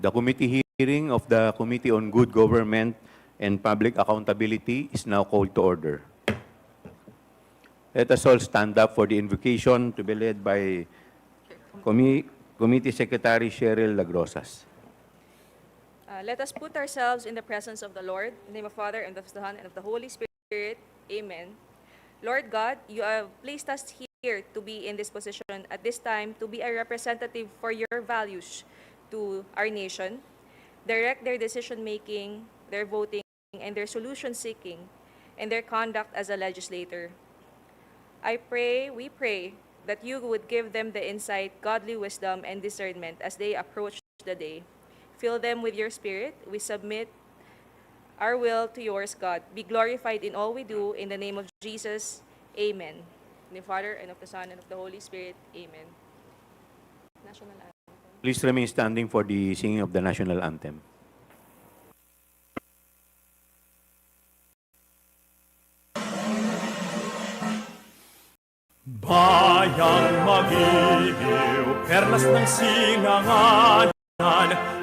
The committee hearing of the Committee on Good Government and Public Accountability is now called to order. Let us all stand up for the invocation to be led by Committee Secretary Cheryl Lagrosas. Let us put ourselves in the presence of the Lord. In the name of the Father, and of the Son, and of the Holy Spirit. Amen. Lord God, you have placed us here to be in this position at this time to be a representative for your values to our nation. Direct their decision-making, their voting, and their solution-seeking, and their conduct as a legislator. We pray that you would give them the insight, godly wisdom, and discernment as they approach the day. Fill them with your spirit. We submit our will to yours, God. Be glorified in all we do. In the name of Jesus, amen. In the Father, and of the Son, and of the Holy Spirit, amen. National Anthem. Please remain standing for the singing of the National Anthem. Bayang magiliw, perlas ng sinanganan,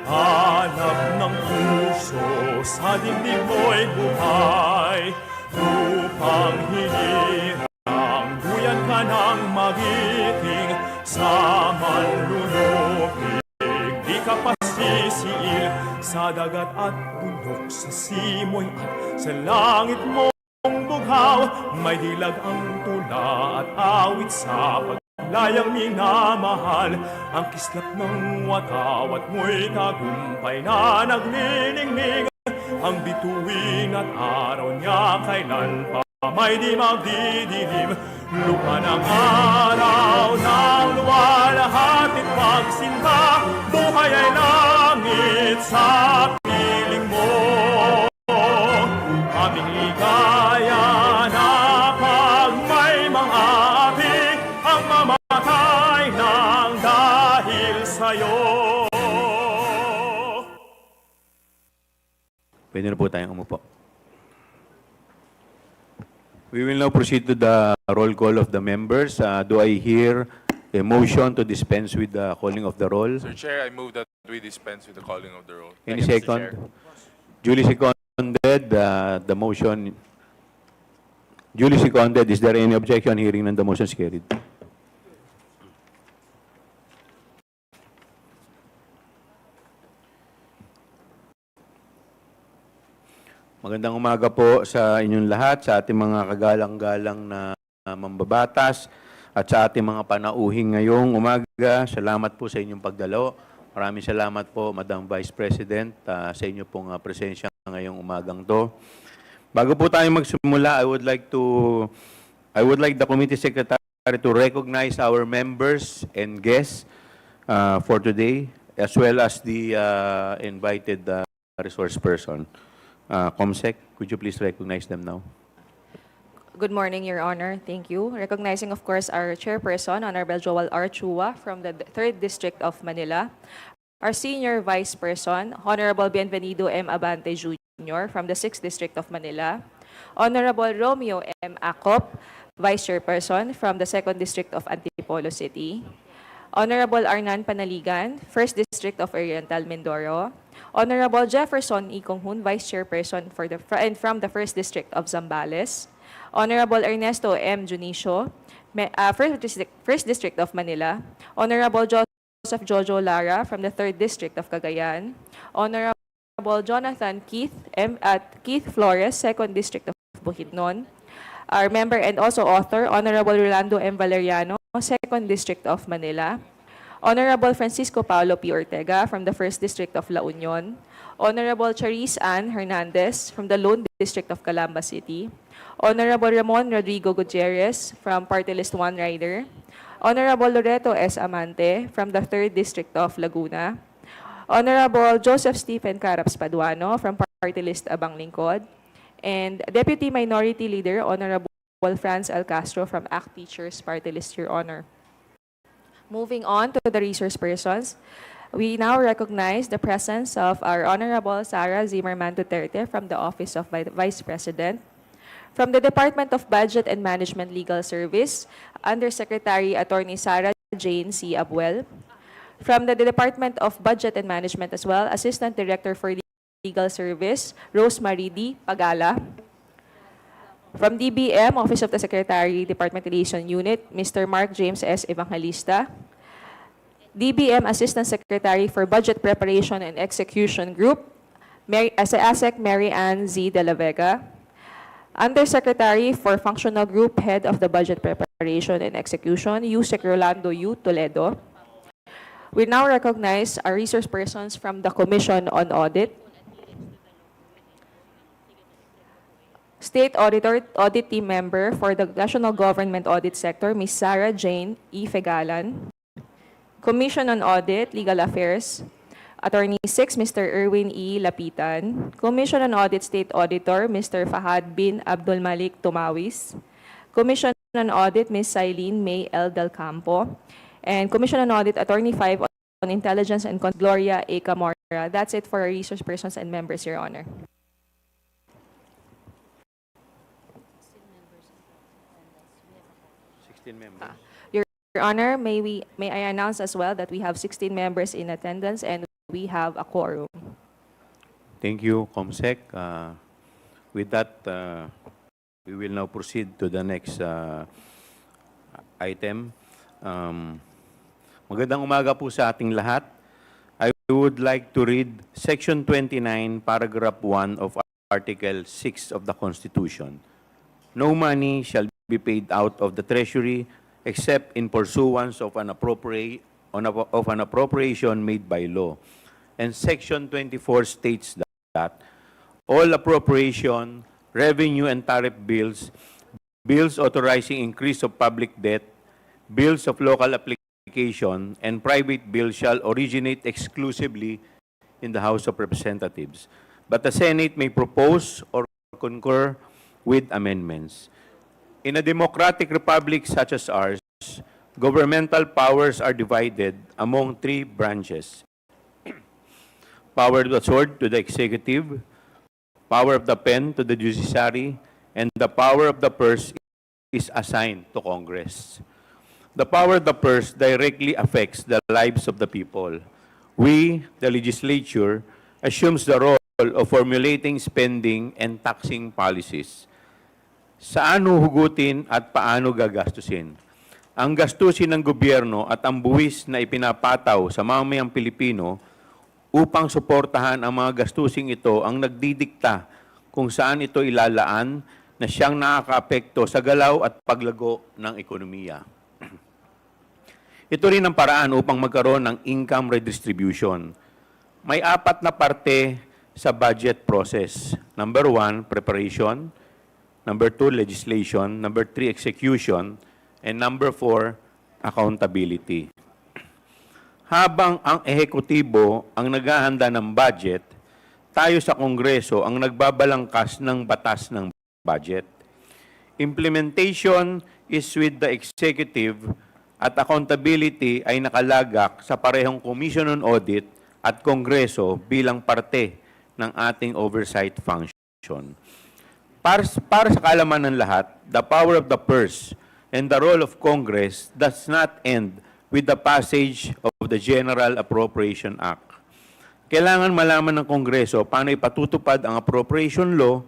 hanap ng puso, sa dibdib mo'y buhay. Upang hinirang, duyan ka ng magiting, sa manlulupig, di ka pasisiil, sa dagat at bundok, sa simoy at sa langit mo. Bughaw, may dilag ang tula at awit sa paglayang minamahal. Ang kislap ng watawat mo'y tagumpay na nagniningning. Ang bituin at araw niya kailan pa may di magdidilim. Lupa ng araw ng luwalhatit pagsinta, buhay ay langit sa piling mo. Aming ligaya na pag may mga api ang mamatay ng dahil sa'yo. Pwede na po tayong umupo. We will now proceed to the roll call of the members. Do I hear a motion to dispense with the calling of the roll? Sir Chair, I move that we dispense with the calling of the roll. Any second? Duly seconded. The motion duly seconded. Is there any objection? Hearing none, the motion is carried. Magandang umaga po sa inyong lahat, sa ating mga kagalang-galang na mambabatas at sa ating mga panauhing ngayong umaga. Salamat po sa inyong pagdalo. Maraming salamat po, Madam Vice President, sa inyo pong presensya ngayong umagang to. Bago po tayo magsimula, I would like the Committee Secretary to recognize our members and guests for today, as well as the invited resource person. Comsec, could you please recognize them now? Good morning, Your Honor. Thank you. Recognizing, of course, our chairperson, Honorable Joel R. Chua from the 3rd District of Manila. Our senior vice person, Honorable Bienvenido M. Abante Jr. from the 6th District of Manila. Honorable Romeo M. Acop, vice chairperson from the 2nd District of Antipolo City. Honorable Arnan Panaligan, 1st District of Oriental Mindoro. Honorable Jefferson E. Conghun, vice chairperson from the 1st District of Zambales. Honorable Ernesto M. Junicio, 1st District of Manila. Honorable Joseph Jojo Lara from the 3rd District of Cagayan. Honorable Jonathan Keith Flores, 2nd District of Bukidnon. Our member and also author, Honorable Rolando M. Valeriano, 2nd District of Manila. Honorable Francisco Paulo P. Ortega from the 1st District of La Union. Honorable Charis Ann Hernandez from the Lone District of Calamba City. Honorable Ramon Rodrigo Gutierrez from Party List 1 Rider. Honorable Loreto S. Amante from the 3rd District of Laguna. Honorable Joseph Stephen Caraps Paduano from Party List Abang Lingkod. And Deputy Minority Leader, Honorable Franz L. Castro from ACT Teachers Party List, Your Honor. Moving on to the resource persons, we now recognize the presence of our Honorable Sara Zimmerman Duterte from the Office of Vice President. From the Department of Budget and Management Legal Service, Undersecretary Attorney Sarah Jane C. Abuel. From the Department of Budget and Management as well, Assistant Director for Legal Service, Rosemary D. Pagala. From DBM, Office of the Secretary, Department Relation Unit, Mr. Mark James S. Evangelista. DBM Assistant Secretary for Budget Preparation and Execution Group, ASEC Mary Ann Z. De La Vega. Undersecretary for Functional Group, Head of the Budget Preparation and Execution, Yusek Rolando U. Toledo. We now recognize our resource persons from the Commission on Audit. State Auditor, Audit Team Member for the National Government Audit Sector, Ms. Sarah Jane E. Fegalan. Commission on Audit, Legal Affairs, Attorney 6, Mr. Erwin E. Lapitan. Commission on Audit State Auditor, Mr. Fahad bin Abdul Malik Tumawis. Commission on Audit, Ms. Sailene May L. Del Campo. And Commission on Audit, Attorney 5 on Intelligence and Gloria A. Camora. That's it for our resource persons and members, Your Honor. Members. Your Honor, may I announce as well that we have 16 members in attendance and we have a quorum. Thank you, Comsec. With that, we will now proceed to the next item. Magandang umaga po sa ating lahat. I would like to read Section 29, Paragraph 1 of Article 6 of the Constitution. No money shall be paid out of the Treasury except in pursuance of an appropriation made by law. And Section 24 states that all appropriation, revenue and tariff bills, bills authorizing increase of public debt, bills of local application, and private bills shall originate exclusively in the House of Representatives. But the Senate may propose or concur with amendments. In a democratic republic such as ours, governmental powers are divided among three branches. Power of the sword to the executive, power of the pen to the judiciary, and the power of the purse is assigned to Congress. The power of the purse directly affects the lives of the people. We, the legislature, assumes the role of formulating spending and taxing policies. Saan huhugutin at paano gagastusin? Ang gastusin ng gobyerno at ang buwis na ipinapataw sa mamayang Pilipino upang suportahan ang mga gastusing ito ang nagdidikta kung saan ito ilalaan na siyang nakakaapekto sa galaw at paglago ng ekonomiya. Ito rin ang paraan upang magkaroon ng income redistribution. May apat na parte sa budget process. Number 1, preparation. Number 2, legislation. Number 3, execution. And number 4, accountability. Habang ang ehekutibo ang naghahanda ng budget, tayo sa Kongreso ang nagbabalangkas ng batas ng budget. Implementation is with the executive at accountability ay nakalagak sa parehong Commission on Audit at Kongreso bilang parte ng ating oversight function. Para sa kaalaman ng lahat, the power of the purse and the role of Congress does not end with the passage of the General Appropriation Act. Kailangan malaman ng Kongreso paano ipatutupad ang appropriation law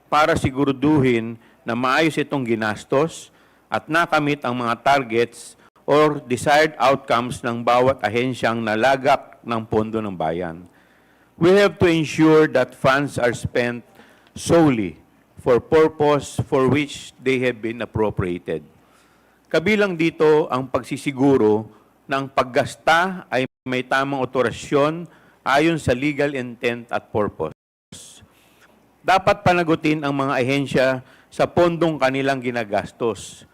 para siguraduhin na maayos itong ginastos at nakamit ang mga targets or desired outcomes ng bawat ahensyang nalagak ng pondo ng bayan. We have to ensure that funds are spent solely for purpose for which they have been appropriated. Kabilang dito ang pagsisiguro na ang paggasta ay may tamang otorasyon ayon sa legal intent at purpose. Dapat panagutin ang mga ahensya sa pondong kanilang ginagastos.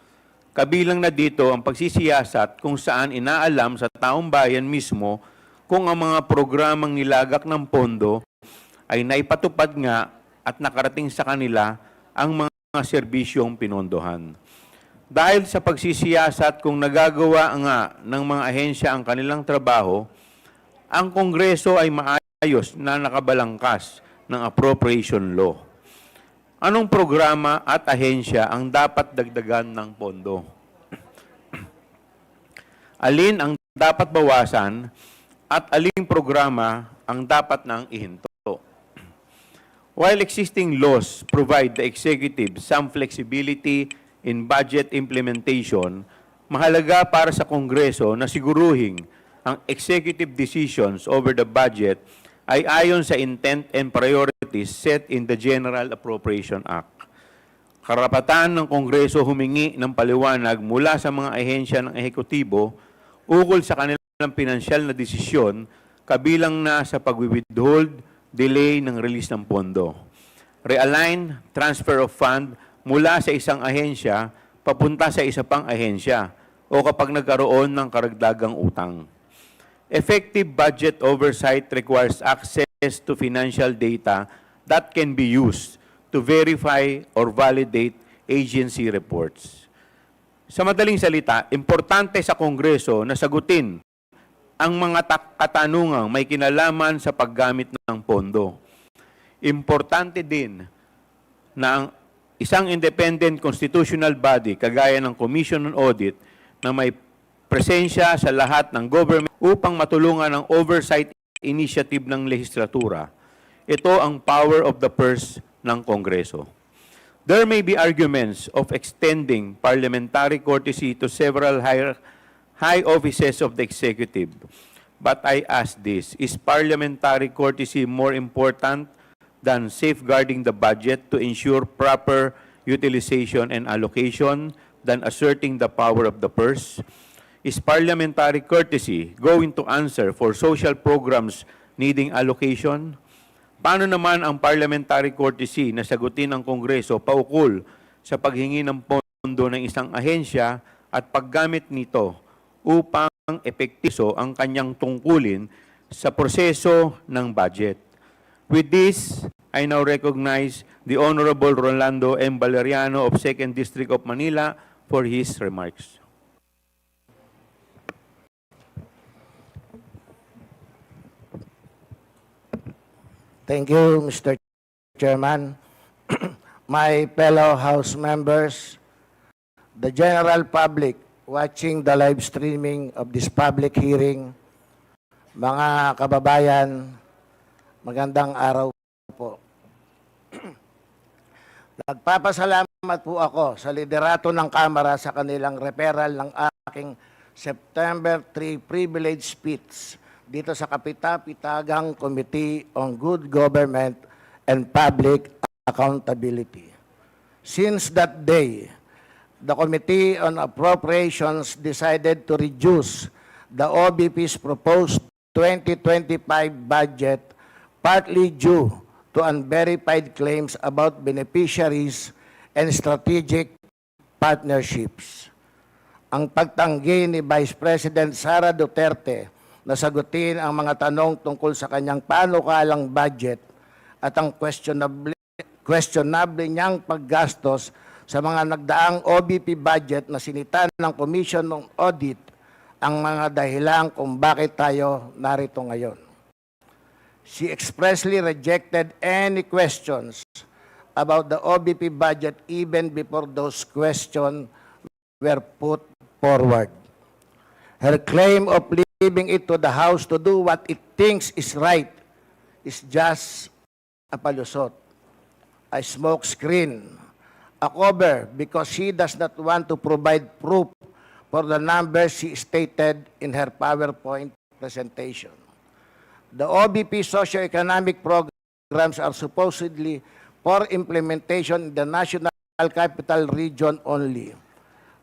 Kabilang na dito ang pagsisiyasat kung saan inaalam sa taong bayan mismo kung ang mga programang nilagak ng pondo ay naipatupad nga at nakarating sa kanila ang mga serbisyong pinondohan. Dahil sa pagsisiyasat kung nagagawa nga ng mga ahensya ang kanilang trabaho, ang Kongreso ay maayos na nakabalangkas ng appropriation law. Anong programa at ahensya ang dapat dagdagan ng pondo? Alin ang dapat bawasan at aling programa ang dapat nang ihinto. While existing laws provide the executive some flexibility in budget implementation, mahalaga para sa Kongreso na siguruhin ang executive decisions over the budget ay ayon sa intent and priorities set in the General Appropriation Act. Karapatan ng Kongreso humingi ng paliwanag mula sa mga ahensya ng ehekutibo ukol sa kanilang pinansyal na desisyon kabilang na sa pag-withhold, delay ng release ng pondo. Realign, transfer of fund mula sa isang ahensya papunta sa isa pang ahensya o kapag nagkaroon ng karagdagang utang. Effective budget oversight requires access to financial data that can be used to verify or validate agency reports. Sa madaling salita, importante sa Kongreso na sagutin ang mga katanungang may kinalaman sa paggamit ng pondo. Importante din na ang isang independent constitutional body kagaya ng Commission on Audit na may presensya sa lahat ng government upang matulungan ang oversight initiative ng lehislatura. Ito ang power of the purse ng Kongreso. There may be arguments of extending parliamentary courtesy to several high offices of the executive. But I ask this, is parliamentary courtesy more important than safeguarding the budget to ensure proper utilization and allocation than asserting the power of the purse? Is parliamentary courtesy going to answer for social programs needing allocation? Paano naman ang parliamentary courtesy na sagutin ng Kongreso paukol sa paghingi ng pondo ng isang ahensya at paggamit nito upang epektiso ang kanyang tungkulin sa proseso ng budget? With this, I now recognize the Honorable Rolando M. Valeriano of 2nd District of Manila for his remarks. Thank you, Mr. Chairman. My fellow House members, the general public watching the live streaming of this public hearing, mga kababayan, magandang araw po. Nagpapasalamat po ako sa liderato ng Kamara sa kanilang referral ng aking September 3 privilege speech dito sa Kapita-Pitagang Committee on Good Government and Public Accountability. Since that day, the Committee on Appropriations decided to reduce the OVP's proposed 2025 budget partly due to unverified claims about beneficiaries and strategic partnerships. Ang pagtanggi ni Vice President Sara Duterte na sagutin ang mga tanong tungkol sa kanyang panukalang budget at ang questionable niyang paggastos sa mga nagdaang OVP budget na sinita ng Commission on Audit ang mga dahilan kung bakit tayo narito ngayon. She expressly rejected any questions about the OVP budget even before those questions were put forward. Her claim of leaving it to the House to do what it thinks is right is just a palusot, a smoke screen, a cover because she does not want to provide proof for the numbers she stated in her PowerPoint presentation. The OVP socioeconomic programs are supposedly for implementation in the National Capital Region only.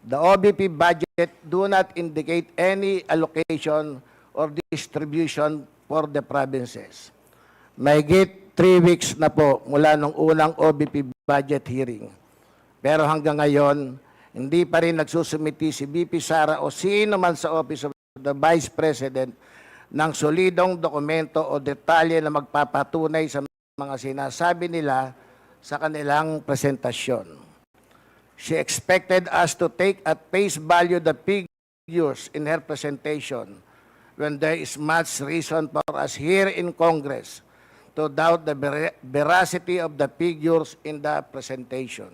The OVP budget do not indicate any allocation or distribution for the provinces. Mahigit 3 weeks na po mula nung unang OVP budget hearing. Pero hanggang ngayon, hindi pa rin nagsusumiti si VP Sara o sino man sa Office of the Vice President ng solidong dokumento o detalye na magpapatunay sa mga sinasabi nila sa kanilang presentasyon. She expected us to take at face value the figures in her presentation when there is much reason for us here in Congress to doubt the veracity of the figures in the presentation.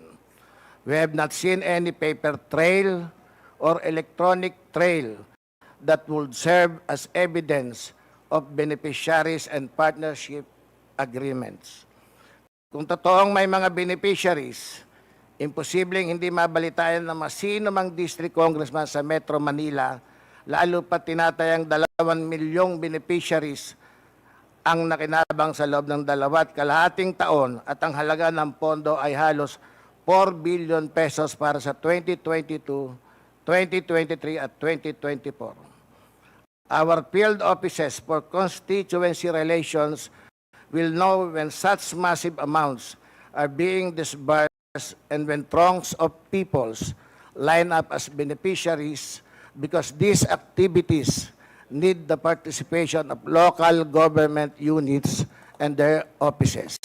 We have not seen any paper trail or electronic trail that would serve as evidence of beneficiaries and partnership agreements. Kung totoong may mga beneficiaries, imposibleng hindi mabalitaan ng masino mang district congressman sa Metro Manila, lalo pa tinatayang 2 milyong beneficiaries ang nakinabang sa loob ng 2.5 taon at ang halaga ng pondo ay halos 4 billion pesos para sa 2022, 2023 at 2024. Our field offices for constituency relations will know when such massive amounts are being disbursed and when throngs of peoples line up as beneficiaries because these activities need the participation of local government units and their offices.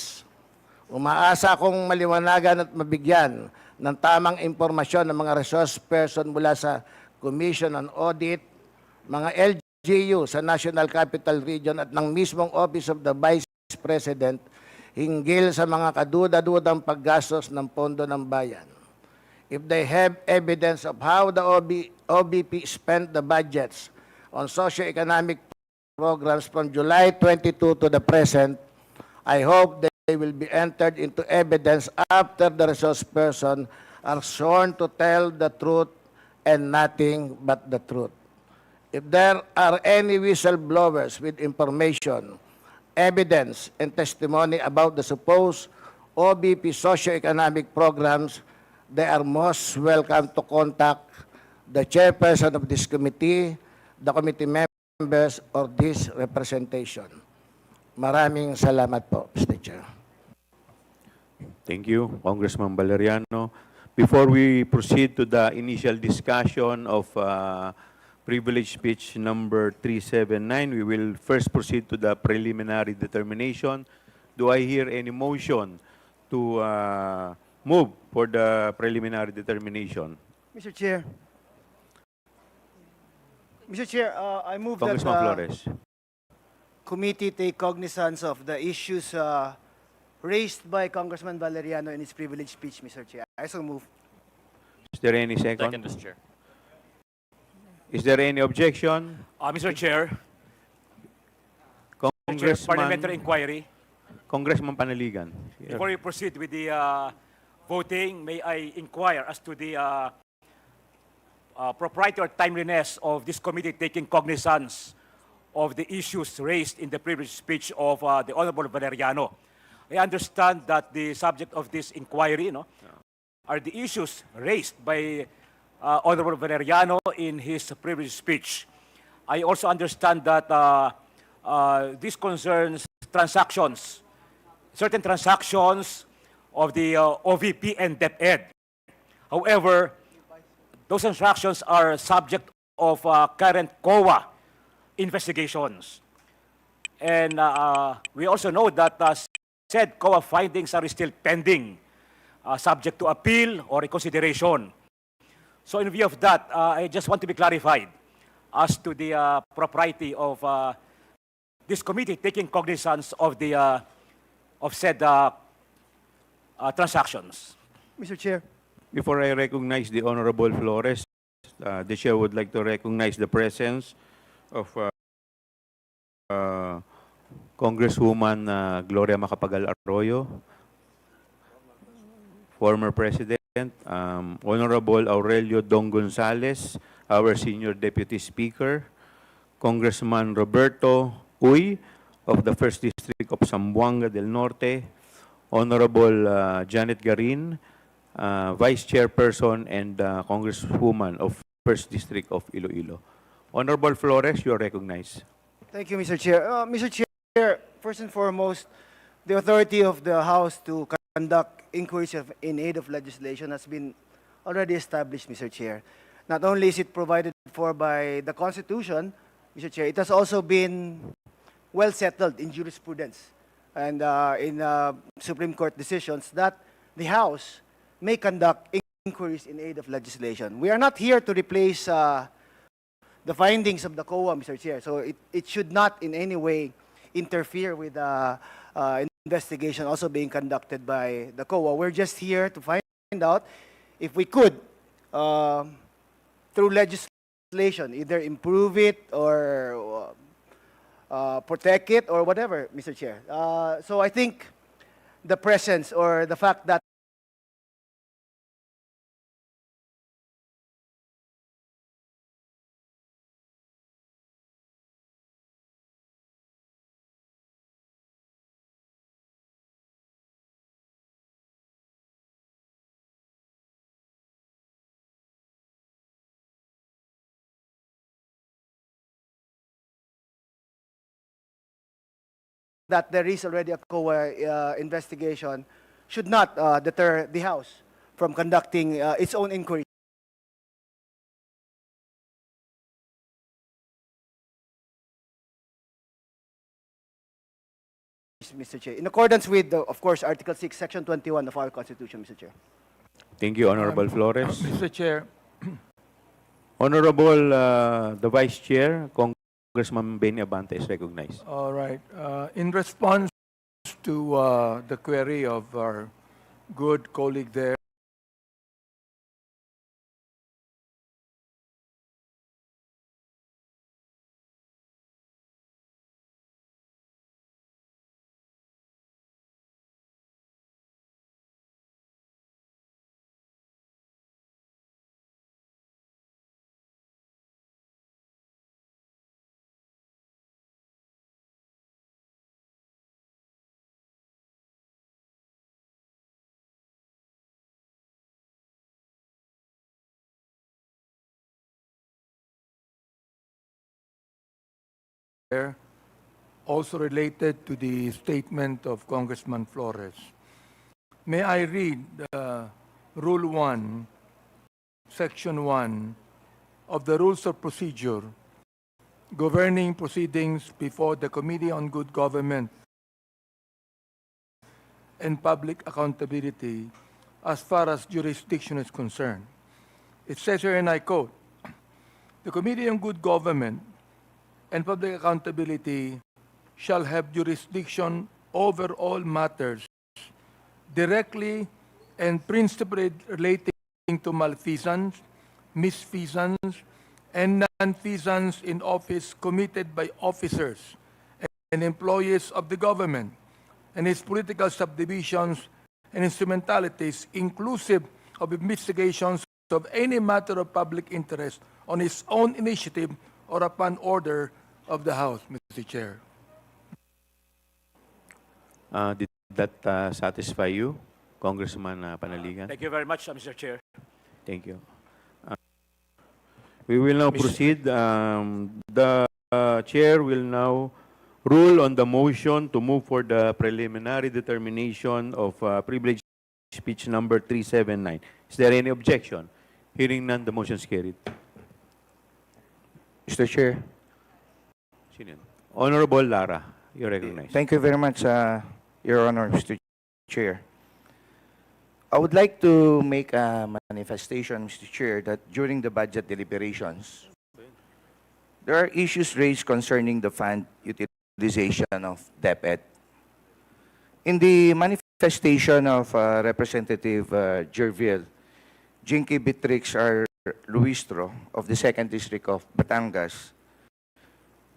Umaasa akong maliwanagan at mabigyan ng tamang impormasyon ng mga resource person mula sa Commission on Audit, mga LGU sa National Capital Region at ng mismong Office of the Vice President hinggil sa mga kaduda-dudang paggastos ng pondo ng bayan. If they have evidence of how the OVP spent the budgets on socio-economic programs from July 22 to the present, I hope they will be entered into evidence after the resource person are sworn to tell the truth and nothing but the truth. If there are any whistleblowers with information, evidence, and testimony about the supposed OVP socio-economic programs, they are most welcome to contact the chairperson of this committee, the committee members, or this representation. Maraming salamat po, Mr. Chair. Thank you, Congressman Valeriano. Before we proceed to the initial discussion of privilege speech number 379, we will first proceed to the preliminary determination. Do I hear any motion to move for the preliminary determination? Mr. Chair. Mr. Chair, I move that Congressman Flores. committee take cognizance of the issues raised by Congressman Valeriano in his privilege speech, Mr. Chair. I so move. Is there any second? Second, Mr. Chair. Is there any objection? Mr. Chair, parliamentary inquiry. Congressman Panaligan. Here. Before we proceed with the voting, may I inquire as to the propriety or timeliness of this committee taking cognizance of the issues raised in the previous speech of the Honorable Valeriano. I understand that the subject of this inquiry are the issues raised by Honorable Valeriano in his previous speech. I also understand that this concerns transactions, certain transactions of the OVP and DepEd. However, those transactions are subject of current COA investigations. And we also know that said COA findings are still pending, subject to appeal or reconsideration. So in view of that, I just want to be clarified as to the propriety of this committee taking cognizance of the of said transactions. Mr. Chair. Before I recognize the Honorable Flores, the Chair would like to recognize the presence of Congresswoman Gloria Macapagal Arroyo, former President, Honorable Aurelio Dong Gonzales, our Senior Deputy Speaker, Congressman Roberto Uy of the 1st District of Zamboanga del Norte, Honorable Janet Garin, Vice Chairperson and Congresswoman of 1st District of Iloilo. Honorable Flores, you are recognized. Thank you, Mr. Chair. Mr. Chair, first and foremost, the authority of the House to conduct inquiries in aid of legislation has been already established, Mr. Chair. Not only is it provided for by the Constitution, Mr. Chair, it has also been well settled in jurisprudence and in Supreme Court decisions that the House may conduct inquiries in aid of legislation. We are not here to replace the findings of the COA, Mr. Chair, so it should not in any way interfere with the investigation also being conducted by the COA. We're just here to find out if we could, through legislation, legislation, either improve it or protect it or whatever, Mr. Chair. So I think the presence or the fact that there is already a COA investigation should not deter the House from conducting its own inquiry. Mr. Chair, in accordance with, of course, Article 6, Section 21 of our Constitution, Mr. Chair. Thank you, Honorable Flores. Mr. Chair, Honorable the Vice Chair, Congressman Benny Abante is recognized. all right. In response to the query of our good colleague there, also related to the statement of Congressman Flores. May I read Rule 1, Section 1 of the Rules of Procedure governing proceedings before the Committee on Good Government and Public Accountability as far as jurisdiction is concerned. It says here, and I quote, "The Committee on Good Government and Public Accountability shall have jurisdiction over all matters directly and principally relating to malfeasance, misfeasance, and nonfeasance in office committed by officers and employees of the government and its political subdivisions and instrumentalities, inclusive of investigations of any matter of public interest on its own initiative or upon order of the House," Mr. Chair. Did that satisfy you, Congressman Panaligan? Thank you very much, Mr. Chair. Thank you. We will now proceed. The Chair will now rule on the motion to move for the preliminary determination of privileged speech number 379. Is there any objection? Hearing none, the motion is carried. Mr. Chair, Sino yun? Honorable Lara, you're recognized. thank you very much, Your Honor, Mr. Chair. I would like to make a manifestation, Mr. Chair, that during the budget deliberations, there are issues raised concerning the fund utilization of DepEd. In the manifestation of Representative Jervil, Jinky Beatrix R. Luistro of the 2nd District of Batangas,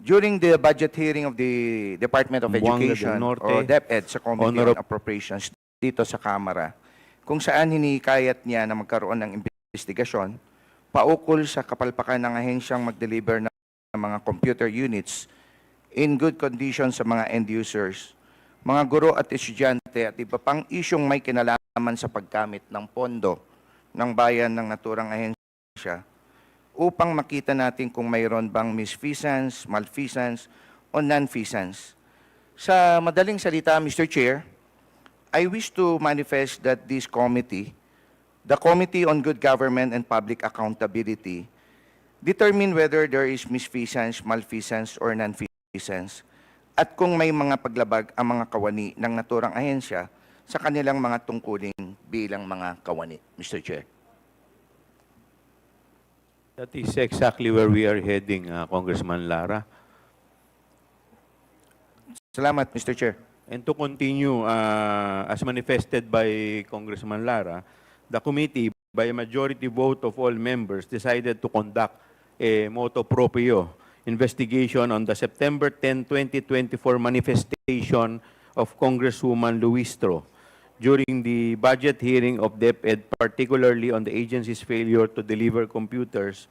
during the budget hearing of the Department of Buanga del Education Norte, or DepEd sa Committee Honorable on Appropriations dito sa Kamara, kung saan hinikayat niya na magkaroon ng investigasyon paukol sa kapalpakan ng ahensyang mag-deliver ng mga computer units in good condition sa mga end users, mga guro at estudyante at iba pang isyong may kinalaman sa paggamit ng pondo ng bayan ng naturang ahensya upang makita natin kung mayroon bang misfeasance, malfeasance, o nonfeasance. Sa madaling salita, Mr. Chair, I wish to manifest that this committee, the Committee on Good Government and Public Accountability, determine whether there is misfeasance, malfeasance, or nonfeasance, at kung may mga paglabag ang mga kawani ng naturang ahensya sa kanilang mga tungkulin bilang mga kawani, Mr. Chair. That is exactly where we are heading, Congressman Lara. Salamat, Mr. Chair. And to continue, as manifested by Congressman Lara, the committee, by a majority vote of all members, decided to conduct a motu proprio investigation on the September 10, 2024 manifestation of Congresswoman Luistro during the budget hearing of DepEd, particularly on the agency's failure to deliver computers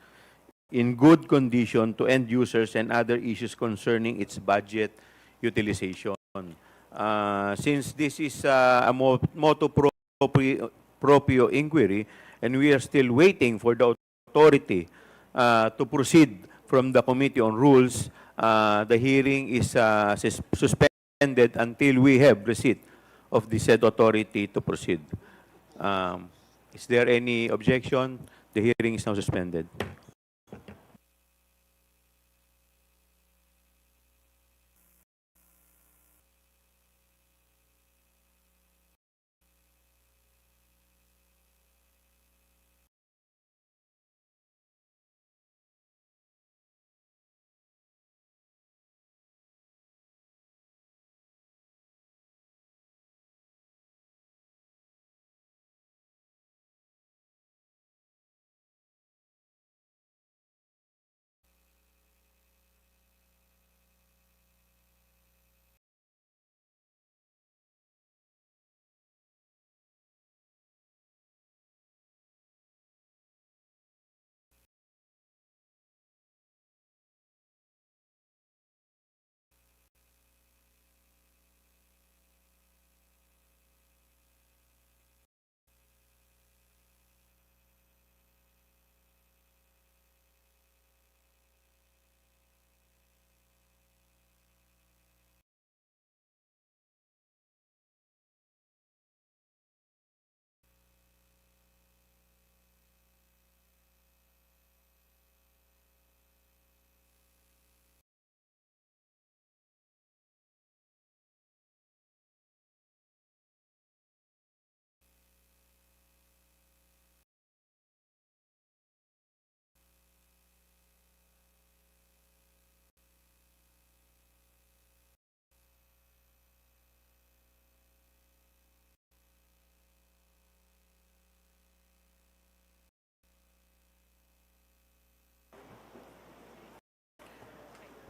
in good condition to end users and other issues concerning its budget utilization. Since this is a motu proprio inquiry, and we are still waiting for the authority to proceed from the Committee on Rules, the hearing is suspended until we have receipt of the said authority to proceed. Is there any objection? The hearing is now suspended.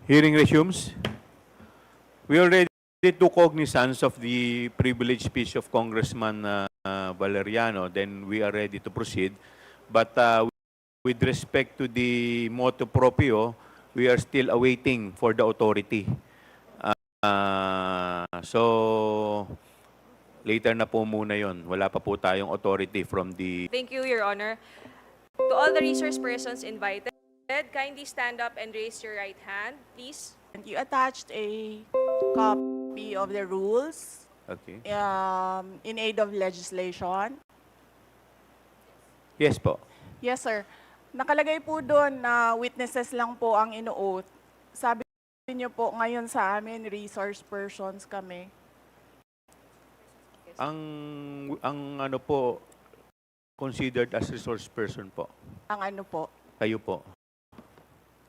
Hearing resumes. We already took cognizance of the privileged speech of Congressman Valeriano. Then we are ready to proceed. But with respect to the motu proprio, we are still awaiting for the authority. So, later na po muna yon. Wala pa po tayong authority from the... Thank you, Your Honor. To all the resource persons invited, kindly stand up and raise your right hand, please. You attached a copy of the rules Okay. in aid of legislation. Yes po. Yes, sir. Nakalagay po doon na witnesses lang po ang ino-oath. Sabi niyo po ngayon sa amin, resource persons kami. Ang ano po, considered as resource person po. Ang ano po. Kayo po.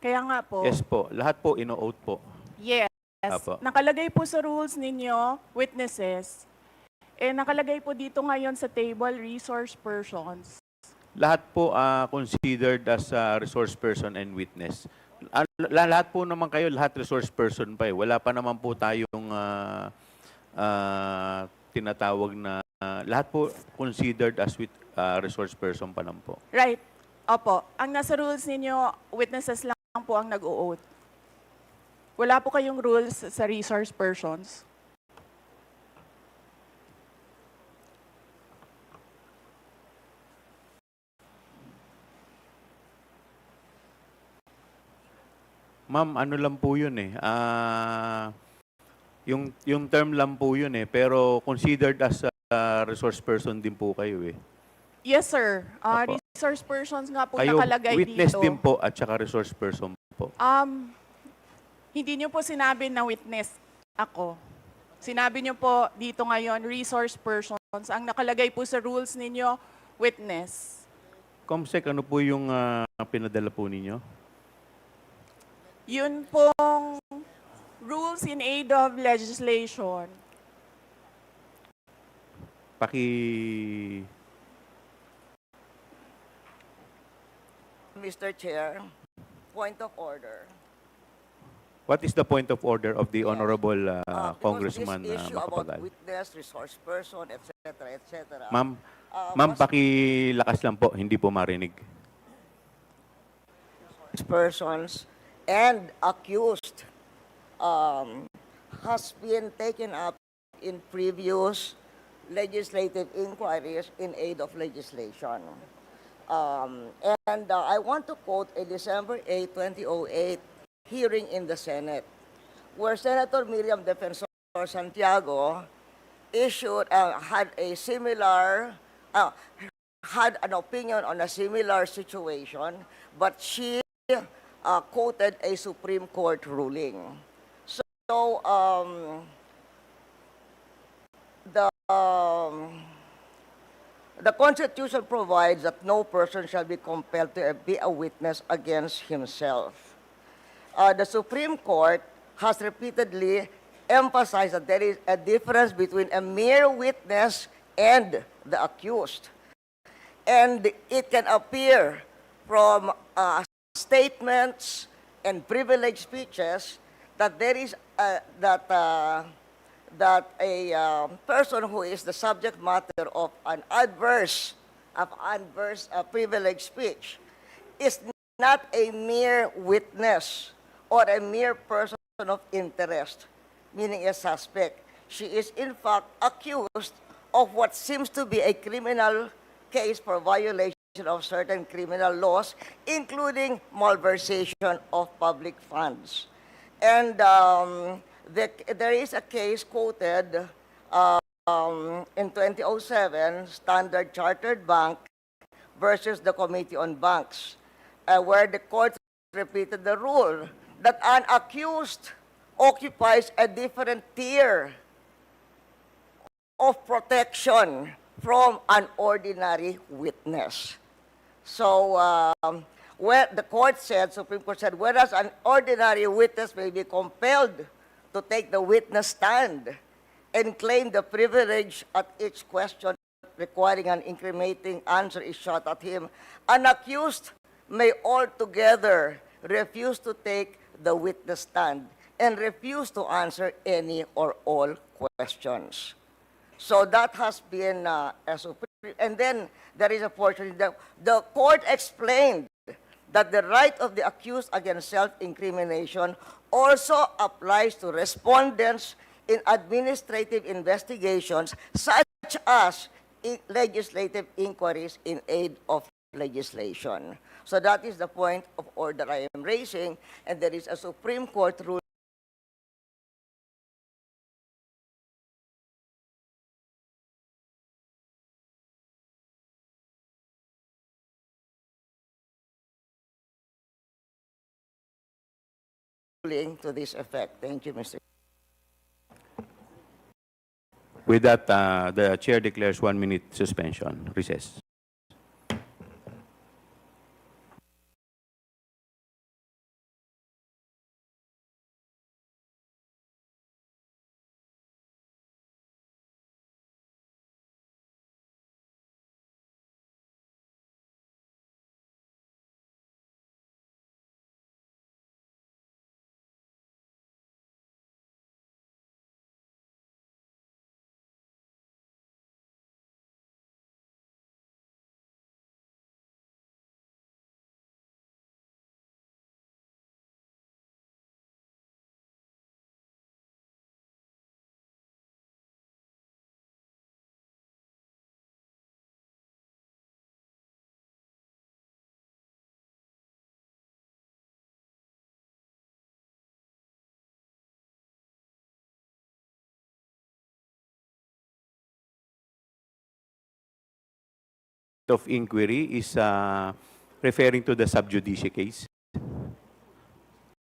Kaya nga po. Yes po. Lahat po ino-oath po. Yes. Apo. Nakalagay po sa rules ninyo, witnesses. Nakalagay po dito ngayon sa table, resource persons. Lahat po considered as resource person and witness. Lahat po naman kayo, lahat resource person pa eh. Wala pa naman po tayong tinatawag na lahat po considered as resource person pa lang po. Right. Opo. Ang nasa rules ninyo, witnesses lang po ang nag-o-oath. Wala po kayong rules sa resource persons. Ma'am, ano lang po yun eh. Yung term lang po yun eh. Pero considered as resource person din po kayo eh. Yes, sir. Opo. Resource persons nga po Kayo nakalagay witness dito. din po at saka resource person po. Hindi niyo po sinabi na witness ako. Sinabi niyo po dito ngayon, resource persons. Ang nakalagay po sa rules ninyo, witness. Comsec, ano po yung pinadala po ninyo? Yun pong rules in aid of legislation. Mr. Chair, point of order. What is the point of order of the Honorable Because Congressman this issue about Macapagal? witness, resource person, etc., etc. Ma'am, pakilakas lang po, hindi po marinig. Persons and accused has been taken up in previous legislative inquiries in aid of legislation. I want to quote a December 8, 2008 hearing in the Senate, where Senator Miriam Defensor Santiago had an opinion on a similar situation, but she quoted a Supreme Court ruling. So the Constitution provides that no person shall be compelled to be a witness against himself. The Supreme Court has repeatedly emphasized that there is a difference between a mere witness and the accused. And it can appear from statements and privileged speeches that there is that a person who is the subject matter of an adverse privileged speech is not a mere witness or a mere person of interest, meaning a suspect. She is in fact accused of what seems to be a criminal case for violation of certain criminal laws, including malversation of public funds. And there is a case quoted in 2007, Standard Chartered Bank versus the Committee on Banks, where the court repeated the rule that an accused occupies a different tier of protection from an ordinary witness. So, where the court said, Supreme Court said, whereas an ordinary witness may be compelled to take the witness stand and claim the privilege at each question requiring an incriminating answer is shot at him, an accused may altogether refuse to take the witness stand and refuse to answer any or all questions. So that has been a Supreme, and then there is a portion, the court explained that the right of the accused against self-incrimination also applies to respondents in administrative investigations such as legislative inquiries in aid of legislation. So that is the point of order I am raising, and there is a Supreme Court ruling to this effect. Thank you, Mr. With that, the chair declares 1 minute suspension. Recess. Of inquiry is referring to the sub judice case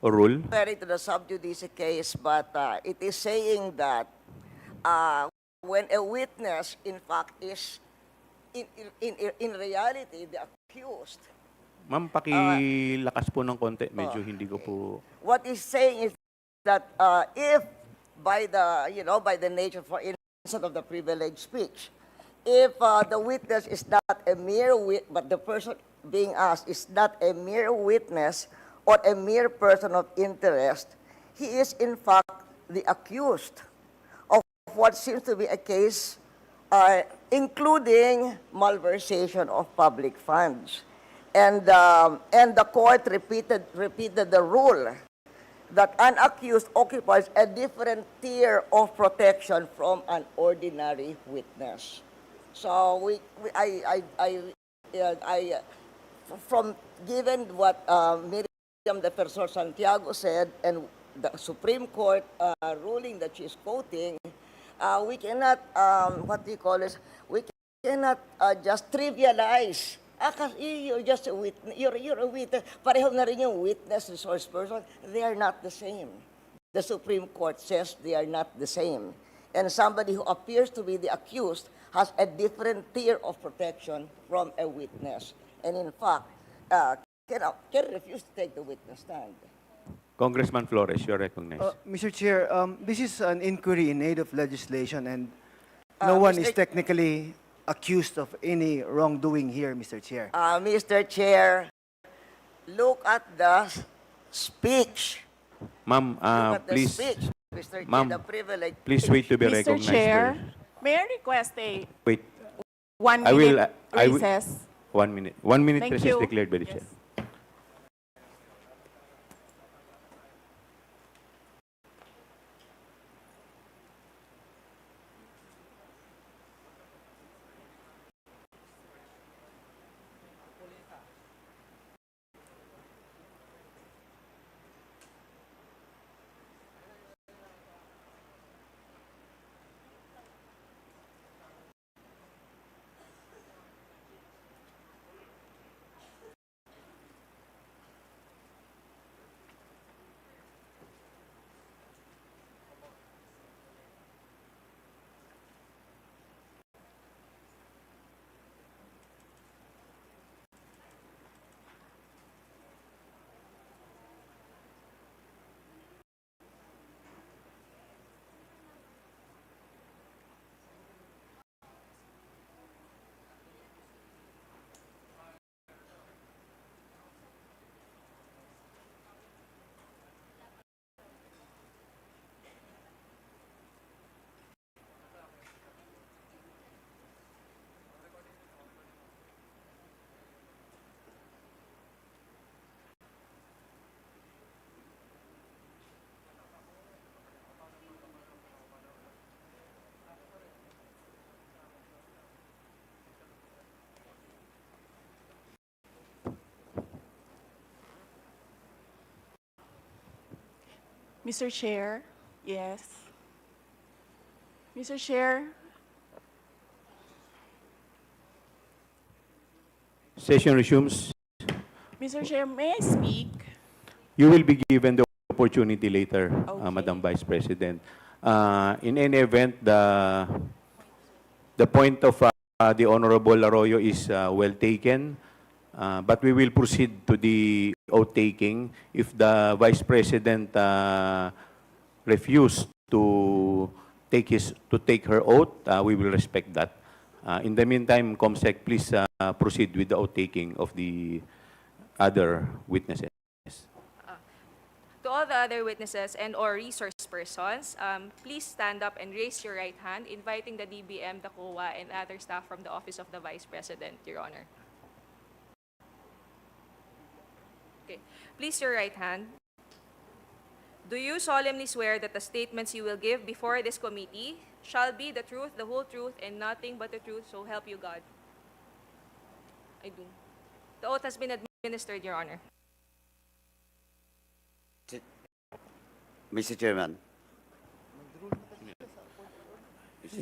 or rule? Referring to the sub judice case, but it is saying that when a witness, in fact, is in reality the accused. Ma'am, pakilakas po ng konti. Medyo hindi ko po... What is saying is that if by the nature, for instance, of the privileged speech, if the witness is not a mere but the person being asked is not a mere witness or a mere person of interest, he is in fact the accused of what seems to be a case including malversation of public funds. And the court repeated the rule that an accused occupies a different tier of protection from an ordinary witness. So from given what Miriam Defensor Santiago said and the Supreme Court ruling that she's quoting, we cannot we cannot just trivialize. Kasi you're just a witness. You're a witness. Pareho na rin yung witness, resource person. They are not the same. The Supreme Court says they are not the same. And somebody who appears to be the accused has a different tier of protection from a witness. And in fact, can refuse to take the witness stand. Congressman Flores, you're recognized. Mr. Chair, this is an inquiry in aid of legislation, and no one is technically accused of any wrongdoing here, Mr. Chair. Mr. Chair, look at the speech. Ma'am, Look at the please, speech, Mr. Chair, ma'am, the privilege. please wait to be Mr. recognized Chair, first. may I request a Wait, 1 I will- minute I will- recess? 1 minute. 1 minute Thank recess you. declared by the Yes. chair. Mr. Chair, yes. Mr. Chair, Session resumes. Mr. Chair, may I speak? You will be given the opportunity later, Okay. Madam Vice President. In any event, the point of the Honorable Arroyo is well taken, but we will proceed to the oath taking. If the Vice President refuse to take her oath, we will respect that. In the meantime, Comsec, please proceed with the oath taking of the other witnesses. To all the other witnesses and or resource persons, please stand up and raise your right hand, inviting the DBM, the COA, and other staff from the Office of the Vice President, Your Honor. Okay. Please your right hand. Do you solemnly swear that the statements you will give before this committee shall be the truth, the whole truth, and nothing but the truth, so help you God? I do. The oath has been administered, Your Honor. Mr. Chairman.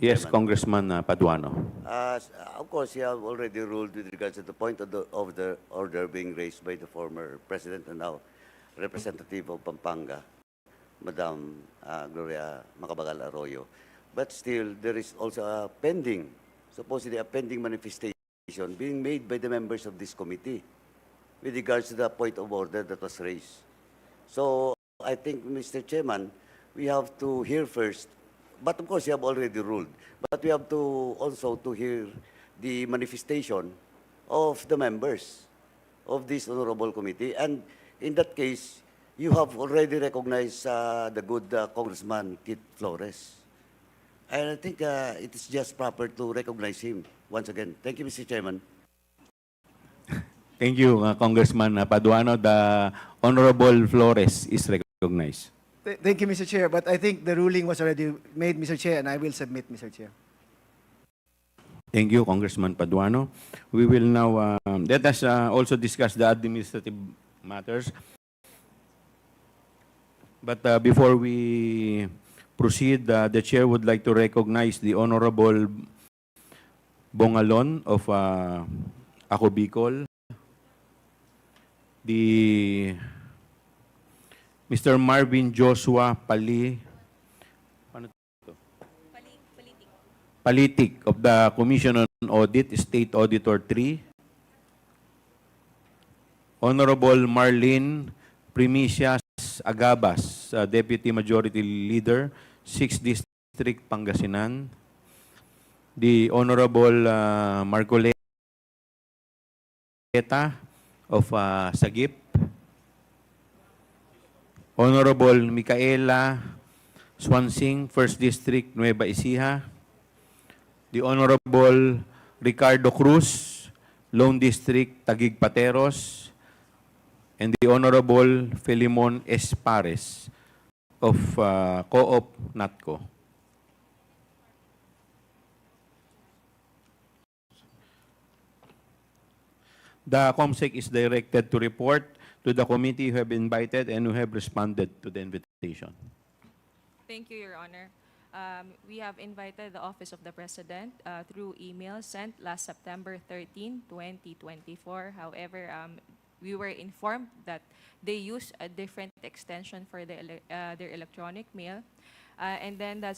Yes, Congressman Paduano. Of course, you have already ruled with regards to the point of the order being raised by the former President and now Representative of Pampanga, Madam Gloria Macabagal Arroyo. But still, there is also a pending, supposedly a pending manifestation being made by the members of this committee with regards to the point of order that was raised. So I think, Mr. Chairman, we have to hear first, but of course you have already ruled, but we have to also to hear the manifestation of the members of this honorable committee. And In that case, you have already recognized the good Congressman Kit Flores. And I think it is just proper to recognize him once again. Thank you, Mr. Chairman. Thank you, Congressman Paduano. The Honorable Flores is recognized. Thank you, Mr. Chair. But I think the ruling was already made, Mr. Chair, and I will submit, Mr. Chair. Thank you, Congressman Paduano. We will now, let us also discuss the administrative matters. But before we proceed, the Chair would like to recognize the Honorable Bongalon of Ako Bicol, the Mr. Marvin Joshua Palitik of the Commission on Audit, State Auditor 3, Honorable Marlene Primicias Agabas, Deputy Majority Leader, 6th District, Pangasinan, the Honorable Marcoleta of Sagip, Honorable Micaela Swansing, 1st District, Nueva Ecija, the Honorable Ricardo Cruz, Lone District, Taguig Pateros, and the Honorable Filimon Espares of Co-op NATCO. The COMSEC is directed to report to the committee who have invited and who have responded to the invitation. Thank you, Your Honor. We have invited the Office of the President through email sent last September 13, 2024. However, we were informed that they use a different extension for their electronic mail. And then the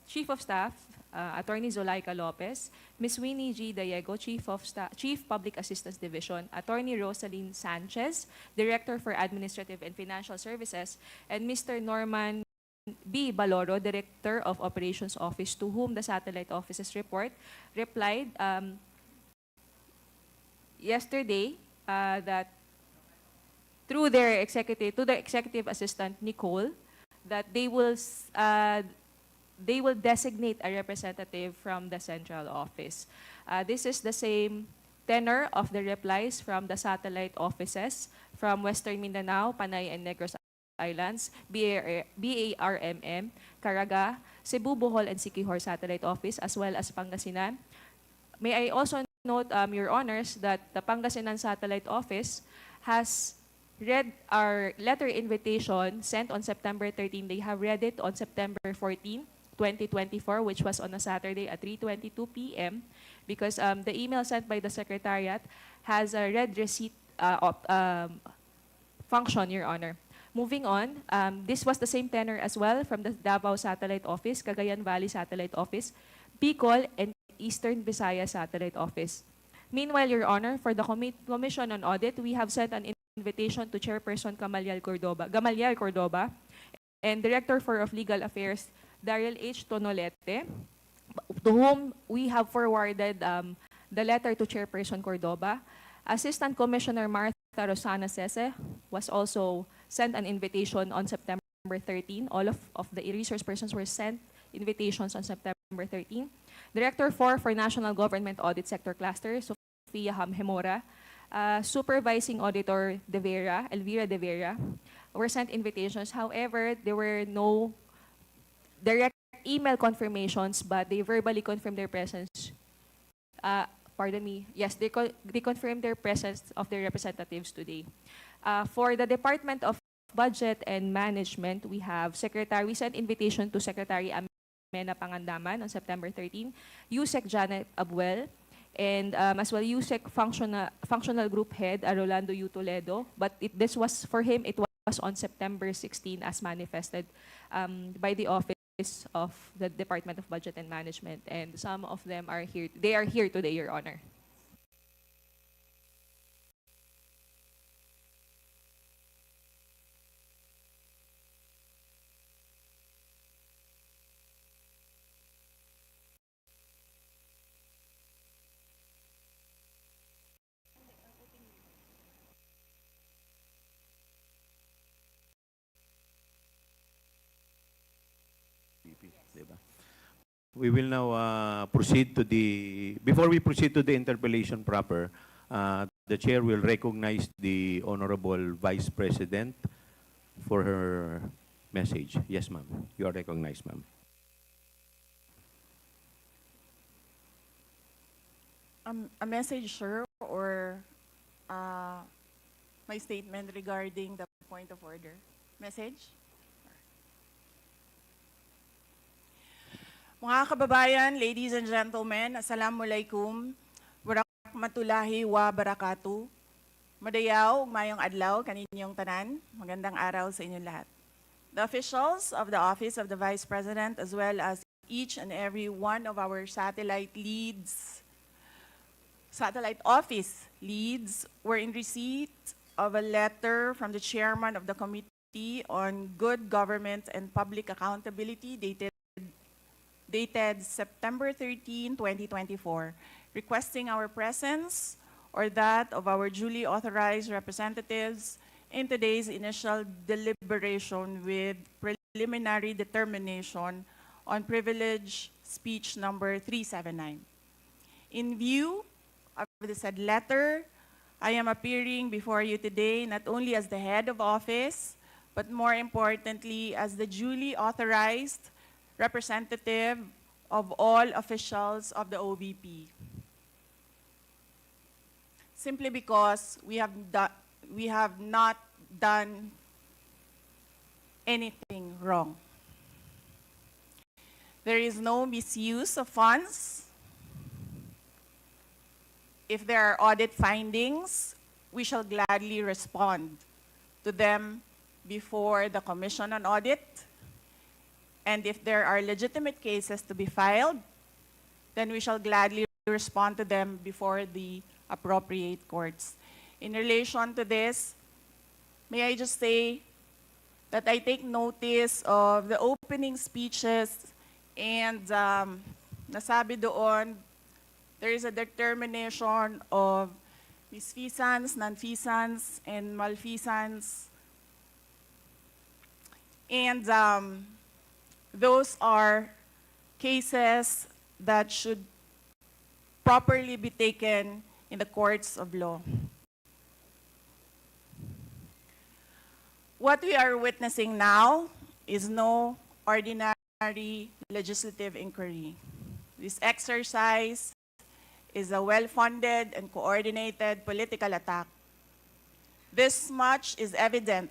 Chief of Staff, Attorney Zulaika Lopez, Ms. Winnie G. Diego, Chief Public Assistance Division, Attorney Rosaline Sanchez, Director for Administrative and Financial Services, and Mr. Norman B. Baloro, Director of Operations Office, to whom the satellite office's report replied yesterday that through their executive assistant Nicole, that they will designate a representative from the central office. This is the same tenor of the replies from the satellite offices from Western Mindanao, Panay, and Negros Islands, BARMM, Caraga, Cebu, Bohol, and Siquijor satellite office, as well as Pangasinan. May I also note, Your Honors, that the Pangasinan satellite office has read our letter invitation sent on September 13. They have read it on September 14, 2024, which was on a Saturday at 3:22 p.m. because the email sent by the Secretariat has a read receipt function, Your Honor. Moving on, this was the same tenor as well from the Davao Satellite Office, Cagayan Valley Satellite Office, Bicol, and Eastern Visayas Satellite Office. Meanwhile, Your Honor, for the Commission on Audit, we have sent an invitation to Chairperson Gamaliel Cordoba, and Director of Legal Affairs, Daryl H. Tonolete, to whom we have forwarded the letter to Chairperson Cordoba. Assistant Commissioner Martha Rosana Sese was also sent an invitation on September 13. All of the resource persons were sent invitations on September 13. Director for National Government Audit Sector Cluster, Sofia Hamhemora, Supervising Auditor Elvira De Vera, were sent invitations. However, there were no direct email confirmations, but they verbally confirmed their presence. Yes, they confirmed their presence of their representatives today. For the Department of Budget and Management, we sent invitation to Secretary Amena Pangandaman on September 13, USEC Janet Abuel, and as well USEC Functional Group Head Rolando U. Toledo, but this was for him, it was on September 16 as manifested by the Office of the Department of Budget and Management, and some of them are here. They are here today, Your Honor. Diba? We will now proceed to the, before we proceed to the interpellation proper, the chair will recognize the Honorable Vice President for her message. Yes, ma'am. You are recognized, ma'am. A message, sir, or my statement regarding the point of order? Message? Mga kababayan, ladies and gentlemen, assalamualaikum, warahmatullahi wabarakatuh. Madayaw, mayong adlaw, kaninyong tanan, magandang araw sa inyong lahat. The officials of the Office of the Vice President, as well as each and every one of our satellite office leads, were in receipt of a letter from the chairman of the Committee on Good Government and Public Accountability dated September 13, 2024, requesting our presence or that of our duly authorized representatives in today's initial deliberation with preliminary determination on privilege speech number 379. In view of the said letter, I am appearing before you today not only as the head of office, but more importantly as the duly authorized representative of all officials of the OVP. Simply because we have not done anything wrong. There is no misuse of funds. If there are audit findings, we shall gladly respond to them before the Commission on Audit. And if there are legitimate cases to be filed, then we shall gladly respond to them before the appropriate courts. In relation to this, may I just say that I take notice of the opening speeches and nasabi doon, there is a determination of misfeasance, nonfeasance, and malfeasance. And those are cases that should properly be taken in the courts of law. What we are witnessing now is no ordinary legislative inquiry. This exercise is a well-funded and coordinated political attack. This much is evident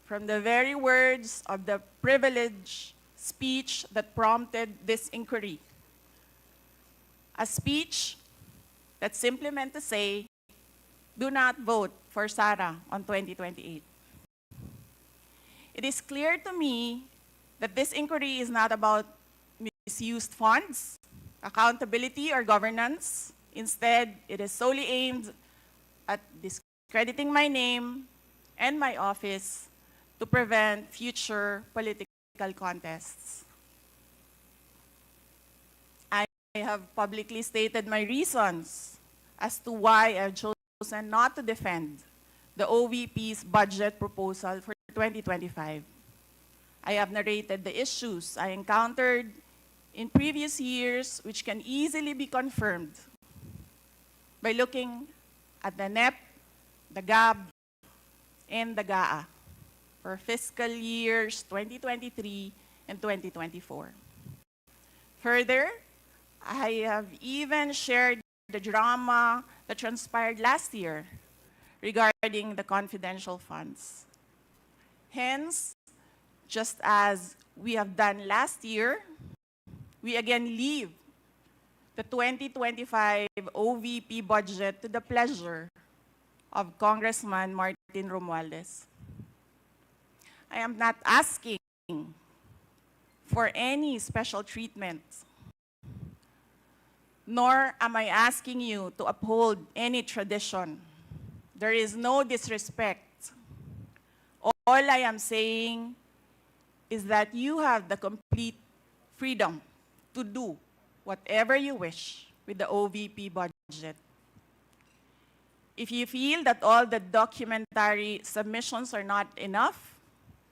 from the very words of the privileged speech that prompted this inquiry. A speech that simply meant to say, do not vote for Sara on 2028. It is clear to me that this inquiry is not about misused funds, accountability, or governance. Instead, it is solely aimed at discrediting my name and my office to prevent future political contests. I have publicly stated my reasons as to why I've chosen not to defend the OVP's budget proposal for 2025. I have narrated the issues I encountered in previous years, which can easily be confirmed by looking at the NEP, the GAB, and the GAA for fiscal years 2023 and 2024. Further, I have even shared the drama that transpired last year regarding the confidential funds. Hence, just as we have done last year, we again leave the 2025 OVP budget to the pleasure of Congressman Martin Romualdez. I am not asking for any special treatment, nor am I asking you to uphold any tradition. There is no disrespect. All I am saying is that you have the complete freedom to do whatever you wish with the OVP budget. If you feel that all the documentary submissions are not enough,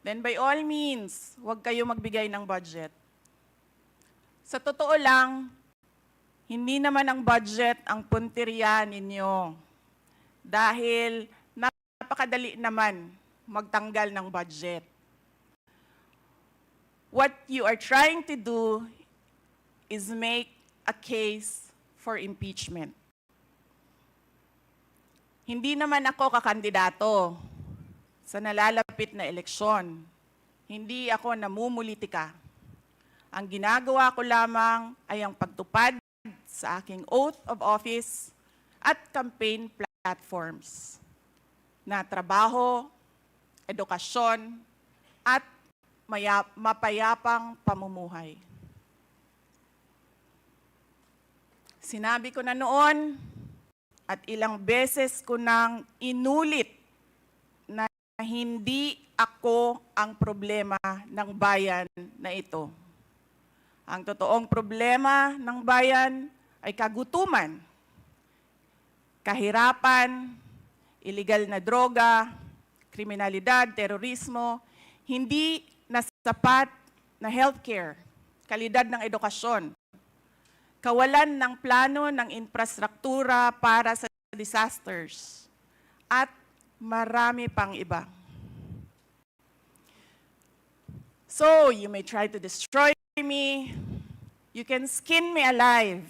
then by all means, huwag kayo magbigay ng budget. Sa totoo lang, hindi naman ang budget ang punteriya ninyo. Dahil napakadali naman magtanggal ng budget. What you are trying to do is make a case for impeachment. Hindi naman ako kakandidato sa nalalapit na eleksyon. Hindi ako namumulitika. Ang ginagawa ko lamang ay ang pagtupad sa aking oath of office at campaign platforms na trabaho, edukasyon, at mapayapang pamumuhay. Sinabi ko na noon at ilang beses ko nang inulit na hindi ako ang problema ng bayan na ito. Ang totoong problema ng bayan ay kagutuman, kahirapan, iligal na droga, kriminalidad, terorismo, hindi na sapat na healthcare, kalidad ng edukasyon, kawalan ng plano ng infrastruktura para sa disasters, at marami pang iba. So, you may try to destroy me, you can skin me alive,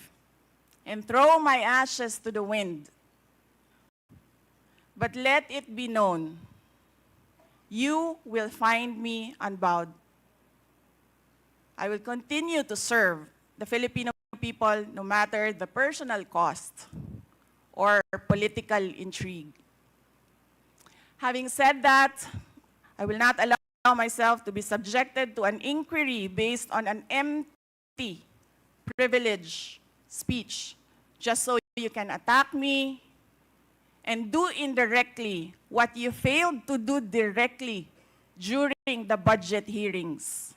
and throw my ashes to the wind. But let it be known, you will find me unbowed. I will continue to serve the Filipino people no matter the personal cost or political intrigue. Having said that, I will not allow myself to be subjected to an inquiry based on an empty privilege speech just so you can attack me and do indirectly what you failed to do directly during the budget hearings.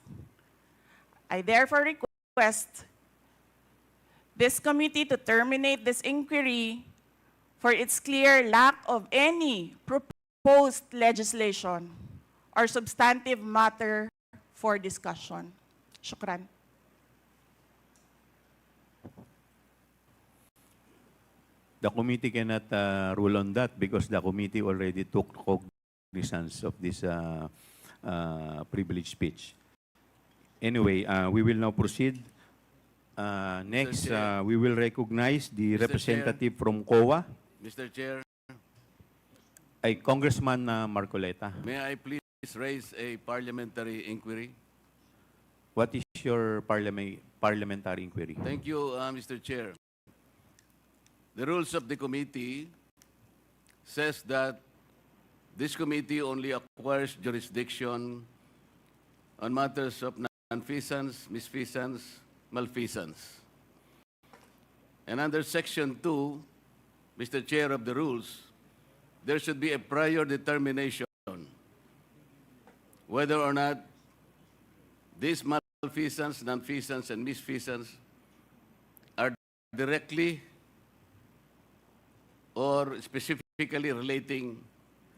I therefore request this committee to terminate this inquiry for its clear lack of any proposed legislation or substantive matter for discussion. Shukran. The committee cannot rule on that because the committee already took cognizance of this privilege speech. Anyway, we will now proceed. Next, we will recognize the representative from COA, Mr. Chair, Congressman Marcoleta. may I please raise a parliamentary inquiry? What is your parliamentary inquiry? Thank you, Mr. Chair. The rules of the committee says that this committee only acquires jurisdiction on matters of nonfeasance, misfeasance, malfeasance. And under Section 2, Mr. Chair of the rules, there should be a prior determination whether or not these malfeasance, nonfeasance, and misfeasance are directly or specifically relating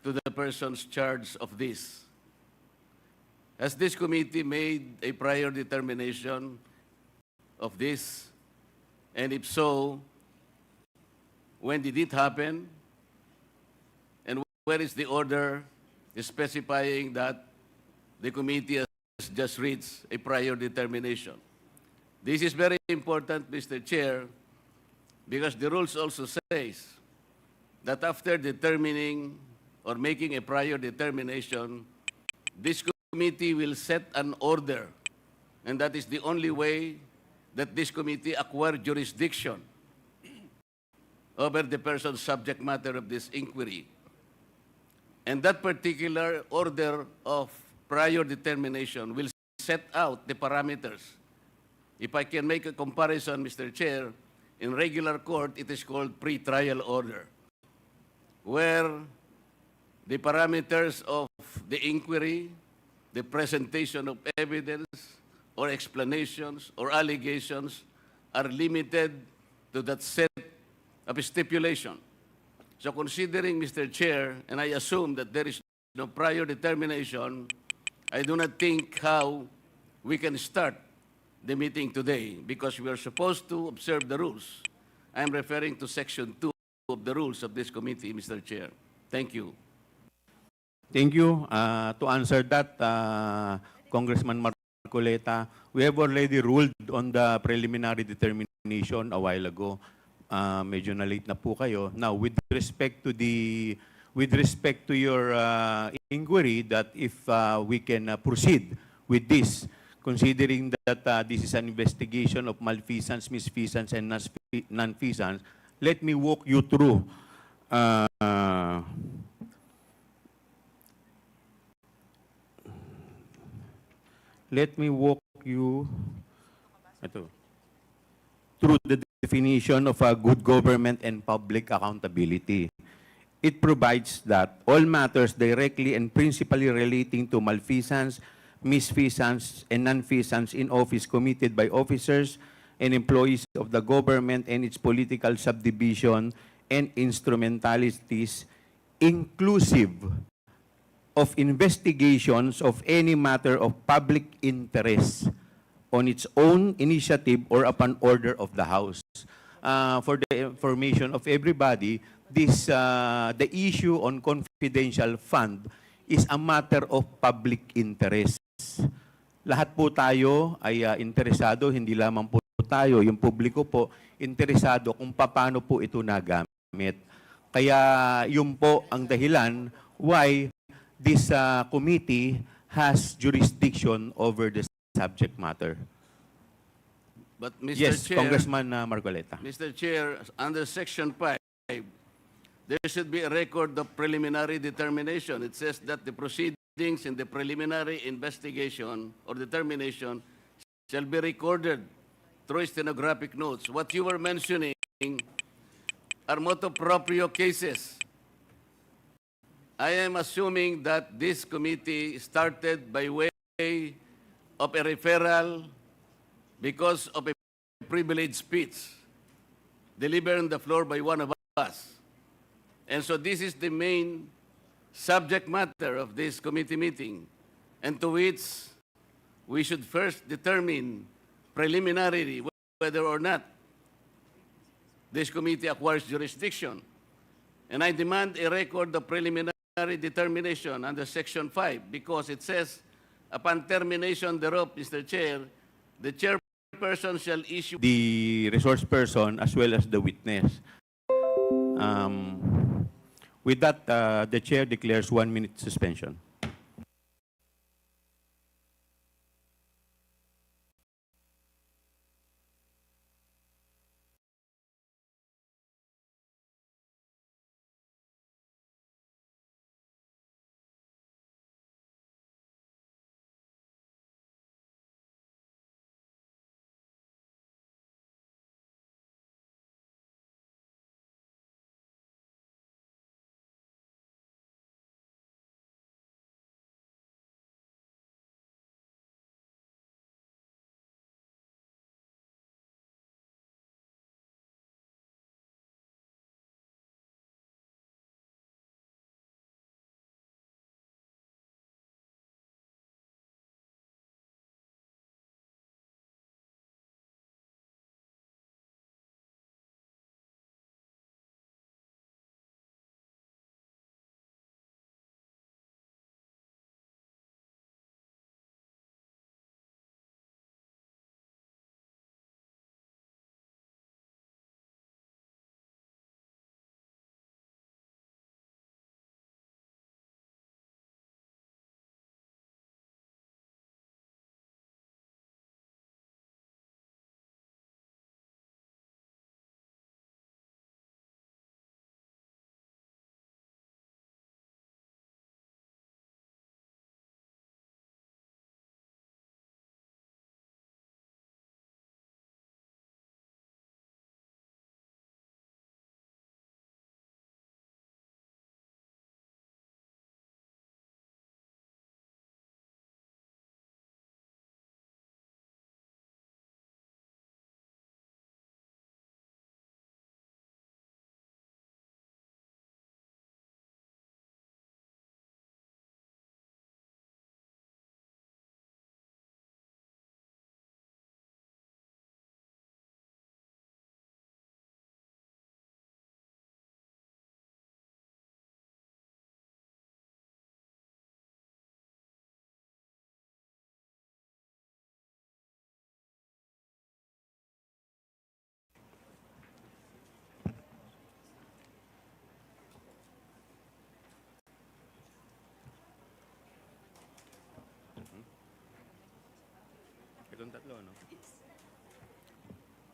to the persons charged of this. Has this committee made a prior determination of this? And if so, when did it happen? And where is the order specifying that the committee has just reached a prior determination? This is very important, Mr. Chair, because the rules also says that after determining or making a prior determination, this committee will set an order, and that is the only way that this committee acquire jurisdiction over the person's subject matter of this inquiry. And that particular order of prior determination will set out the parameters. If I can make a comparison, Mr. Chair, in regular court, it is called pre-trial order, where the parameters of the inquiry, the presentation of evidence or explanations or allegations are limited to that set of stipulation. So considering, Mr. Chair, and I assume that there is no prior determination, I do not think how we can start the meeting today because we are supposed to observe the rules. I'm referring to Section 2 of the rules of this committee, Mr. Chair. Thank you. Thank you. To answer that, Congressman Marcoleta, we have already ruled on the preliminary determination a while ago. Medyo na-late na po kayo. Now, with respect to your inquiry that if we can proceed with this, considering that this is an investigation of malfeasance, misfeasance, and non-feasance, let me walk you through through the definition of a good government and public accountability. It provides that all matters directly and principally relating to malfeasance, misfeasance, and non-feasance in office committed by officers and employees of the government and its political subdivision and instrumentalities, inclusive of investigations of any matter of public interest on its own initiative or upon order of the House. For the information of everybody, the issue on confidential fund is a matter of public interest. Lahat po tayo ay interesado, hindi lamang po tayo, yung publiko po, interesado kung paano po ito nagamit. Kaya yun po ang dahilan why this committee has jurisdiction over the subject matter. But Mr. Yes, Chair, Congressman Marcoleta. Mr. Chair, under Section 5, there should be a record of preliminary determination. It says that the proceedings in the preliminary investigation or determination shall be recorded through stenographic notes. What you were mentioning are motu proprio cases. I am assuming that this committee started by way of a referral because of a privileged speech delivered on the floor by one of us. And so this is the main subject matter of this committee meeting, and to which we should first determine preliminarily whether or not this committee acquires jurisdiction. And I demand a record of preliminary determination under Section 5 because it says, upon termination thereof, Mr. Chair, the chairperson shall issue The resource person as well as the witness. With that, the chair declares 1 minute suspension.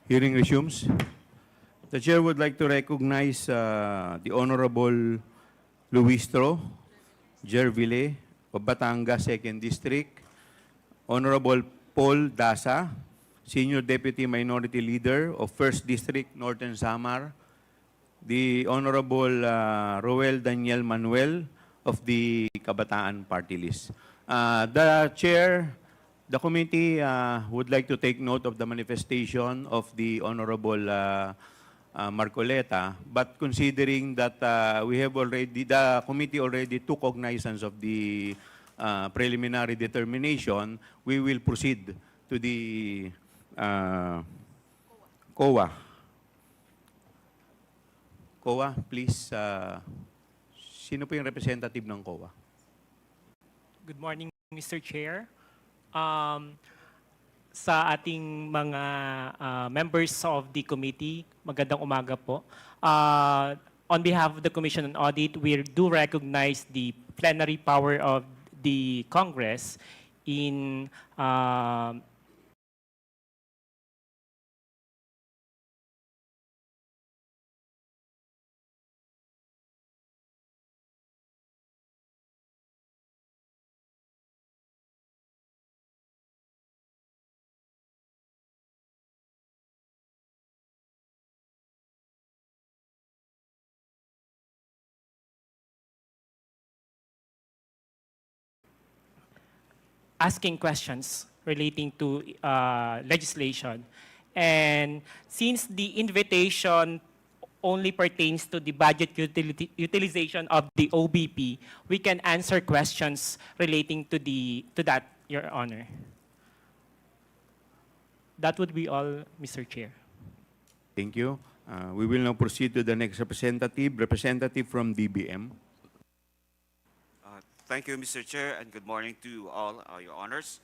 Hearing resumes. The chair would like to recognize the Honorable Luistro Gerville of Batangas 2nd District, Honorable Paul Dasa, Senior Deputy Minority Leader of 1st District, Northern Samar, the Honorable Roel Daniel Manuel of the Kabataan Party List. The chair, the committee would like to take note of the manifestation of the Honorable Marcoleta, but considering that the committee already took cognizance of the preliminary determination, we will proceed to the COA. COA, please. Sino po yung representative ng COA? Good morning, Mr. Chair. Sa ating mga members of the committee, magandang umaga po. On behalf of the Commission on Audit, we do recognize the plenary power of the Congress in asking questions relating to legislation. And since the invitation only pertains to the budget utilization of the OVP, we can answer questions relating to that, Your Honor. That would be all, Mr. Chair. Thank you. We will now proceed to the next representative from DBM. Thank you, Mr. Chair, and good morning to all your honors.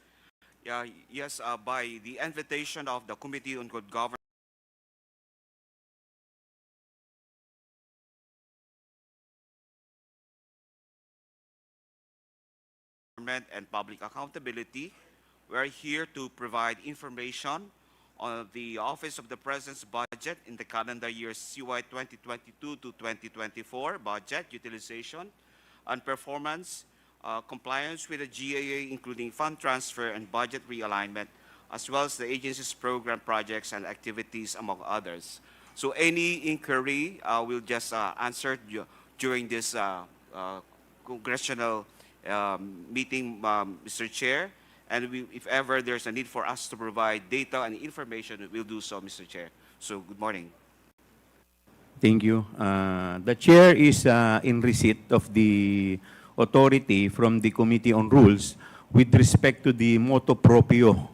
Yes, by the invitation of the Committee on Good Governance and Public Accountability, we are here to provide information on the Office of the President's budget in the calendar year CY 2022 to 2024 budget utilization and performance, compliance with the GAA, including fund transfer and budget realignment, as well as the agency's program projects and activities, among others. So any inquiry will just answer during this congressional meeting, Mr. Chair. And if ever there's a need for us to provide data and information, we'll do so, Mr. Chair. So good morning. Thank you. The chair is in receipt of the authority from the Committee on Rules with respect to the motu proprio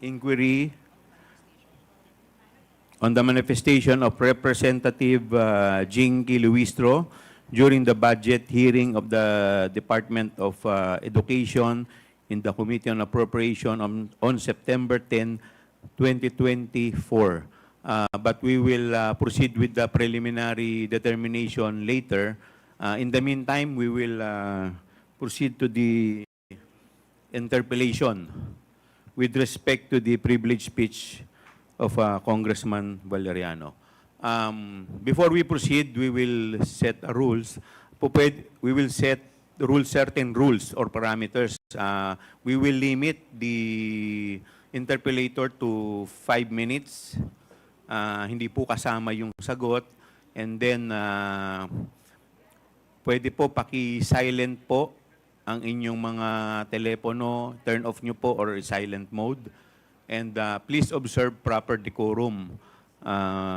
inquiry on the manifestation of Representative Jinky Luistro during the budget hearing of the Department of Education in the Committee on Appropriation on September 10, 2024. But we will proceed with the preliminary determination later. In the meantime, we will proceed to the interpellation with respect to the privileged speech of Congressman Valeriano. Before we proceed, we will set rules. We will set certain rules or parameters. We will limit the interpellator to 5 minutes. Hindi po kasama yung sagot. And then, pwede po paki-silent po ang inyong mga telepono, turn off nyo po or silent mode. And please observe proper decorum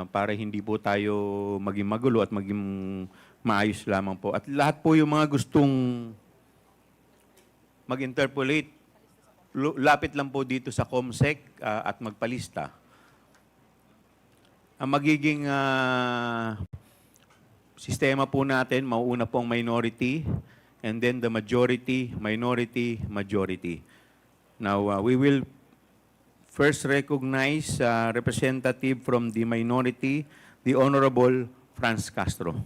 para hindi po tayo maging magulo at maging maayos lamang po. At lahat po yung mga gustong mag-interpolate, lapit lang po dito sa COMSEC at magpalista. Ang magiging sistema po natin, mauuna pong minority, and then the majority, minority, majority. Now, we will first recognize representative from the minority, the Honorable Franz Castro.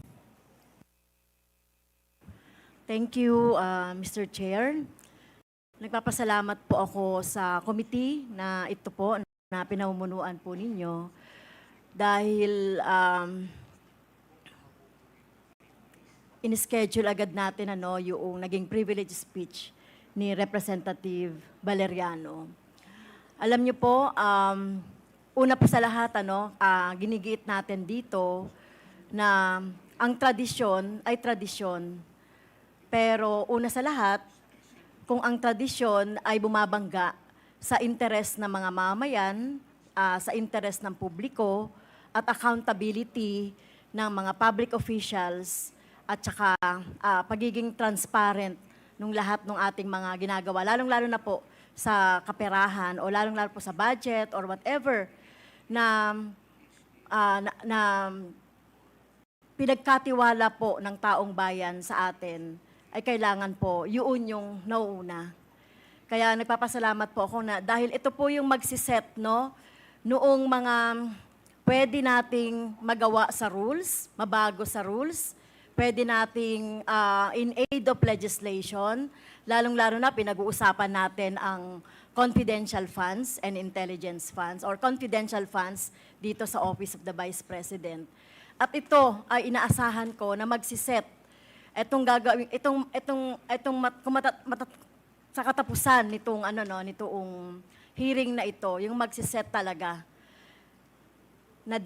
Thank you, Mr. Chair. Nagpapasalamat po ako sa committee na ito po na pinamumunuan po ninyo dahil in-schedule agad natin yung naging privilege speech ni Representative Valeriano. Alam niyo po, una po sa lahat, ginigiit natin dito na ang tradisyon ay tradisyon. Pero una sa lahat, kung ang tradisyon ay bumabangga sa interes ng mga mamayan, sa interes ng publiko, at accountability ng mga public officials, at saka pagiging transparent ng lahat ng ating mga ginagawa, lalong-lalo na po sa kaperahan o lalong-lalo po sa budget or whatever na pinagkatiwala po ng taong bayan sa atin, ay kailangan po yun yung nauuna. Kaya nagpapasalamat po ako na dahil ito po yung magsiset noong mga pwede nating magawa sa rules, mabago sa rules, pwede nating in aid of legislation, lalong-lalo na pinag-uusapan natin ang confidential funds and intelligence funds or confidential funds dito sa Office of the Vice President. At ito ay inaasahan ko na magsiset sa katapusan nitong hearing na ito, yung magsiset talaga na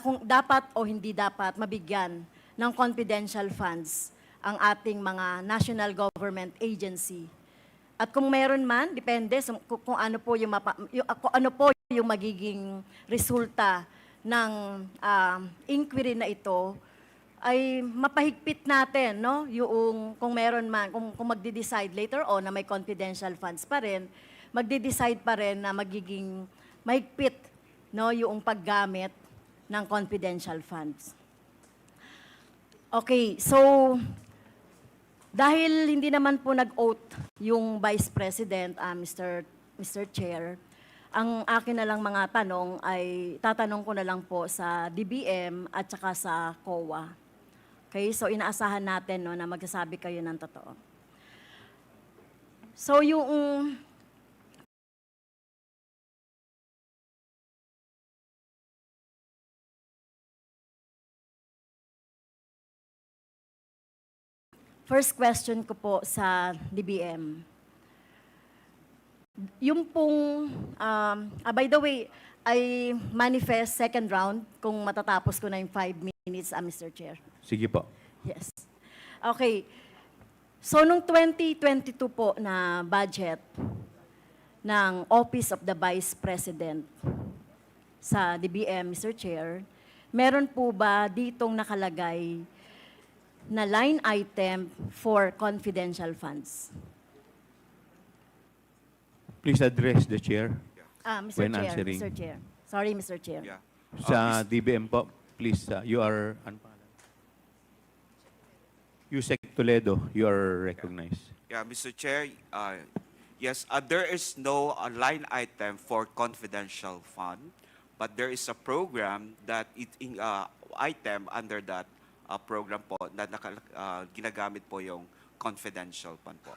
kung dapat o hindi dapat mabigyan ng confidential funds ang ating mga national government agency. At kung meron man, depende kung ano po yung magiging resulta ng inquiry na ito, ay mapahigpit natin, yung kung meron man, kung magde-decide later on na may confidential funds pa rin, magde-decide pa rin na magiging mahigpit, yung paggamit ng confidential funds. Okay, so dahil hindi naman po nag-oath yung Vice President, Mr. Chair, ang akin na lang mga tanong ay tatanong ko na lang po sa DBM at saka sa COA. Okay, so inaasahan natin na magsasabi kayo ng totoo. So yung first question ko po sa DBM. Yung pong, by the way, I manifest second round kung matatapos ko na yung 5 minutes, Mr. Chair. Sige po. Yes. Okay. So, nung 2022 po na budget ng Office of the Vice President sa DBM, Mr. Chair, meron po ba ditong nakalagay na line item for confidential funds? Please address the chair Mr. when Chair, answering. Mr. Chair. Sorry, Mr. Chair. Yeah. Sa DBM po, please, you are, Yusek Toledo, you are recognized. Yeah, Mr. Chair, yes, there is no line item for confidential fund, but there is a program that item under that program po na ginagamit po yung confidential fund po.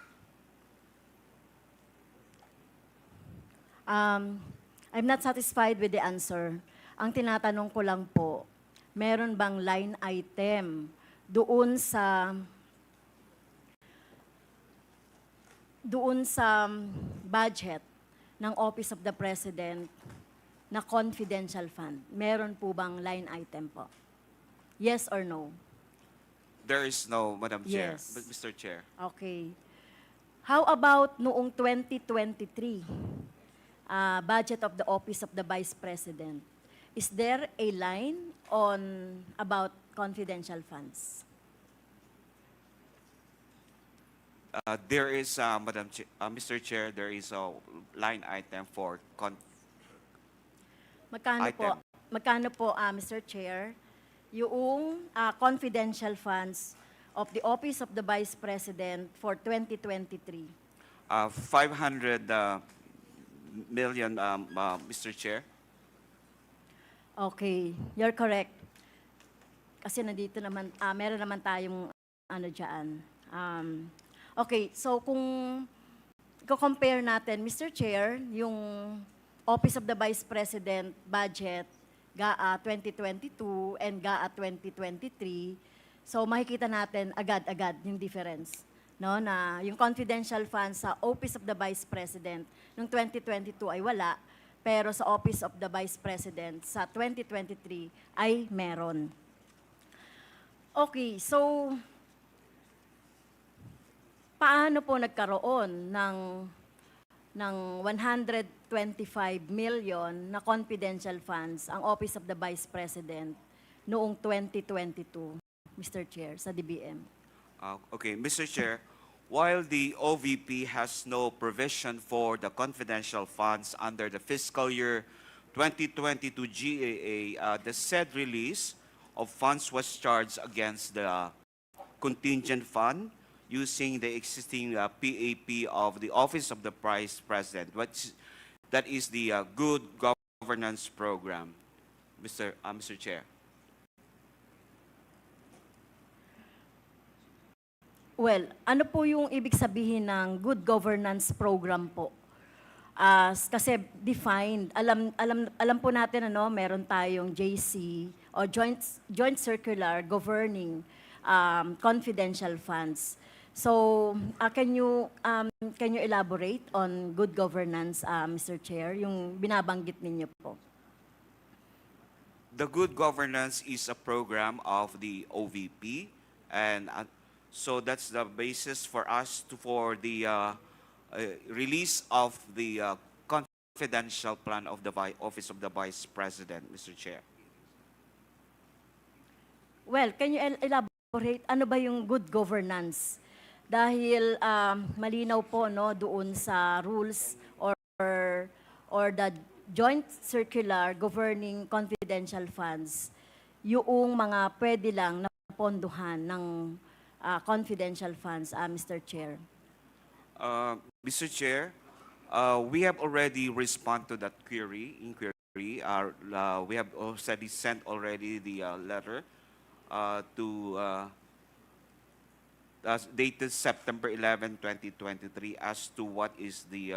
I'm not satisfied with the answer. Ang tinatanong ko lang po, meron bang line item doon sa budget ng Office of the President na confidential fund? Meron po bang line item po? Yes or no? There is no, Madam Chair, Yes. Mr. Chair. Okay. How about noong 2023? Budget of the Office of the Vice President. Is there a line on about confidential funds? There is, Mr. Chair, there is a line item for Magkano po, Mr. Chair, yung confidential funds of the Office of the Vice President for 2023? 500 million, Mr. Chair. Okay, you're correct. Kasi nandito naman, meron naman tayong dyan. Okay, so kung i-compare natin, Mr. Chair, yung Office of the Vice President budget GAA 2022 and GAA 2023, so makikita natin agad-agad yung difference. No, na yung confidential funds sa Office of the Vice President noong 2022 ay wala, pero sa Office of the Vice President sa 2023 ay meron. Okay, so paano po nagkaroon ng 125 million na confidential funds ang Office of the Vice President noong 2022, Mr. Chair, sa DBM? Okay, Mr. Chair, while the OVP has no provision for the confidential funds under the fiscal year 2022 GAA, the said release of funds was charged against the contingent fund using the existing PAP of the Office of the Vice President. That is the Good Governance Program, Mr. Chair. Well, ano po yung ibig sabihin ng good governance program po? Kasi defined, alam po natin meron tayong JC o joint circular governing confidential funds. So, can you elaborate on good governance, Mr. Chair, yung binabanggit ninyo po? The Good Governance is a program of the OVP, and so that's the basis for us for the release of the confidential plan of the Office of the Vice President, Mr. Chair. Well, can you elaborate, ano ba yung good governance? Dahil malinaw po doon sa rules or the joint circular governing confidential funds, yung mga pwede lang na ponduhan ng confidential funds, Mr. Chair. Mr. Chair, we have already responded to that inquiry. We have already sent already the letter dated September 11, 2023, as to what is the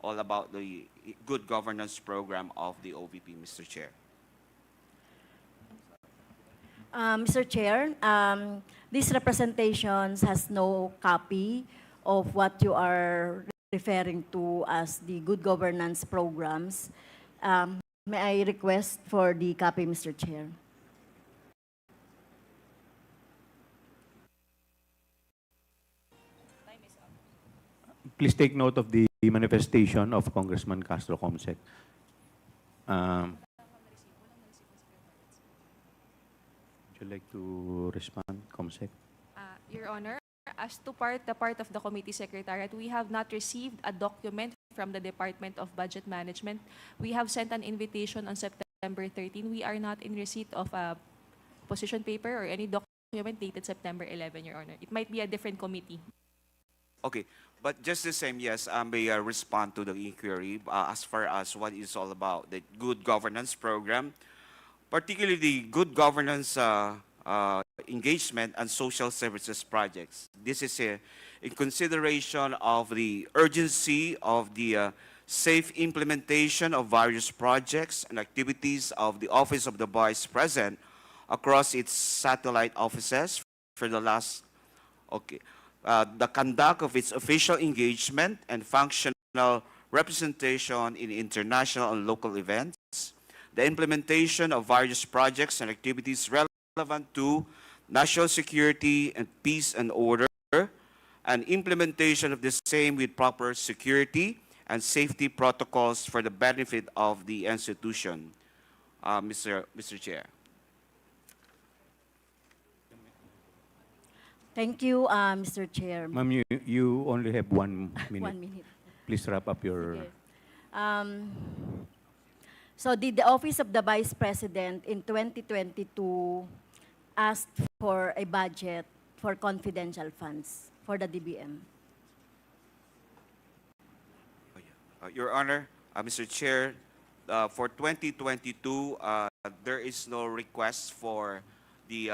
all about the good governance program of the OVP, Mr. Chair. Mr. Chair, these representations has no copy of what you are referring to as the good governance programs. May I request for the copy, Mr. Chair? Please take note of the manifestation of Congressman Castro Comsec. Would you like to respond, Comsec? Your Honor, as to the part of the committee secretariat, we have not received a document from the Department of Budget Management. We have sent an invitation on September 13. We are not in receipt of a position paper or any document dated September 11, Your Honor. It might be a different committee. Okay, but just the same, yes, I may respond to the inquiry as far as what is all about the good governance program, particularly the good governance engagement and social services projects. This is in consideration of the urgency of the safe implementation of various projects and activities of the Office of the Vice President across its satellite offices for the last, the conduct of its official engagement and functional representation in international and local events, the implementation of various projects and activities relevant to national security and peace and order, and implementation of the same with proper security and safety protocols for the benefit of the institution, Mr. Chair. Thank you, Mr. Chair. Ma'am, you only have 1 minute. 1 minute. Please wrap up your... Sige. So did the Office of the Vice President in 2022 asked for a budget for confidential funds for the DBM? Your Honor, Mr. Chair, for 2022, there is no request for the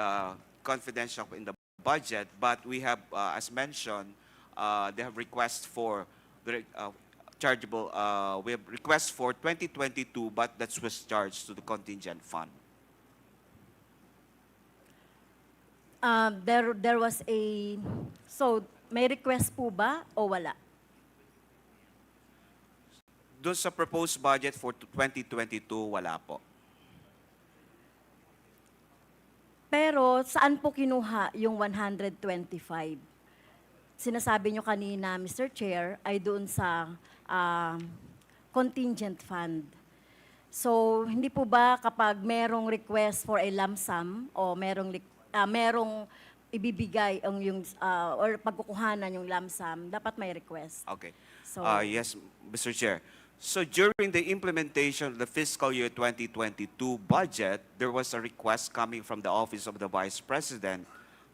confidential in the budget, but we have, as mentioned, they have requests for chargeable, we have request for 2022, but that was charged to the contingent fund. There was so may request po ba o wala? Doon sa proposed budget for 2022, wala po. Pero saan po kinuha yung 125? Sinasabi nyo kanina, Mr. Chair, ay doon sa contingent fund. So, hindi po ba kapag merong request for a lump sum o merong ibibigay or pagkukuhanan yung lump sum, dapat may request? Okay. So, Yes, Mr. Chair. So during the implementation of the fiscal year 2022 budget, there was a request coming from the Office of the Vice President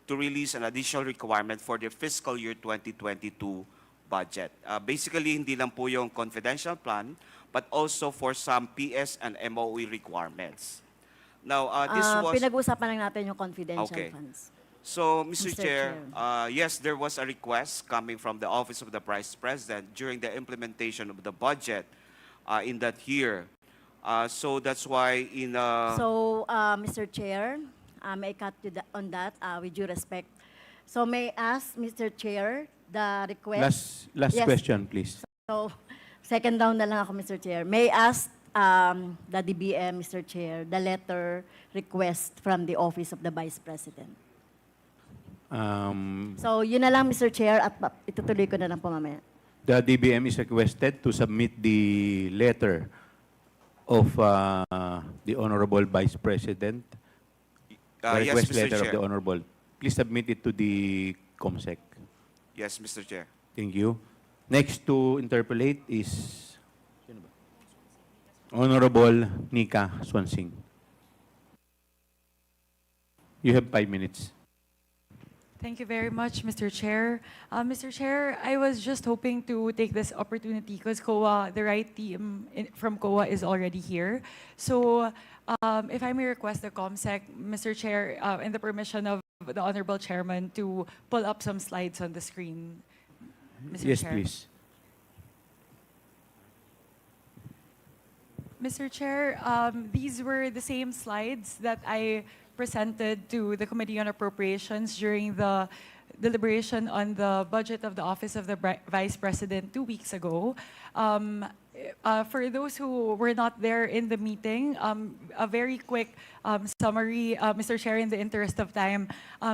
to release an additional requirement for the fiscal year 2022 budget. Basically, hindi lang po yung confidential plan, but also for some PS and MOE requirements. Now, this was... pinag-uusapan lang natin yung confidential Okay. funds. So, Mr. Mr. Chair, Chair. yes, there was a request coming from the Office of the Vice President during the implementation of the budget in that year. So that's why in... So, Mr. Chair, may I cut you on that with due respect? So, may I ask, Mr. Chair, the request... Last Yes. question, please. So, second down na lang ako, Mr. Chair. May I ask the DBM, Mr. Chair, the letter request from the Office of the Vice President? So, yun na lang, Mr. Chair, at itutuloy ko na lang po mamaya. The DBM is requested to submit the letter of the Honorable Vice President. The yes, request Mr. letter of Chair. the Honorable. Please submit it to the COMSEC. Yes, Mr. Chair. Thank you. Next to interpolate is Honorable Nika Swansing. You have 5 minutes. Thank you very much, Mr. Chair. Mr. Chair, I was just hoping to take this opportunity because COA, the right team from COA is already here. So if I may request the COMSEC, Mr. Chair, and the permission of the Honorable Chairman to pull up some slides on the screen, Mr. Yes, Chair. please. Mr. Chair, these were the same slides that I presented to the Committee on Appropriations during the deliberation on the budget of the Office of the Vice President 2 weeks ago. For those who were not there in the meeting, a very quick summary, Mr. Chair, in the interest of time.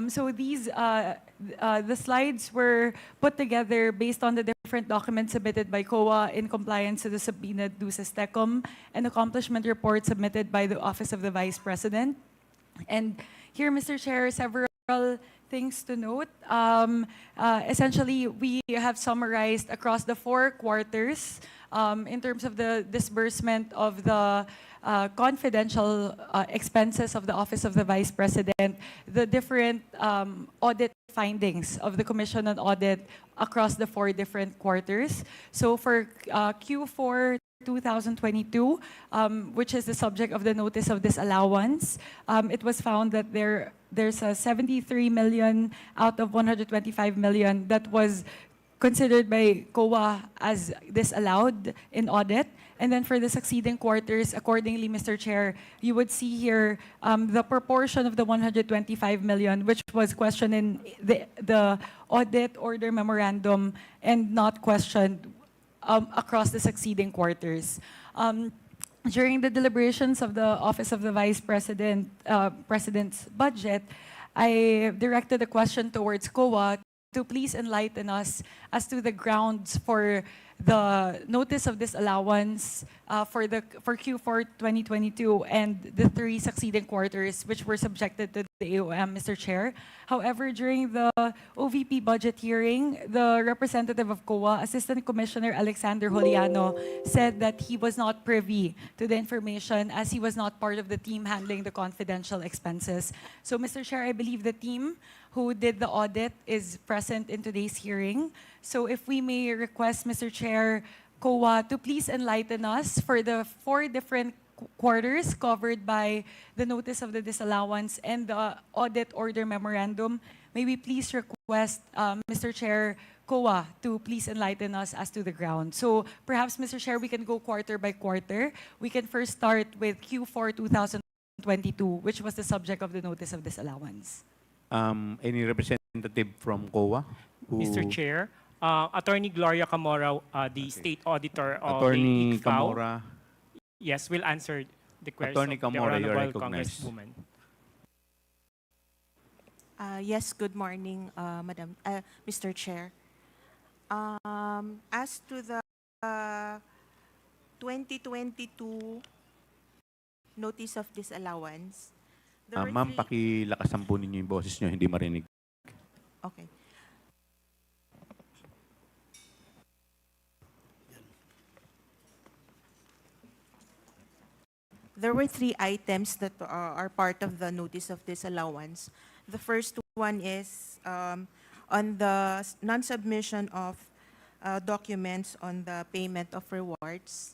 So these, the slides were put together based on the different documents submitted by COA in compliance to the subpoenaed duces tecum and accomplishment report submitted by the Office of the Vice President. And here, Mr. Chair, several things to note. Essentially, we have summarized across the 4 quarters in terms of the disbursement of the confidential expenses of the Office of the Vice President, the different audit findings of the Commission on Audit across the 4 different quarters. So for Q4 2022, which is the subject of the notice of disallowance, it was found that there's a 73 million out of 125 million that was considered by COA as disallowed in audit. And then for the succeeding quarters, accordingly, Mr. Chair, you would see here the proportion of the 125 million, which was questioned in the audit order memorandum and not questioned across the succeeding quarters. During the deliberations of the Office of the Vice President, President's budget, I directed a question towards COA to please enlighten us as to the grounds for the notice of disallowance for Q4 2022 and the 3 succeeding quarters which were subjected to the AOM, Mr. Chair. However, during the OVP budget hearing, the representative of COA, Assistant Commissioner Alexander Juliano, said that he was not privy to the information as he was not part of the team handling the confidential expenses. So, Mr. Chair, I believe the team who did the audit is present in today's hearing. So if we may request, Mr. Chair, COA to please enlighten us for the 4 different quarters covered by the notice of the disallowance and the audit order memorandum. May we please request, Mr. Chair, COA to please enlighten us as to the ground. So perhaps, Mr. Chair, we can go quarter by quarter. We can first start with Q4 2022, which was the subject of the notice of disallowance. Any representative from COA? Mr. Chair, Attorney Gloria Camora, the State Auditor of Attorney the ICFAO, Camora. yes, will answer the question Attorney of the Camora, you are Honorable recognized. Congresswoman. Yes, good morning, Mr. Chair. As to the 2022 notice of disallowance, there were Ma'am, three- pakilakasan po ninyo yung boses nyo, hindi marinig. Okay. There were three items that are part of the notice of disallowance. The first one is on the non-submission of documents on the payment of rewards.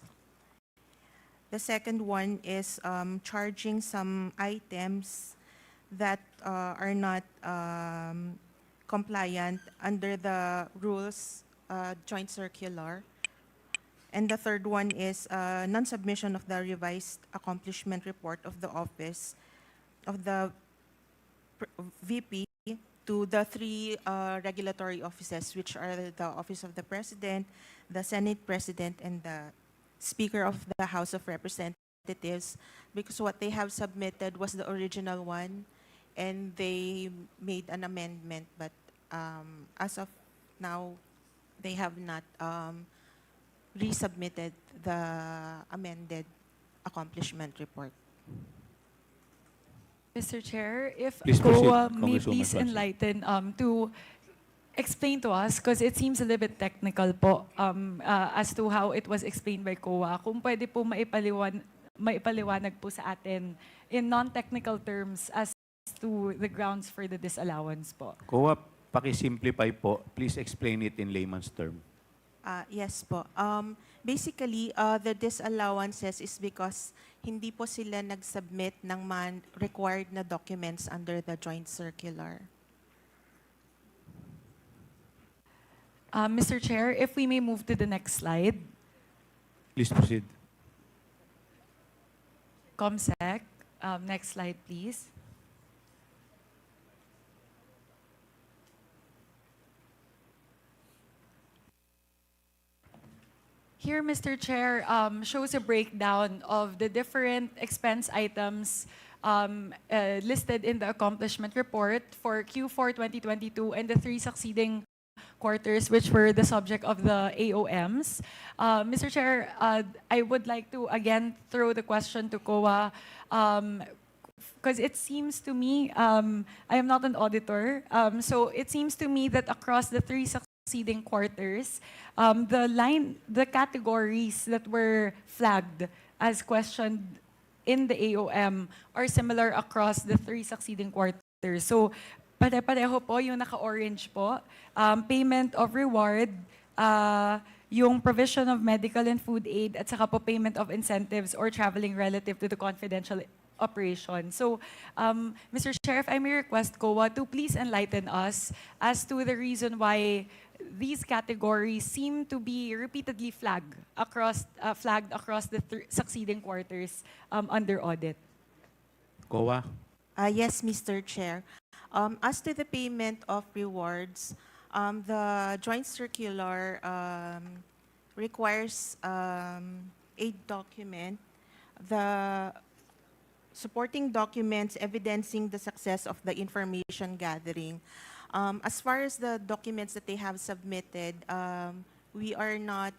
The second one is charging some items that are not compliant under the rules joint circular. And the third one is non-submission of the revised accomplishment report of the office of the VP to the three regulatory offices, which are the Office of the President, the Senate President, and the Speaker of the House of Representatives, because what they have submitted was the original one, and they made an amendment, but as of now, they have not resubmitted the amended accomplishment report. Mr. Chair, if Please proceed, COA may Congresswoman please Swanson. enlighten to explain to us, because it seems a little bit technical po, as to how it was explained by COA. Kung pwede po maipaliwanag po sa atin in non-technical terms as to the grounds for the disallowance po. COA, pakisimplify po. Please explain it in layman's term. Yes po. Basically, the disallowances is because hindi po sila nag-submit ng required na documents under the joint circular. Mr. Chair, if we may move to the next slide. Please proceed. ComSec, next slide please. Here, Mr. Chair, shows a breakdown of the different expense items listed in the accomplishment report for Q4 2022 and the three succeeding quarters, which were the subject of the AOMs. Mr. Chair, I would like to again throw the question to COA, because it seems to me, I am not an auditor, so it seems to me that across the three succeeding quarters, the categories that were flagged as questioned in the AOM are similar across the three succeeding quarters. So, pare-pareho po yung naka-orange po. Payment of reward, yung provision of medical and food aid, at saka po payment of incentives or traveling relative to the confidential operation. So, Mr. Chair, if I may request COA to please enlighten us as to the reason why these categories seem to be repeatedly flagged across the succeeding quarters under audit. COA. Yes, Mr. Chair. As to the payment of rewards, the joint circular requires a document, the supporting documents evidencing the success of the information gathering. As far as the documents that they have submitted, we are not,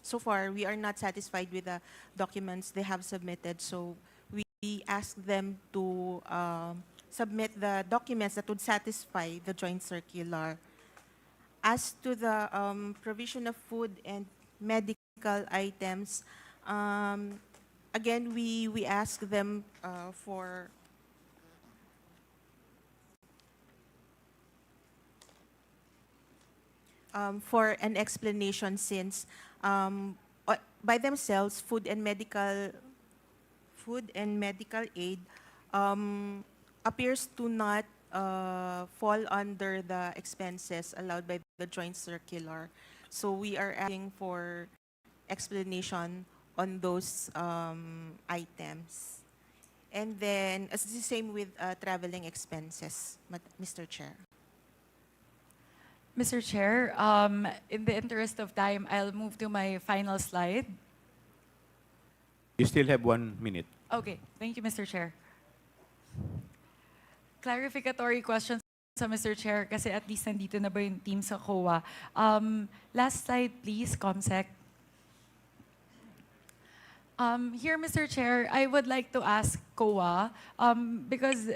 so far, we are not satisfied with the documents they have submitted, so we ask them to submit the documents that would satisfy the joint circular. As to the provision of food and medical items, again, we ask them for an explanation, since by themselves, food and medical aid appears to not fall under the expenses allowed by the joint circular. So we are asking for explanation on those items. And then, it's the same with traveling expenses, Mr. Chair. Mr. Chair, in the interest of time, I'll move to my final slide. You still have 1 minute. Okay, thank you, Mr. Chair. Clarificatory questions sa Mr. Chair kasi at least nandito na ba yung team sa COA. Last slide, please, COMSEC. Here, Mr. Chair, I would like to ask COA because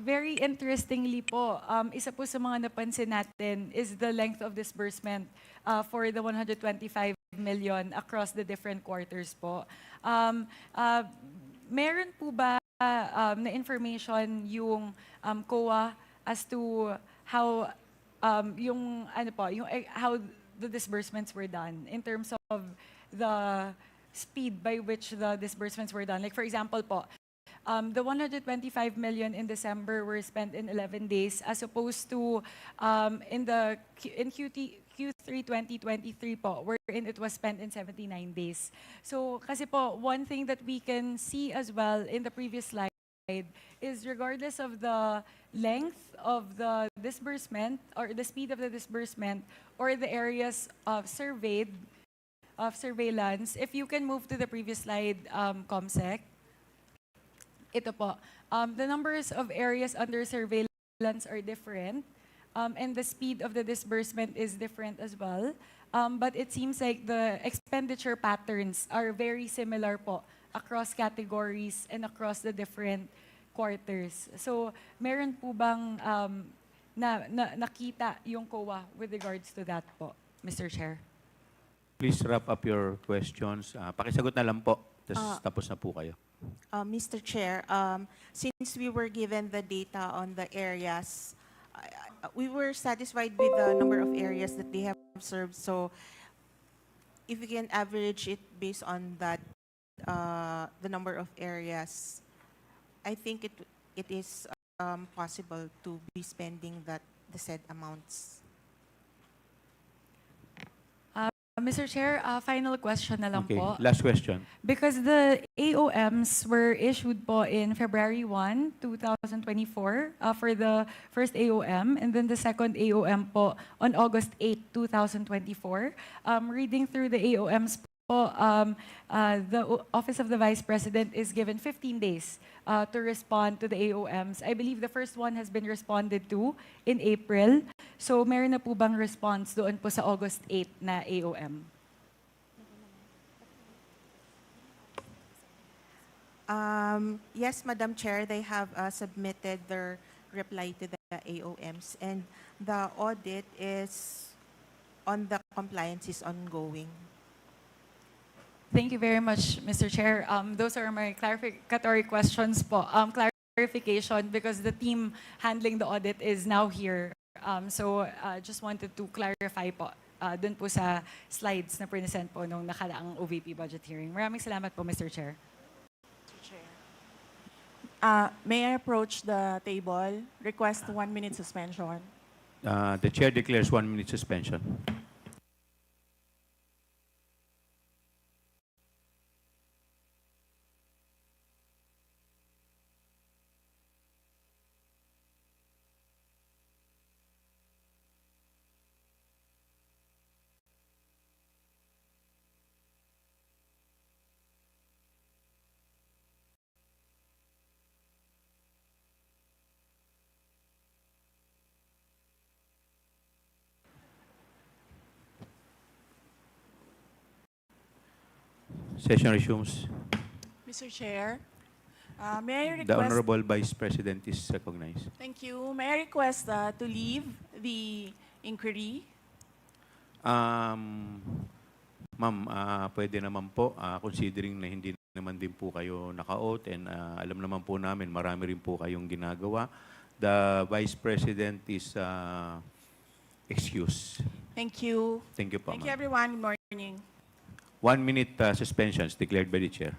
very interestingly po, isa po sa mga napansin natin is the length of disbursement for the 125 million across the different quarters po. Meron po ba na information yung COA as to how how the disbursements were done in terms of the speed by which the disbursements were done? Like for example po, the 125 million in December were spent in 11 days as opposed to in Q3 2023 po, wherein it was spent in 79 days. So kasi po, one thing that we can see as well in the previous slide is regardless of the length of the disbursement or the speed of the disbursement or the areas of surveillance, if you can move to the previous slide, COMSEC. Ito po, the numbers of areas under surveillance are different, and the speed of the disbursement is different as well. But it seems like the expenditure patterns are very similar po across categories and across the different quarters. So, meron po bang nakita yung COA with regards to that po, Mr. Chair? Please wrap up your questions. Pakisagot na lang po, tapos na po kayo. Mr. Chair, since we were given the data on the areas, we were satisfied with the number of areas that they have served. So, if we can average it based on that, the number of areas, I think it is possible to be spending the said amounts. Mr. Chair, final question na lang Okay, po. last question. Because the AOMs were issued po in February 1, 2024 for the first AOM, and then the second AOM po on August 8, 2024. Reading through the AOMs po, the Office of the Vice President is given 15 days to respond to the AOMs. I believe the first one has been responded to in April. So, meron na po bang response doon po sa August 8 na AOM? Yes, Madam Chair, they have submitted their reply to the AOMs, and the audit is on the compliance is ongoing. Thank you very much, Mr. Chair. Those are my clarificatory questions po. Clarification because the team handling the audit is now here. So, just wanted to clarify po dun po sa slides na present po nung nakalaang OVP budget hearing. Maraming salamat po, Mr. Chair. May I approach the table? Request 1 minute suspension. The Chair declares 1 minute suspension. Session resumes. Mr. Chair, may I request... The Honorable Vice President is recognized. Thank you. May I request to leave the inquiry? Ma'am, pwede naman po, considering na hindi naman din po kayo naka-oath and alam naman po namin, marami rin po kayong ginagawa. The Vice President is excused. Thank you. Thank you po, Thank you, ma'am. everyone. Good morning. 1 minute suspension is declared by the Chair.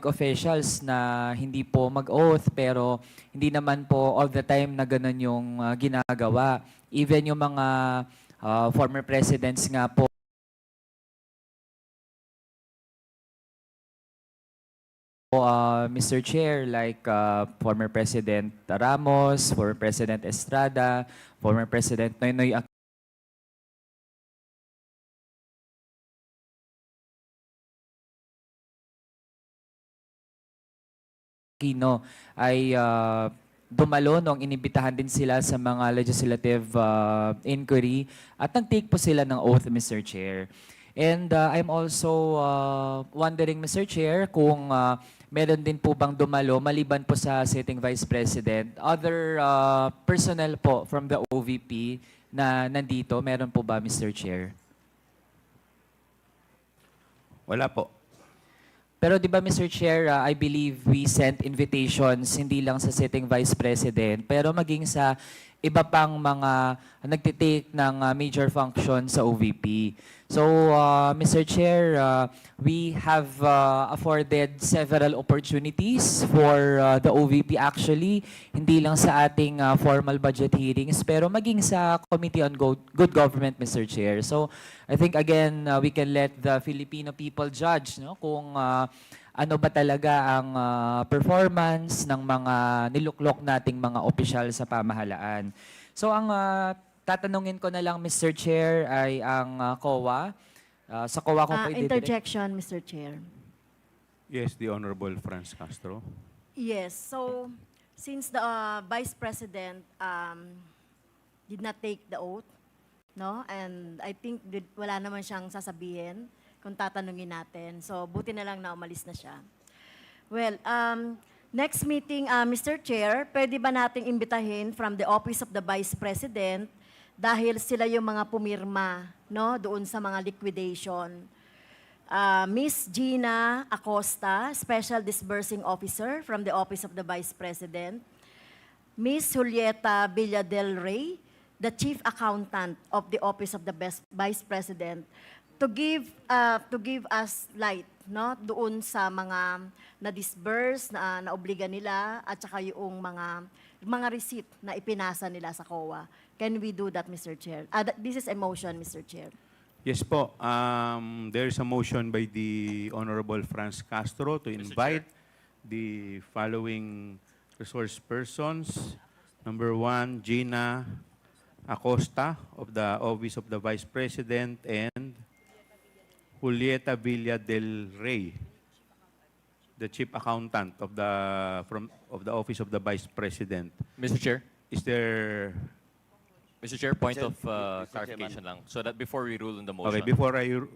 officials na hindi po mag-oath pero hindi naman po all the time na ganun yung ginagawa. Even yung mga former presidents nga po Mr. Chair, like former President Ramos, former President Estrada, former President Noynoy Aquino ay dumalo nung inibitahan din sila sa mga legislative inquiry at nag-take po sila ng oath, Mr. Chair. And I'm also wondering, Mr. Chair, kung meron din po bang dumalo, maliban po sa sitting Vice President, other personnel po from the OVP na nandito, meron po ba, Mr. Chair? Wala po. Pero di ba, Mr. Chair, I believe we sent invitations hindi lang sa sitting Vice President, pero maging sa iba pang mga nagtitake ng major function sa OVP. So, Mr. Chair, we have afforded several opportunities for the OVP actually, hindi lang sa ating formal budget hearings, pero maging sa Committee on Good Government, Mr. Chair. So, I think again, we can let the Filipino people judge no, kung ano ba talaga ang performance ng mga niluklok nating mga opisyal sa pamahalaan. So ang tatanungin ko na lang, Mr. Chair, ay ang COA. Sa COA ko pwede Interjection, Mr. Chair. Yes, the Honorable Franz Castro. Yes, so since the Vice President did not take the oath, no, and I think wala naman siyang sasabihin kung tatanungin natin. So, buti na lang na umalis na siya. Well, next meeting, Mr. Chair, pwede ba nating imbitahin from the Office of the Vice President dahil sila yung mga pumirma no, doon sa mga liquidation. Miss Gina Acosta, Special Disbursing Officer from the Office of the Vice President. Miss Julieta Villadel Rey, the Chief Accountant of the Office of the Vice President, to give us light no doon sa mga na-disburse na naobliga nila at saka yung mga receipt na ipinasa nila sa COA. Can we do that, Mr. Chair? This is a motion, Mr. Chair. Yes po. There is a motion by the Honorable Franz Castro to invite the following resource persons. Number 1, Gina Acosta of the Office of the Vice President and Julieta Villa del Rey, the Chief Accountant of the Office of the Vice President. Mr. Chair? Is there... Mr. Chair, point of clarification lang. So that before we rule on the motion. Okay,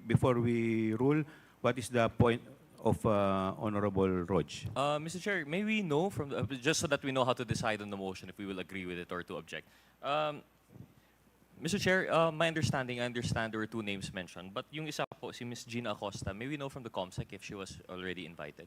before we rule, what is the point of Honorable Roj? Mr. Chair, may we know from just so that we know how to decide on the motion if we will agree with it or to object. Mr. Chair, my understanding, I understand there were 2 names mentioned, but yung isa po, si Ms. Gina Acosta, may we know from the COMSEC if she was already invited?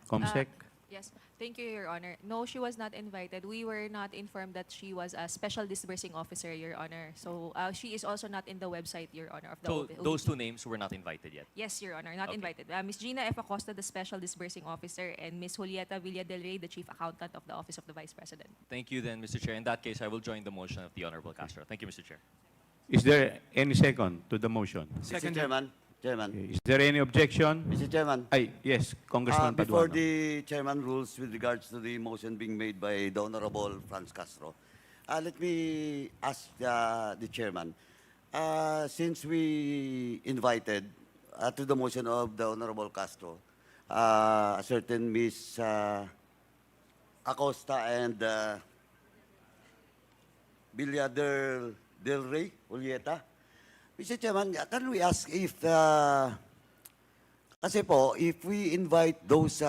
COMSEC? Yes, thank you, Your Honor. No, she was not invited. We were not informed that she was a special disbursing officer, Your Honor. So she is also not in the website, Your Honor, of the So OVP. those 2 names were not invited yet? Yes, Your Honor, not Okay. invited. Ms. Gina F. Acosta, the special disbursing officer, and Ms. Julieta Villa del Rey, the chief accountant of the Office of the Vice President. Thank you then, Mr. Chair. In that case, I will join the motion of the Honorable Castro. Thank you, Mr. Chair. Is there any second to the motion? Mr. Chairman. Is there any objection? Mr. Chairman. Yes, Congressman Before Paduano. the chairman rules with regards to the motion being made by the Honorable Franz Castro, let me ask the chairman. Since we invited to the motion of the Honorable Castro, a certain Miss Acosta and Villa del Rey, Julieta, Mr. Chairman, can we ask if, kasi po, if we invite those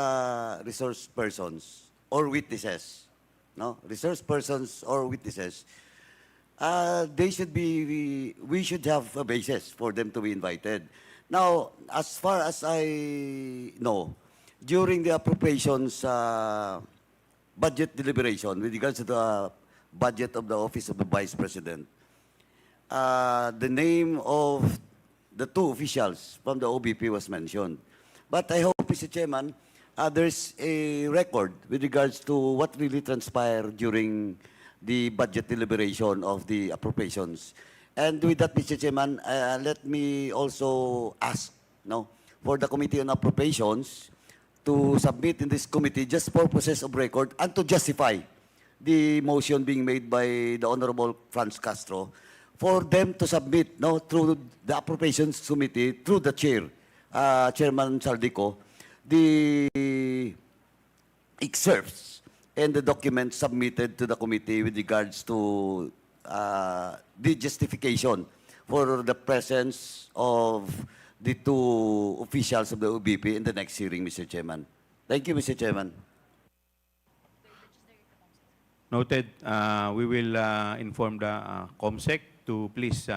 resource persons or witnesses, no, resource persons or witnesses, they should be, we should have a basis for them to be invited. Now, as far as I know, during the appropriations budget deliberation with regards to the budget of the Office of the Vice President, the name of the 2 officials from the OVP was mentioned. But I hope, Mr. Chairman, there's a record with regards to what really transpired during the budget deliberation of the appropriations. And with that, Mr. Chairman, let me also ask for the Committee on Appropriations to submit in this committee just purposes of record and to justify the motion being made by the Honorable Franz Castro for them to submit through the Appropriations Committee, through the chair, Chairman Saldico, the excerpts and the documents submitted to the committee with regards to the justification for the presence of the two officials of the OVP in the next hearing, Mr. Chairman. Thank you, Mr. Chairman. Noted. We will inform the COMSEC to please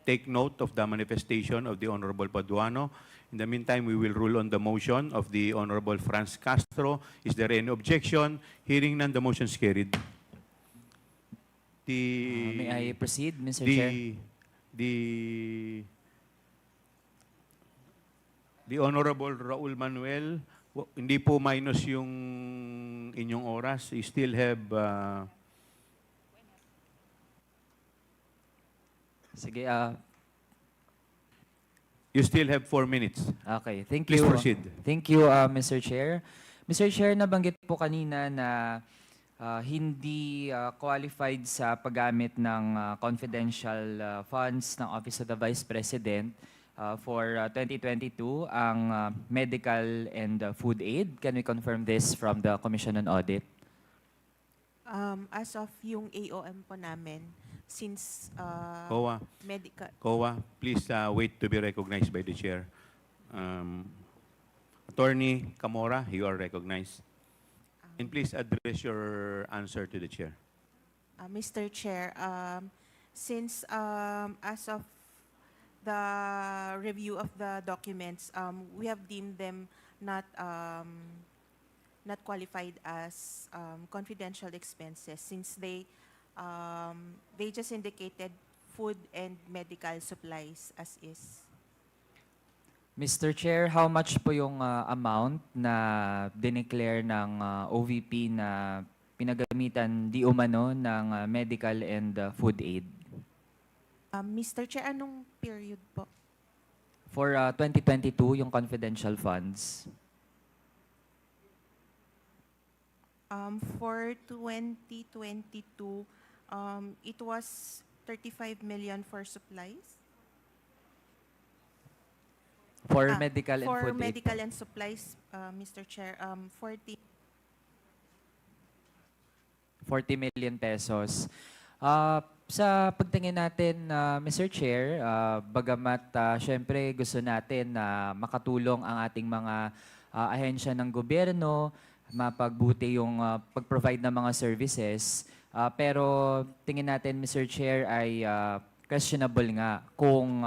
take note of the manifestation of the Honorable Paduano. In the meantime, we will rule on the motion of the Honorable Franz Castro. Is there any objection? Hearing none, the motion is carried. May I proceed, Mr. Chair? The Honorable Raul Manuel, hindi po minus yung inyong oras. You still have... Sige, you still have 4 minutes. Okay, thank Please you. proceed. Thank you, Mr. Chair. Mr. Chair, nabanggit po kanina na hindi qualified sa paggamit ng confidential funds ng Office of the Vice President for 2022 ang medical and food aid. Can we confirm this from the Commission on Audit? As of yung AOM po namin, since medical... COA, please wait to be recognized by the chair. Attorney Camora, you are recognized. And please address your answer to the chair. Mr. Chair, since as of the review of the documents, we have deemed them not qualified as confidential expenses since they just indicated food and medical supplies as is. Mr. Chair, how much po yung amount na dineclare ng OVP na pinagamitan di umano ng medical and food aid? Mr. Chair, anong period po? For 2022, yung confidential funds. For 2022, it was 35 million for supplies. For medical and for food aid. medical and supplies, Mr. Chair, 40 million pesos. Sa pagtingin natin, Mr. Chair, bagamat syempre gusto natin na makatulong ang ating mga ahensya ng gobyerno, mapagbuti yung pag-provide ng mga services, pero tingin natin, Mr. Chair, ay questionable nga kung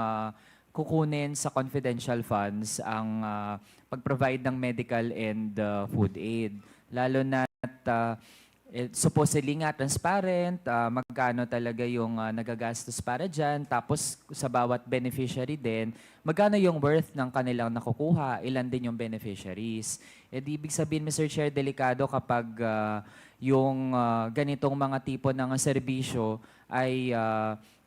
kukunin sa confidential funds ang pag-provide ng medical and food aid. Lalo na supposedly nga transparent, magkano talaga yung nagagastos para dyan, tapos sa bawat beneficiary din, magkano yung worth ng kanilang nakukuha, ilan din yung beneficiaries. Ibig sabihin, Mr. Chair, delikado kapag yung ganitong mga tipo ng serbisyo ay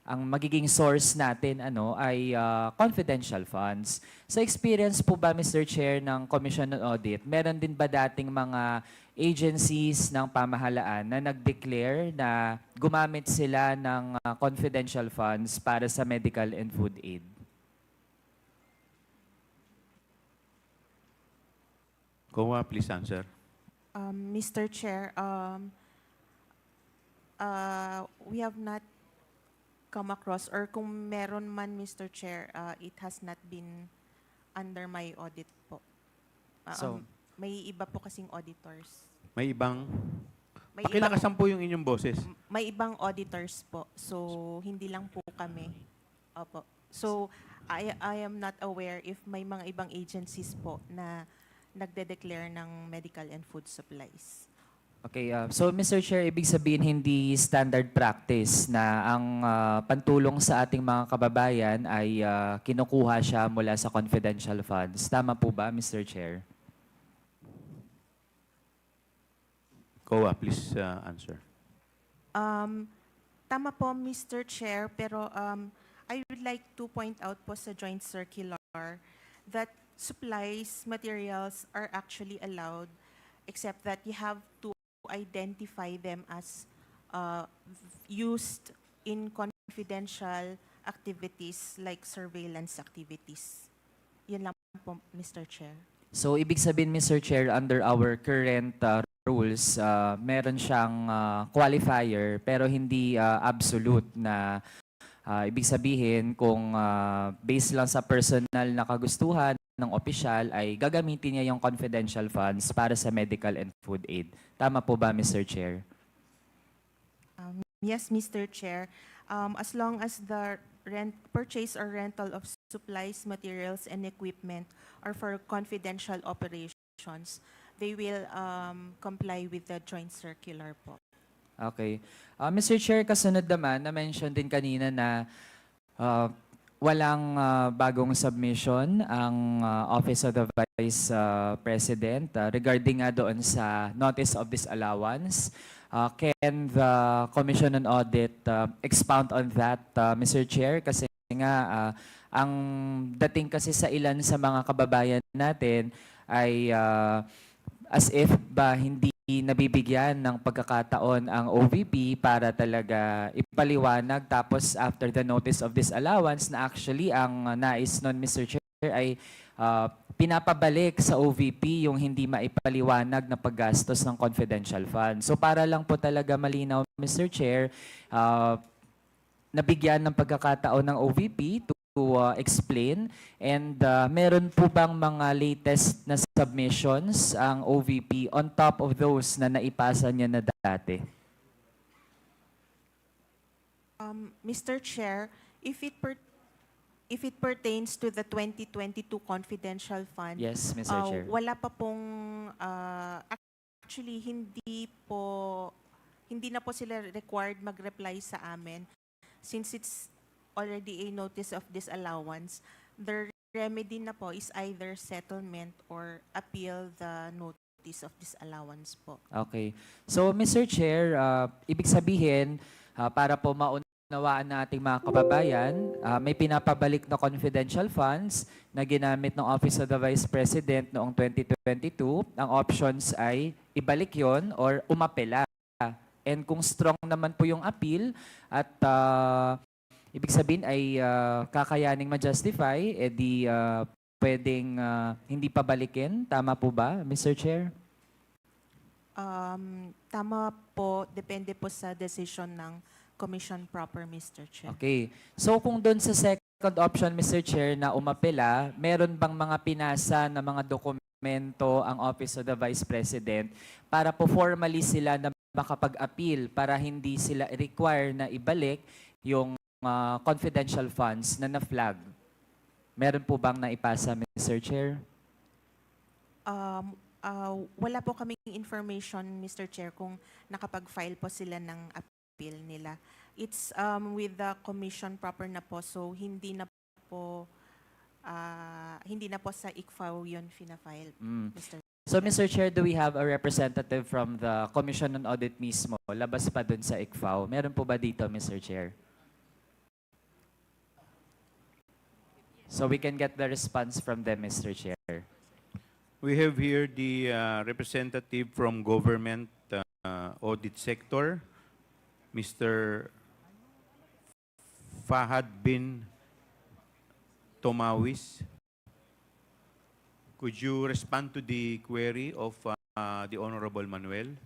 ang magiging source natin ay confidential funds. Sa experience po ba, Mr. Chair, ng Commission on Audit, meron din ba dating mga agencies ng pamahalaan na nag-declare na gumamit sila ng confidential funds para sa medical and food aid? COA, please answer. Mr. Chair, we have not come across, or kung meron man, Mr. Chair, it has not been under my audit po. May iba po kasing auditors. May ibang? Pakilakasan po yung inyong boses. May ibang auditors po. So, hindi lang po kami. Opo. So, I am not aware if may mga ibang agencies po na nagde-declare ng medical and food supplies. Okay, so Mr. Chair, ibig sabihin hindi standard practice na ang pantulong sa ating mga kababayan ay kinukuha siya mula sa confidential funds. Tama po ba, Mr. Chair? COA, please answer. Tama po, Mr. Chair, pero I would like to point out po sa joint circular that supplies, materials are actually allowed, except that you have to identify them as used in confidential activities like surveillance activities. Yun lang po, Mr. Chair. So, ibig sabihin, Mr. Chair, under our current rules, meron siyang qualifier pero hindi absolute na ibig sabihin kung based lang sa personal na kagustuhan ng opisyal ay gagamitin niya yung confidential funds para sa medical and food aid. Tama po ba, Mr. Chair? Yes, Mr. Chair. As long as the purchase or rental of supplies, materials, and equipment are for confidential operations, they will comply with the joint circular po. Okay. Mr. Chair, kasunod naman, na-mention din kanina na walang bagong submission ang Office of the Vice President regarding nga doon sa Notice of Disallowance. Can the Commission on Audit expound on that, Mr. Chair? Kasi nga, ang dating kasi sa ilan sa mga kababayan natin ay as if ba hindi nabibigyan ng pagkakataon ang OVP para talaga ipaliwanag, tapos after the notice of disallowance na actually ang nais nun, Mr. Chair, ay pinapabalik sa OVP yung hindi maipaliwanag na paggastos ng confidential fund. So para lang po talaga malinaw, Mr. Chair, nabigyan ng pagkakataon ng OVP to explain, and meron po bang mga latest na submissions ang OVP on top of those na naipasa niya na dati? Mr. Chair, if it pertains to the 2022 confidential fund, Yes, Mr. Chair. wala pa pong actually hindi na po sila required mag-reply sa amin since it's already a notice of disallowance. The remedy na po is either settlement or appeal the notice of disallowance po. Okay. So, Mr. Chair, ibig sabihin, para po maunawaan na ating mga kababayan, may pinapabalik na confidential funds na ginamit ng Office of the Vice President noong 2022. Ang options ay ibalik yon or umapela. And kung strong naman po yung appeal at ibig sabihin ay kakayaning ma-justify, edi pwedeng hindi pabalikin. Tama po ba, Mr. Chair? Tama po, depende po sa decision ng Commission proper, Mr. Chair. Okay. So kung doon sa second option, Mr. Chair, na umapela, meron bang mga pinasa na mga dokumento ang Office of the Vice President para po formally sila na makapag-appeal para hindi sila require na ibalik yung confidential funds na na-flag? Meron po bang naipasa, Mr. Chair? Wala po kaming information, Mr. Chair, kung nakapag-file po sila ng appeal nila. It's with the commission proper na po, so hindi na po sa ICFAO yun fina-file, Mr. So, Mr. Chair, do we have a representative from the Commission on Audit mismo, labas pa dun sa ICFAO? Meron po ba dito, Mr. Chair? So we can get the response from them, Mr. Chair. We have here the representative from government audit sector, Mr. Fahad bin Tomawis. Could you respond to the query of the Honorable Manuel?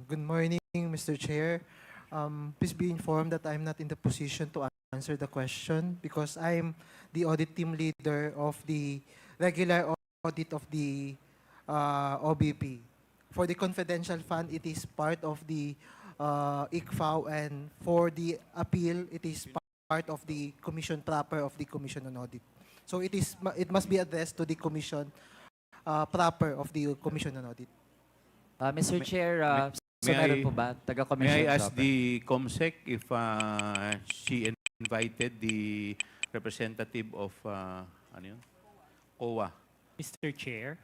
Good morning, Mr. Chair. Please be informed that I'm not in the position to answer the question because I'm the audit team leader of the regular audit of the OVP. For the confidential fund, it is part of the ICFAO, and for the appeal, it is part of the commission proper of the Commission on Audit. So it must be addressed to the commission proper of the Commission on Audit. Mr. Chair, so meron po ba taga-commission? May I ask the COMSEC if she invited the representative of OWA? Mr. Chair,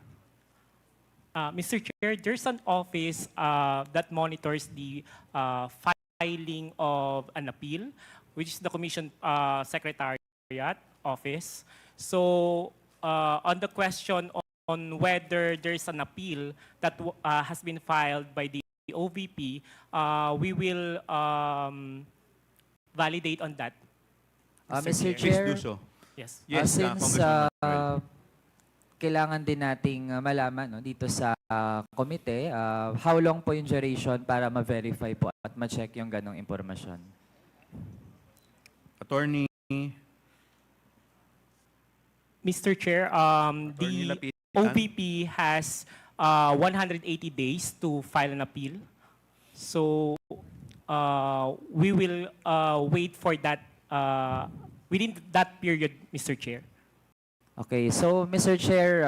Mr. Chair, there's an office that monitors the filing of an appeal, which is the Commission Secretariat Office. So on the question on whether there's an appeal that has been filed by the OVP, we will validate on that. Mr. Please Chair, do so. Yes. Yes, since Congressman Manuel. kailangan din nating malaman no, dito sa komite, how long po yung duration para ma-verify po at ma-check yung ganong impormasyon? Attorney Mr. Chair, Attorney the Lapitan. OVP has 180 days to file an appeal. So we will wait for that within that period, Mr. Chair. Okay, so Mr. Chair,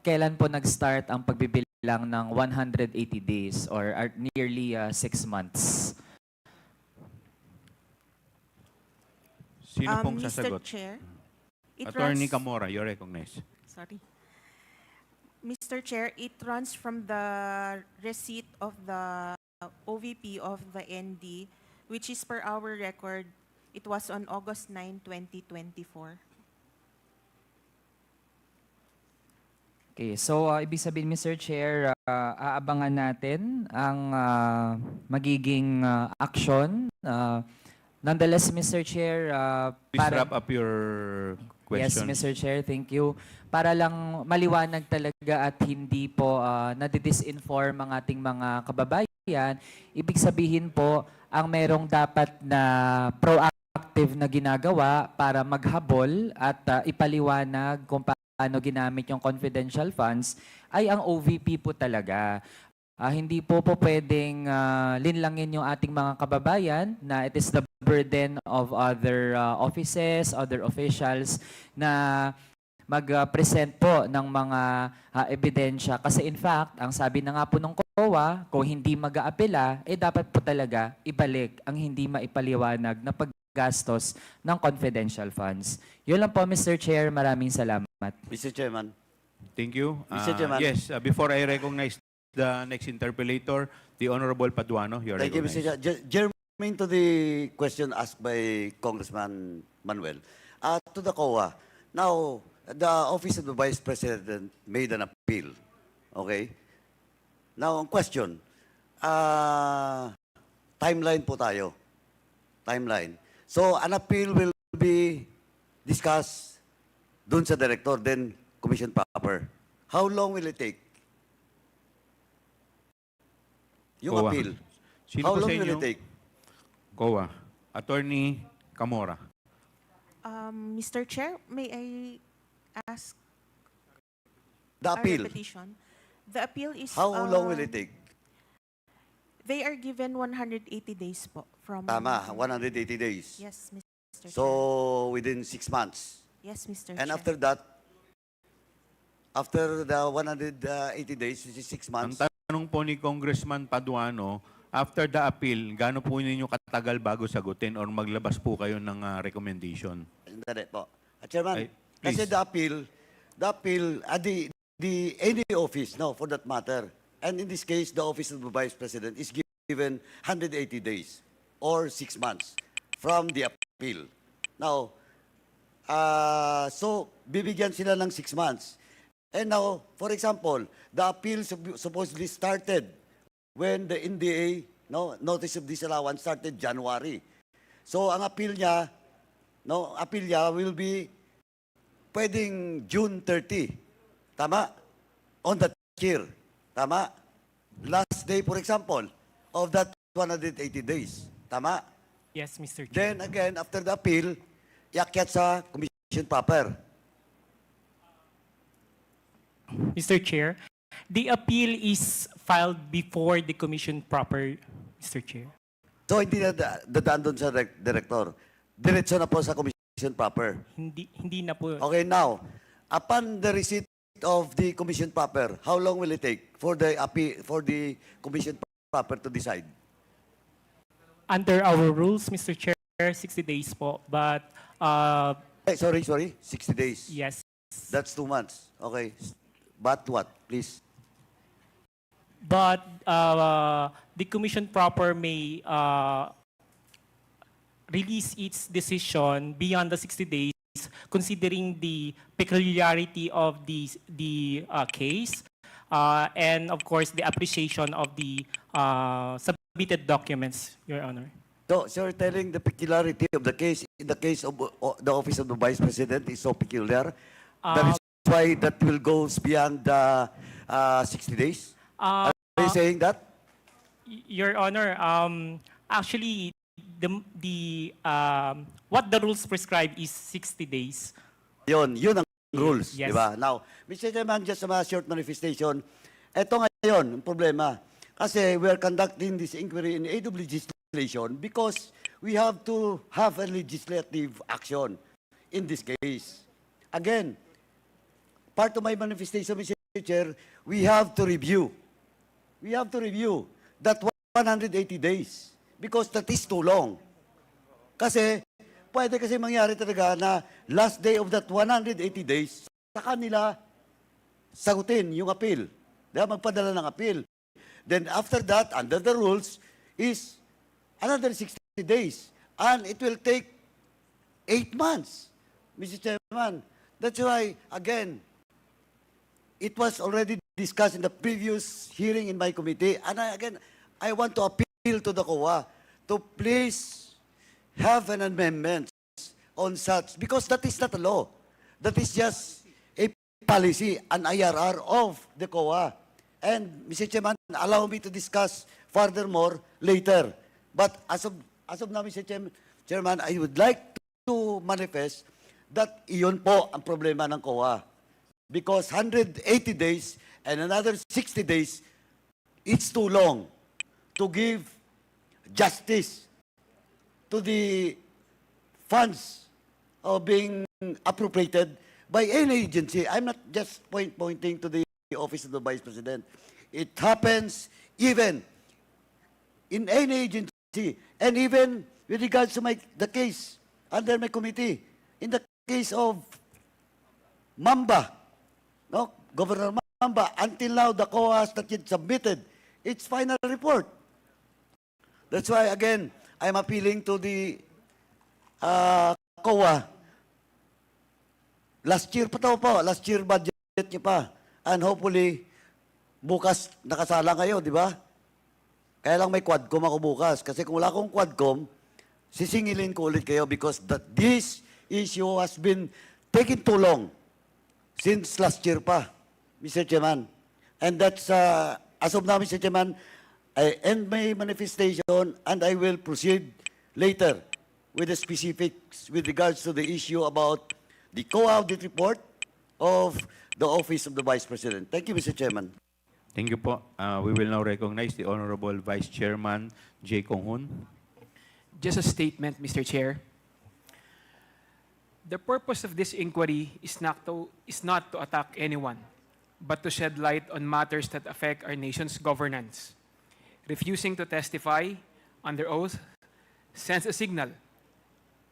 kailan po nag-start ang pagbibilang ng 180 days or nearly 6 months? Sino pong sasagot? Mr. Chair, Attorney Camora, you're recognized. Sorry. Mr. Chair, it runs from the receipt of the OVP of the ND, which is per our record, it was on August 9, 2024. Okay, so ibig sabihin, Mr. Chair, aabangan natin ang magiging action. Nonetheless, Mr. Chair, Please wrap up your Yes, question. Mr. Chair, thank you. Para lang maliwanag talaga at hindi po nadidisinform ang ating mga kababayan, ibig sabihin po, ang merong dapat na proactive na ginagawa para maghabol at ipaliwanag kung paano ginamit yung confidential funds ay ang OVP po talaga. Hindi po pwedeng linlangin yung ating mga kababayan na it is the burden of other offices, other officials na mag-present po ng mga ebidensya. Kasi in fact, ang sabi na nga po ng COA, kung hindi mag-aapela, dapat po talaga ibalik ang hindi maipaliwanag na paggastos ng confidential funds. Yun lang po, Mr. Chair. Maraming salamat. Mr. Chairman. Thank you. Mr. Chairman. Yes, before I recognize the next interpellator, the Honorable Paduano, you're Thank you, recognized. Mr. Chair. Germane to the question asked by Congressman Manuel, to the COA. Now, the Office of the Vice President made an appeal. Okay? Now, ang question, timeline po tayo. Timeline. So, an appeal will be discussed dun sa director, then commission proper. How long will it take? Yung COA. appeal. Sino How po long sa will inyo? it take? COA. Attorney Camora. Mr. Chair, may I ask The a appeal. repetition? The appeal is... How long will it take? They are given 180 days po from... Tama, 180 days. Yes, Mr. Chair. So, within 6 months. Yes, Mr. And Chair. after that, after the 180 days, which is 6 months, Ang tanong po ni Congressman Paduano, after the appeal, gaano po ninyo katagal bago sagutin or maglabas po kayo ng recommendation? Sandali po. Chairman, Ay, please. kasi the appeal, any office, no, for that matter, and in this case, the Office of the Vice President is given 180 days or 6 months from the appeal. Now, so, bibigyan sila ng 6 months. And now, for example, the appeal supposedly started when the NDA, no, Notice of Disallowance started January. So, ang appeal niya, will be pwedeng June 30. Tama? On that year. Tama? Last day, for example, of that 180 days. Tama? Yes, Mr. Chair. Then again, after the appeal, iakyat sa commission proper. Mr. Chair, the appeal is filed before the commission proper, Mr. Chair. So, hindi na dadaan doon sa director. Diretso na po sa commission proper. Hindi na po. Okay, now, upon the receipt of the commission proper, how long will it take for the commission proper to decide? Under our rules, Mr. Chair, 60 days po. But, sorry, 60 days. yes. That's 2 months. Okay. But what, please? But the Commission proper may release its decision beyond the 60 days, considering the peculiarity of the case, and of course the appreciation of the submitted documents, Your Honor. So you're telling the peculiarity of the case, in the case of the Office of the Vice President is so peculiar, that is why that will go beyond 60 days? Are you saying that? Your Honor, actually, what the rules prescribe is 60 days. Yun ang rules, Yes. di ba? Now, Mr. Chairman, just a short manifestation. Ito ngayon, ang problema. Kasi we are conducting this inquiry in aid of legislation because we have to have a legislative action in this case. Again, part of my manifestation, Mr. Chair, we have to review. We have to review that 180 days because that is too long. Kasi, pwede kasi mangyari talaga na last day of that 180 days, sa kanila sagutin yung appeal. Diba? Magpadala ng appeal. Then after that, under the rules, is another 60 days. And it will take 8 months, Mr. Chairman. That's why, again, it was already discussed in the previous hearing in my committee. And I want to appeal to the COA to please have an amendment on such, because that is not a law. That is just a policy, an IRR of the COA. And, Mr. Chairman, allow me to discuss furthermore later. But as of now, Mr. Chairman, I would like to manifest that iyon po ang problema ng COA. Because 180 days and another 60 days, it's too long to give justice to the funds being appropriated by any agency. I'm not just pointing to the Office of the Vice President. It happens even in any agency, and even with regards to the case under my committee, in the case of Mamba, no, Governor Mamba, until now the COA has not yet submitted its final report. That's why, again, I'm appealing to the COA. Last year budget niyo pa. And hopefully, bukas nakasala kayo, di ba? Kaya lang may quadcom ako bukas. Kasi kung wala akong quadcom, sisingilin ko ulit kayo because this issue has been taking too long since last year pa, Mr. Chairman. And that's, as of now, Mr. Chairman, I end my manifestation and I will proceed later with the specifics with regards to the issue about the COA audit report of the Office of the Vice President. Thank you, Mr. Chairman. Thank you po. We will now recognize the Honorable Vice Chairman J. Konghun. Just a statement, Mr. Chair. The purpose of this inquiry is not to attack anyone, but to shed light on matters that affect our nation's governance. Refusing to testify under oath sends a signal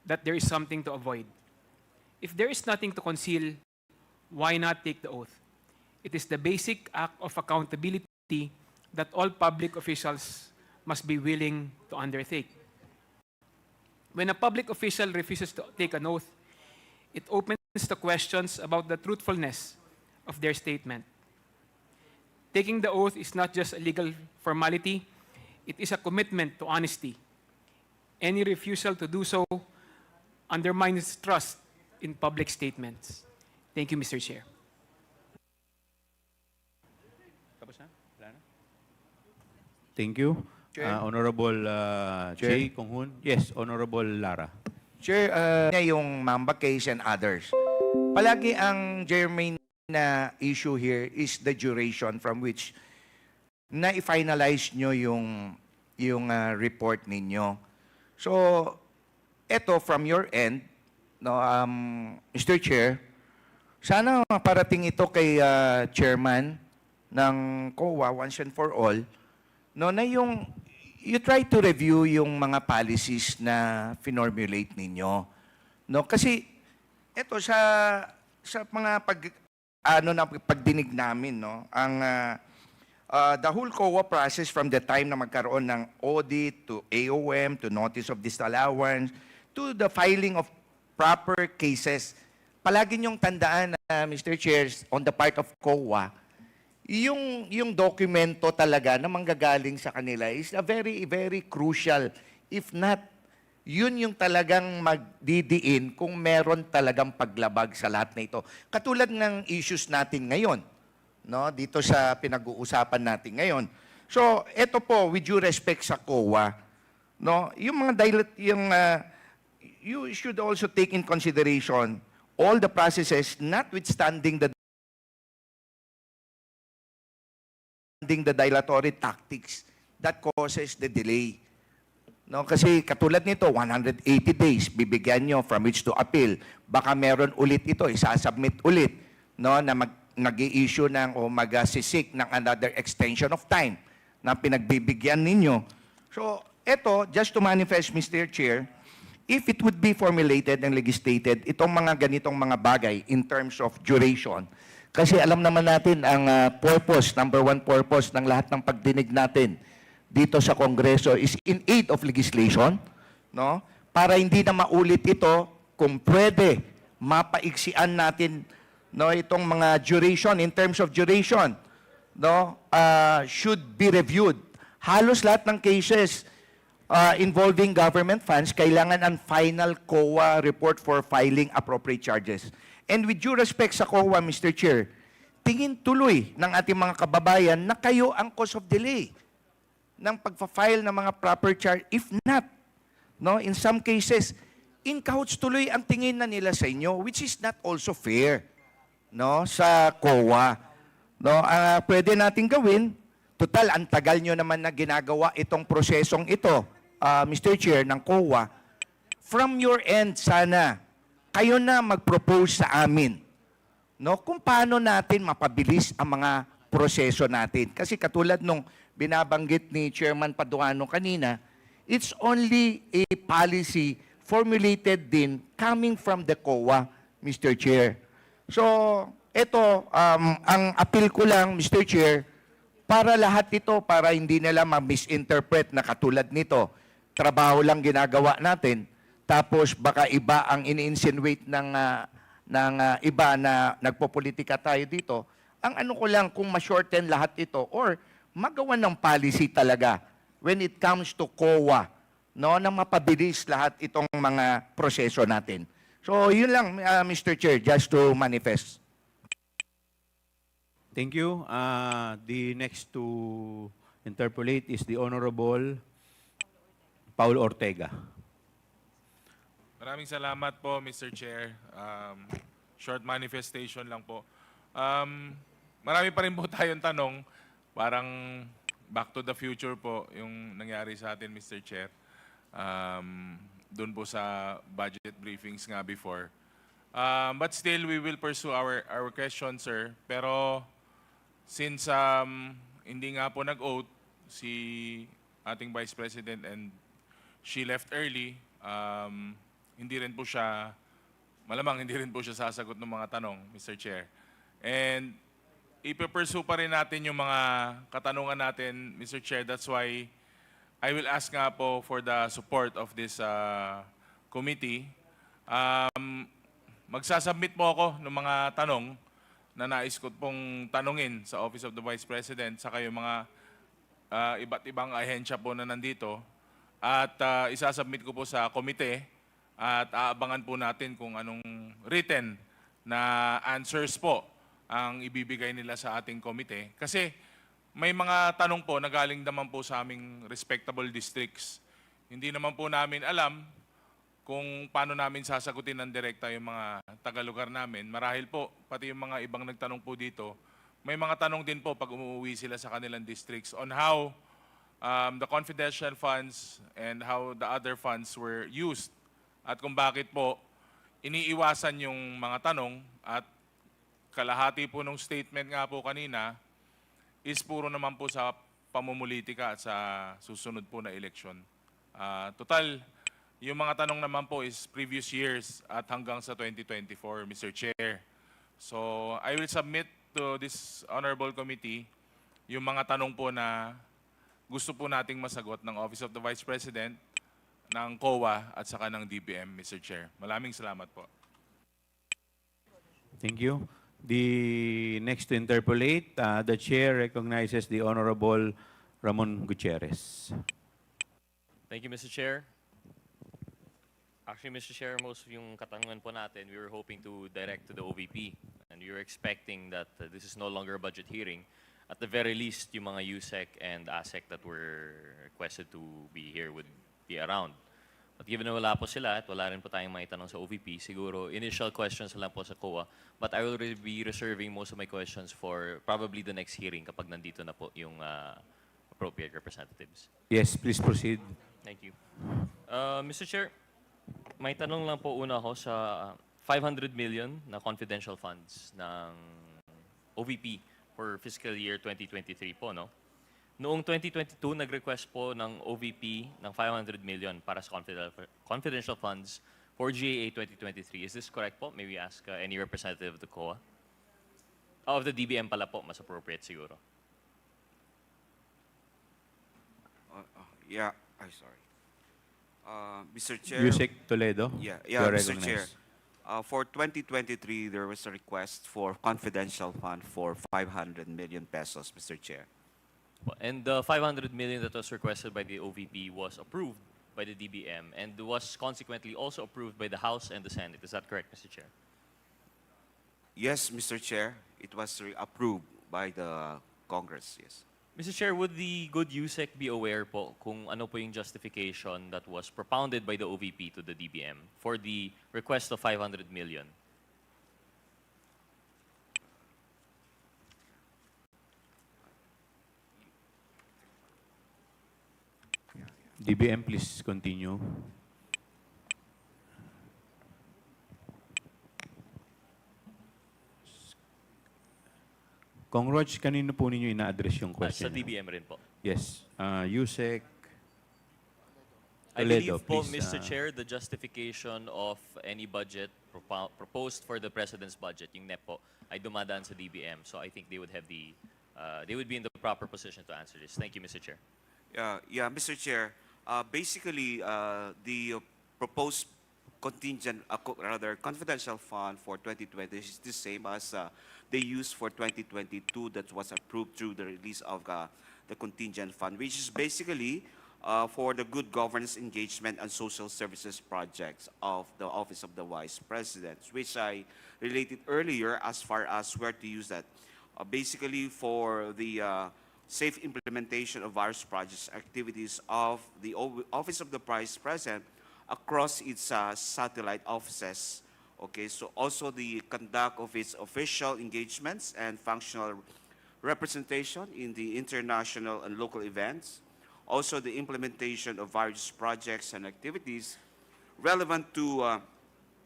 that there is something to avoid. If there is nothing to conceal, why not take the oath? It is the basic act of accountability that all public officials must be willing to undertake. When a public official refuses to take an oath, it opens the questions about the truthfulness of their statement. Taking the oath is not just a legal formality, it is a commitment to honesty. Any refusal to do so undermines trust in public statements. Thank you, Mr. Chair. Thank you. Honorable J. Konghun. Yes, Honorable Lara. Chair, yung Mamba case and others. Palagi ang germane na issue here is the duration from which na-finalize nyo yung report ninyo. So, eto from your end, no, Mr. Chair, sana parating ito kay Chairman ng COA once and for all, no, na yung you try to review yung mga policies na finormulate ninyo. No, kasi ito sa mga pagdinig namin, no, ang the whole COA process from the time na magkaroon ng audit to AOM to notice of disallowance to the filing of proper cases, palagi niyong tandaan na, Mr. Chair, on the part of COA, yung dokumento talaga na manggagaling sa kanila is a very, very crucial. If not, yun yung talagang magdidiin kung meron talagang paglabag sa lahat na ito. Katulad ng issues natin ngayon, no? Dito sa pinag-uusapan natin ngayon. So, ito po, with due respect sa COA, no? Yung mga you should also take in consideration all the processes, notwithstanding the dilatory tactics that causes the delay. No, kasi katulad nito, 180 days bibigyan nyo from which to appeal. Baka meron ulit ito, isasubmit ulit, no, na nag-i-issue ng o mag-sisik ng another extension of time na pinagbibigyan ninyo. So, ito, just to manifest, Mr. Chair, if it would be formulated and legislated, itong mga ganitong mga bagay in terms of duration, kasi alam naman natin ang purpose, number one purpose ng lahat ng pagdinig natin dito sa Kongreso is in aid of legislation, no? Para hindi na maulit ito, kung pwede, mapaiksian natin, no, itong mga duration, in terms of duration, no, should be reviewed. Halos lahat ng cases involving government funds, kailangan ang final COA report for filing appropriate charges. And with due respect sa COA, Mr. Chair, tingin tuloy ng ating mga kababayan na kayo ang cause of delay ng pagpa-file ng mga proper charge. If not, no, in some cases, in cahoots tuloy ang tingin na nila sa inyo, which is not also fair, no, sa COA. No, pwede nating gawin, total, ang tagal nyo naman na ginagawa itong prosesong ito, Mr. Chair, ng COA. From your end, sana, kayo na mag-propose sa amin, no, kung paano natin mapabilis ang mga proseso natin. Kasi katulad nung binabanggit ni Chairman Paduano kanina, it's only a policy formulated din coming from the COA, Mr. Chair. So, ito, ang appeal ko lang, Mr. Chair, para lahat ito, para hindi nila ma-misinterpret na katulad nito, trabaho lang ginagawa natin, tapos baka iba ang ini-insinuate ng iba na nagpopolitika tayo dito. Ang ano ko lang, kung ma-shorten lahat ito or magawa ng policy talaga when it comes to COA, no, na mapabilis lahat itong mga proseso natin. So, yun lang, Mr. Chair, just to manifest. Thank you. The next to interpolate is the Honorable Paul Ortega. Maraming salamat po, Mr. Chair. Short manifestation lang po. Marami pa rin po tayong tanong. Parang back to the future po yung nangyari sa atin, Mr. Chair. Doon po sa budget briefings nga before. But still, we will pursue our question, sir. Pero since hindi nga po nag-oath si ating Vice President and she left early, hindi rin po siya, malamang hindi rin po siya sasagot ng mga tanong, Mr. Chair. And ipe-pursue pa rin natin yung mga katanungan natin, Mr. Chair. That's why I will ask nga po for the support of this committee. Magsasubmit po ako ng mga tanong na nais ko pong tanungin sa Office of the Vice President saka yung mga iba't ibang ahensya po na nandito. At isasubmit ko po sa komite at aabangan po natin kung anong written na answers po ang ibibigay nila sa ating komite. Kasi may mga tanong po na galing naman po sa aming respectable districts. Hindi naman po namin alam kung paano namin sasagutin ng direkta yung mga taga-lugar namin. Marahil po, pati yung mga ibang nagtanong po dito, may mga tanong din po pag umuwi sila sa kanilang districts on how the confidential funds and how the other funds were used at kung bakit po iniiwasan yung mga tanong at kalahati po ng statement nga po kanina is puro naman po sa pamumulitika at sa susunod po na eleksyon. Total, yung mga tanong naman po is previous years at hanggang sa 2024, Mr. Chair. So, I will submit to this honorable committee yung mga tanong po na gusto po nating masagot ng Office of the Vice President, ng COA at saka ng DBM, Mr. Chair. Maraming salamat po. Thank you. The next to interpolate, the chair recognizes the Honorable Ramon Gutierrez. Thank you, Mr. Chair. Actually, Mr. Chair, most of yung katanungan po natin, we were hoping to direct to the OVP. And we were expecting that this is no longer a budget hearing. At the very least, yung mga USEC and ASEC that were requested to be here would be around. But given na wala po sila at wala rin po tayong maitanong sa OVP, siguro initial questions lang po sa COA. But I will be reserving most of my questions for probably the next hearing kapag nandito na po yung appropriate representatives. Yes, please proceed. Thank you. Mr. Chair, may tanong lang po una ako sa 500 million na confidential funds ng OVP for fiscal year 2023 po, no? Noong 2022, nag-request po ng OVP ng 500 million para sa confidential funds for GAA 2023. Is this correct po? May we ask any representative of the COA? Of the DBM pala po, mas appropriate siguro. Yeah, I'm sorry. Mr. Chair. Yusek Toledo. Yeah, you are Mr. Chair. recognized. For 2023, there was a request for confidential fund for 500 million pesos, Mr. Chair. And the 500 million that was requested by the OVP was approved by the DBM and was consequently also approved by the House and the Senate. Is that correct, Mr. Chair? Yes, Mr. Chair. It was approved by the Congress, yes. Mr. Chair, would the good USEC be aware po kung ano po yung justification that was propounded by the OVP to the DBM for the request of 500 million? DBM, please continue. Kong Roch, kanino po ninyo ina-address yung Sa question? DBM rin po. Yes. Yusek I Toledo, believe po, please. Mr. Chair, the justification of any budget proposed for the President's budget, yung NEP po, ay dumadaan sa DBM. So I think they would have they would be in the proper position to answer this. Thank you, Mr. Chair. Yeah, Mr. Chair. Basically, the proposed confidential fund for 2020 is the same as they used for 2022 that was approved through the release of the contingent fund, which is basically for the good governance engagement and social services projects of the Office of the Vice President, which I related earlier as far as where to use that. Basically for the safe implementation of various projects activities of the Office of the Vice President across its satellite offices. Okay, so also the conduct of its official engagements and functional representation in the international and local events. Also the implementation of various projects and activities relevant to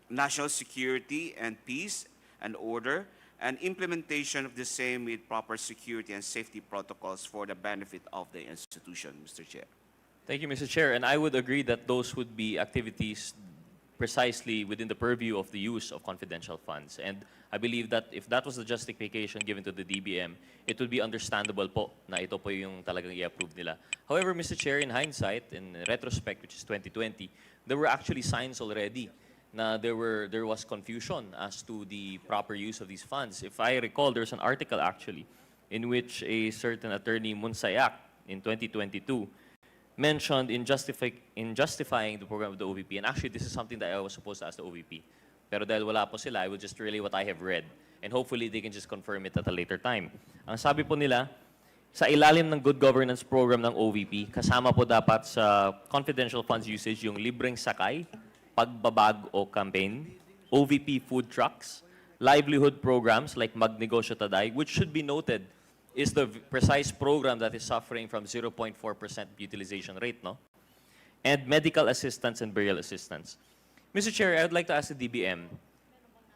national security and peace and order, and implementation of the same with proper security and safety protocols for the benefit of the institution, Mr. Chair. Thank you, Mr. Chair. And I would agree that those would be activities precisely within the purview of the use of confidential funds. And I believe that if that was the justification given to the DBM, it would be understandable po na ito po yung talagang i-approve nila. However, Mr. Chair, in hindsight, in retrospect, which is 2020, there were actually signs already na there was confusion as to the proper use of these funds. If I recall, there's an article actually in which a certain attorney Munsayak in 2022 mentioned in justifying the program of the OVP. And actually, this is something that I was supposed to ask the OVP. Pero dahil wala po sila, I will just relay what I have read. And hopefully, they can just confirm it at a later time. Ang sabi po nila, sa ilalim ng good governance program ng OVP, kasama po dapat sa confidential funds usage yung libreng sakay, pagbabag o campaign, OVP food trucks, livelihood programs like Magnegosyo Taday, which should be noted is the precise program that is suffering from 0.4% utilization rate, no? And medical assistance and burial assistance. Mr. Chair, I would like to ask the DBM,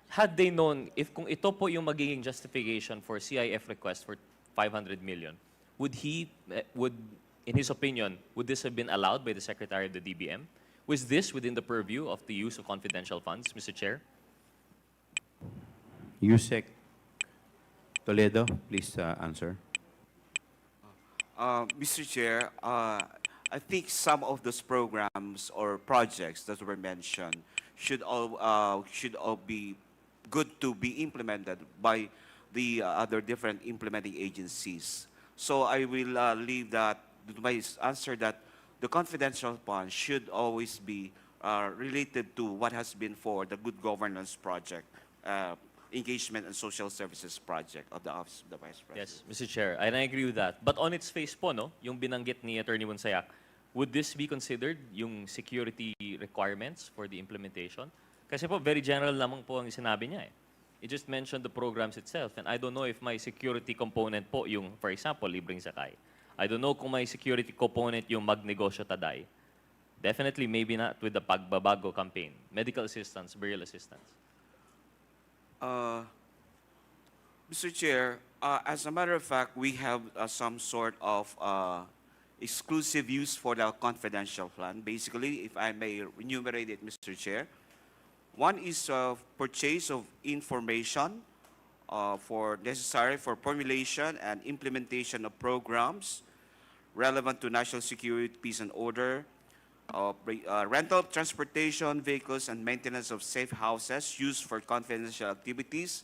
had they known, if kung ito po yung magiging justification for CIF request for 500 million, would in his opinion, would this have been allowed by the Secretary of the DBM? Was this within the purview of the use of confidential funds, Mr. Chair? Yusek Toledo, please answer. Mr. Chair, I think some of those programs or projects that were mentioned should all be good to be implemented by the other different implementing agencies. So I will leave that to my answer that the confidential fund should always be related to what has been for the good governance project, engagement and social services project of the Office of the Vice President. Yes, Mr. Chair, and I agree with that. But on its face po, no, yung binanggit ni Attorney Monsayak, would this be considered yung security requirements for the implementation? Kasi po, very general lamang po ang sinabi niya eh. It just mentioned the programs itself, and I don't know if may security component po yung, for example, libreng sakay. I don't know kung may security component yung magnegosyo taday. Definitely, maybe not with the Pagbabago campaign. Medical assistance, burial assistance. Mr. Chair, as a matter of fact, we have some sort of exclusive use for the confidential fund. Basically, if I may enumerate it, Mr. Chair, one is purchase of information necessary for formulation and implementation of programs relevant to national security, peace, and order, rental of transportation vehicles and maintenance of safe houses used for confidential activities,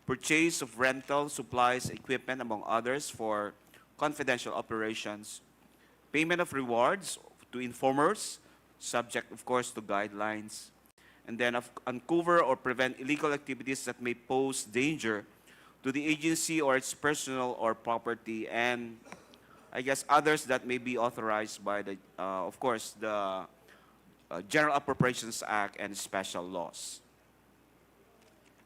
purchase of rental supplies, equipment, among others, for confidential operations, payment of rewards to informers, subject, of course, to guidelines, and then uncover or prevent illegal activities that may pose danger to the agency or its personnel or property, and I guess others that may be authorized by the, of course, the General Appropriations Act and special laws.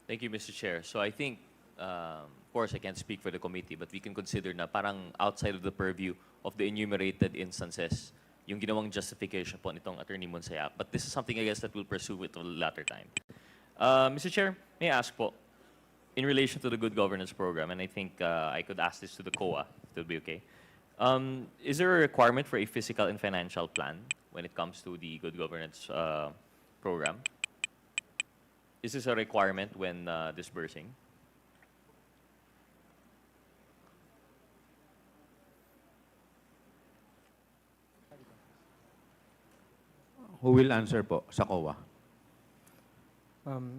Thank you, Mr. Chair. So I think, of course, I can't speak for the committee, but we can consider na parang outside of the purview of the enumerated instances, yung ginawang justification po nitong Attorney Monsayak. But this is something, I guess, that we'll pursue at a later time. Mr. Chair, may I ask po, in relation to the Good Governance Program, and I think I could ask this to the COA, if it would be okay. Is there a requirement for a physical and financial plan when it comes to the Good Governance Program? Is this a requirement when disbursing? Who will answer po sa COA?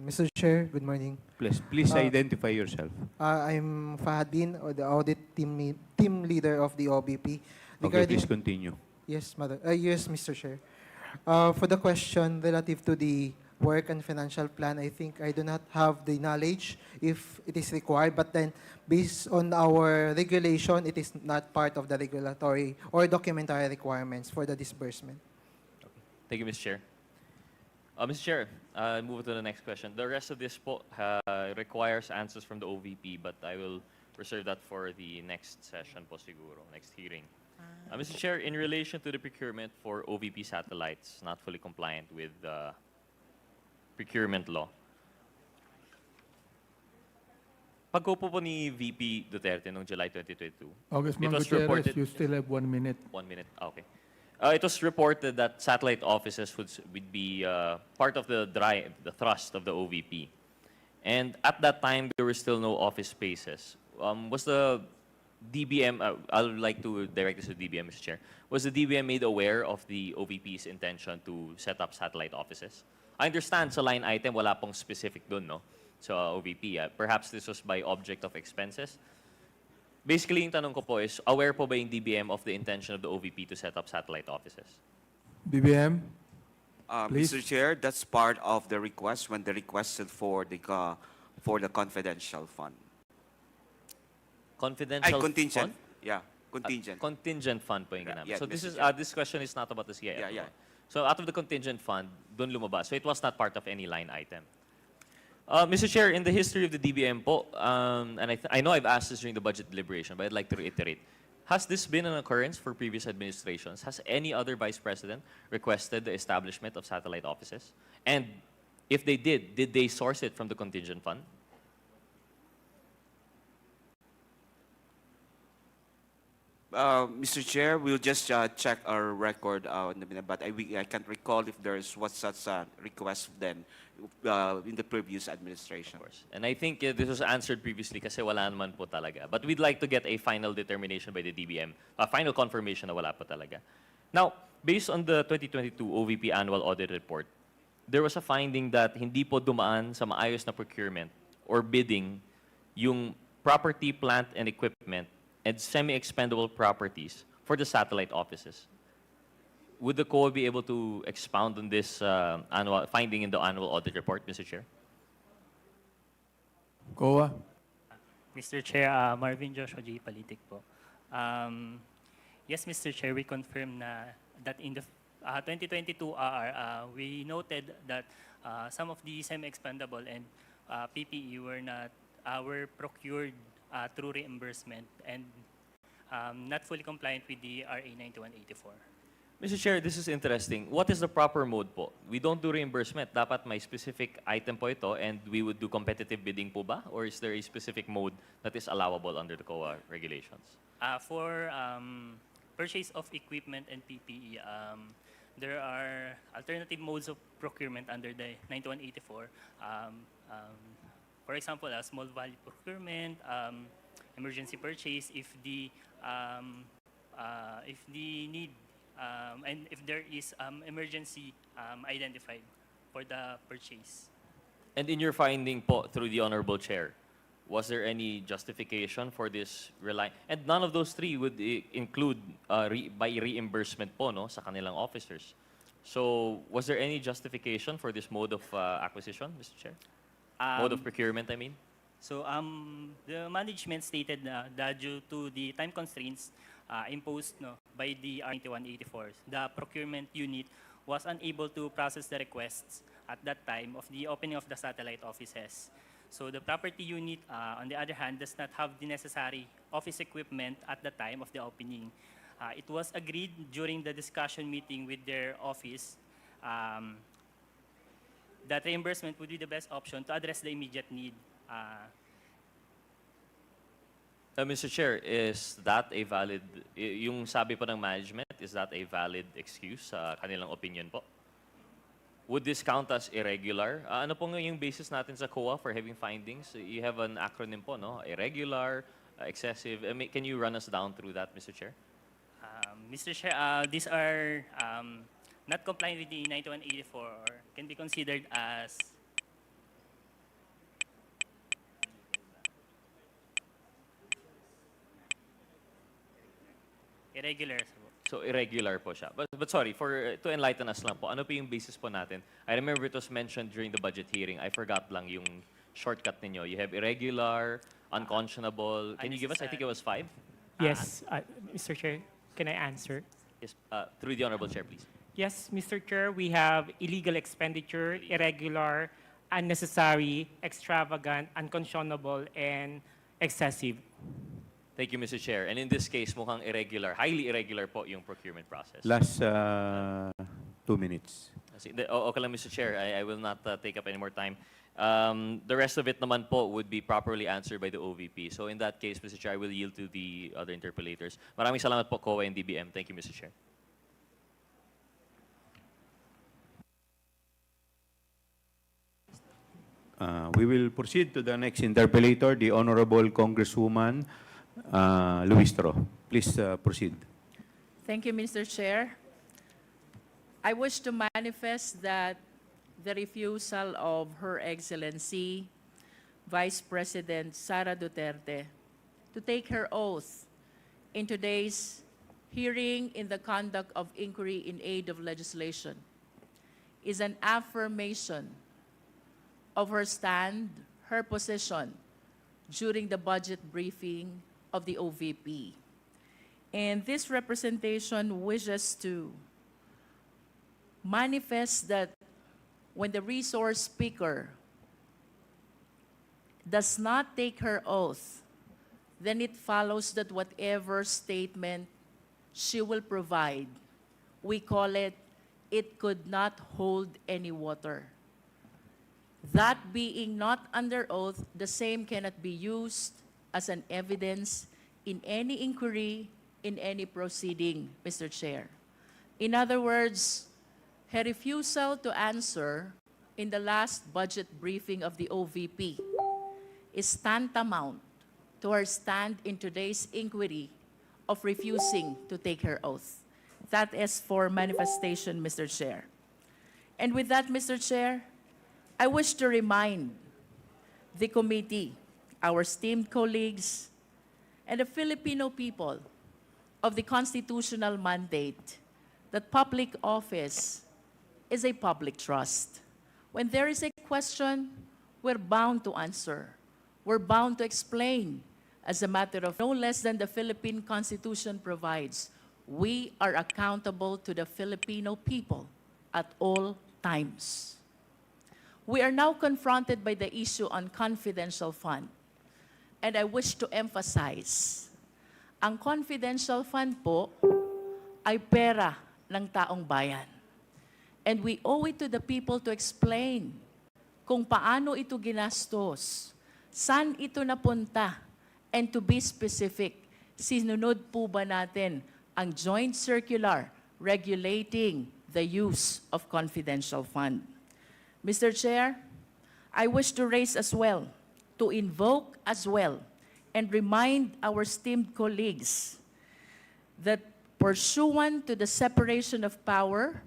Mr. Chair, good morning. Please identify yourself. I'm Fahadin, or the Audit team leader of the OVP. Okay, please continue. Yes, yes, Mr. Chair. For the question relative to the work and financial plan, I think I do not have the knowledge if it is required, but then based on our regulation, it is not part of the regulatory or documentary requirements for the disbursement. Thank you, Mr. Chair. Mr. Chair, move to the next question. The rest of this requires answers from the OVP, but I will reserve that for the next session po siguro, next hearing. Mr. Chair, in relation to the procurement for OVP satellites not fully compliant with the procurement law, pag-upo po ni VP Duterte noong July 2022, Congressman Gutierrez, you still have 1 minute. 1 minute, okay. It was reported that satellite offices would be part of the thrust of the OVP. And at that time, there were still no office spaces. Was the DBM, I would like to direct this to DBM, Mr. Chair. Was the DBM made aware of the OVP's intention to set up satellite offices? I understand sa line item, wala pong specific dun, no? So OVP, perhaps this was by object of expenses. Basically, yung tanong ko po is, aware po ba yung DBM of the intention of the OVP to set up satellite offices? BBM? Please. Mr. Chair, that's part of the request when they requested for the confidential fund. Confidential contingent. fund? Yeah, contingent. Contingent fund po yung ginamit. Yeah, So this is Mr. Chair. this question is not about the CIF. Yeah, yeah. So out of the contingent fund, dun lumabas. So it was not part of any line item. Mr. Chair, in the history of the DBM po, and I know I've asked this during the budget deliberation, but I'd like to reiterate. Has this been an occurrence for previous administrations? Has any other vice president requested the establishment of satellite offices? And if they did they source it from the contingent fund? Mr. Chair, we'll just check our record in a minute, but I can't recall if was such a request then in the previous administration. Of course. And I think this was answered previously kasi wala naman po talaga. But we'd like to get a final determination by the DBM, a final confirmation na wala po talaga. Now, based on the 2022 OVP Annual Audit Report, there was a finding that hindi po dumaan sa maayos na procurement or bidding yung property, plant, and equipment and semi-expendable properties for the satellite offices. Would the COA be able to expound on this annual finding in the annual audit report, Mr. Chair? COA. Mr. Chair, Marvin Joshua J. Politic po. Yes, Mr. Chair, we confirm that in the 2022 RR, we noted that some of the semi-expendable and PPE were procured through reimbursement and not fully compliant with the RA 9184. Mr. Chair, this is interesting. What is the proper mode po? We don't do reimbursement. Dapat may specific item po ito and we would do competitive bidding po ba? Or is there a specific mode that is allowable under the COA regulations? For purchase of equipment and PPE, there are alternative modes of procurement under the 9184. For example, small value procurement, emergency purchase if the need and if there is emergency identified for the purchase. And in your finding po through the Honorable Chair, was there any justification for this and none of those three would include by reimbursement po no, sa kanilang officers. So was there any justification for this mode of acquisition, Mr. Chair? Mode of procurement, I mean? So the management stated that due to the time constraints imposed by the R9184, the procurement unit was unable to process the requests at that time of the opening of the satellite offices. So the property unit, on the other hand, does not have the necessary office equipment at the time of the opening. It was agreed during the discussion meeting with their office that reimbursement would be the best option to address the immediate need. Mr. Chair, is that a valid, yung sabi po ng management, is that a valid excuse sa kanilang opinion po? Would this count as irregular? Ano po yung basis natin sa COA for having findings? You have an acronym po, no? Irregular, excessive. Can you run us down through that, Mr. Chair? Mr. Chair, these are not compliant with the 9184 or can be considered as irregular. So irregular po siya. But sorry, to enlighten us lang po, ano po yung basis po natin? I remember it was mentioned during the budget hearing. I forgot lang yung shortcut ninyo. You have irregular, unconscionable. Can you give us, I think it was 5? Yes, Mr. Chair, can I answer? Yes, through the Honorable Chair, please. Yes, Mr. Chair, we have illegal expenditure, irregular, unnecessary, extravagant, unconscionable, and excessive. Thank you, Mr. Chair. And in this case, mukhang irregular, highly irregular po yung procurement process. Last 2 minutes. Okay lang, Mr. Chair. I will not take up any more time. The rest of it naman po would be properly answered by the OVP. So in that case, Mr. Chair, I will yield to the other interpellators. Maraming salamat po, COA and DBM. Thank you, Mr. Chair. We will proceed to the next interpellator, the Honorable Congresswoman Luistro. Please proceed. Thank you, Mr. Chair. I wish to manifest that the refusal of Her Excellency Vice President Sara Duterte to take her oath in today's hearing in the conduct of inquiry in aid of legislation is an affirmation of her stand, her position during the budget briefing of the OVP. And this representation wishes to manifest that when the resource speaker does not take her oath, then it follows that whatever statement she will provide, we call it could not hold any water. That being not under oath, the same cannot be used as an evidence in any inquiry in any proceeding, Mr. Chair. In other words, her refusal to answer in the last budget briefing of the OVP is tantamount to her stand in today's inquiry of refusing to take her oath. That is for manifestation, Mr. Chair. And with that, Mr. Chair, I wish to remind the committee, our esteemed colleagues, and the Filipino people of the constitutional mandate that public office is a public trust. When there is a question, we're bound to answer. We're bound to explain. As a matter of no less than the Philippine Constitution provides, we are accountable to the Filipino people at all times. We are now confronted by the issue on confidential fund. And I wish to emphasize, ang confidential fund po ay pera ng taong bayan. And we owe it to the people to explain kung paano ito ginastos, saan ito napunta, and to be specific, sinunod po ba natin ang joint circular regulating the use of confidential fund? Mr. Chair, I wish to raise as well, to invoke as well, and remind our esteemed colleagues that pursuant to the separation of power,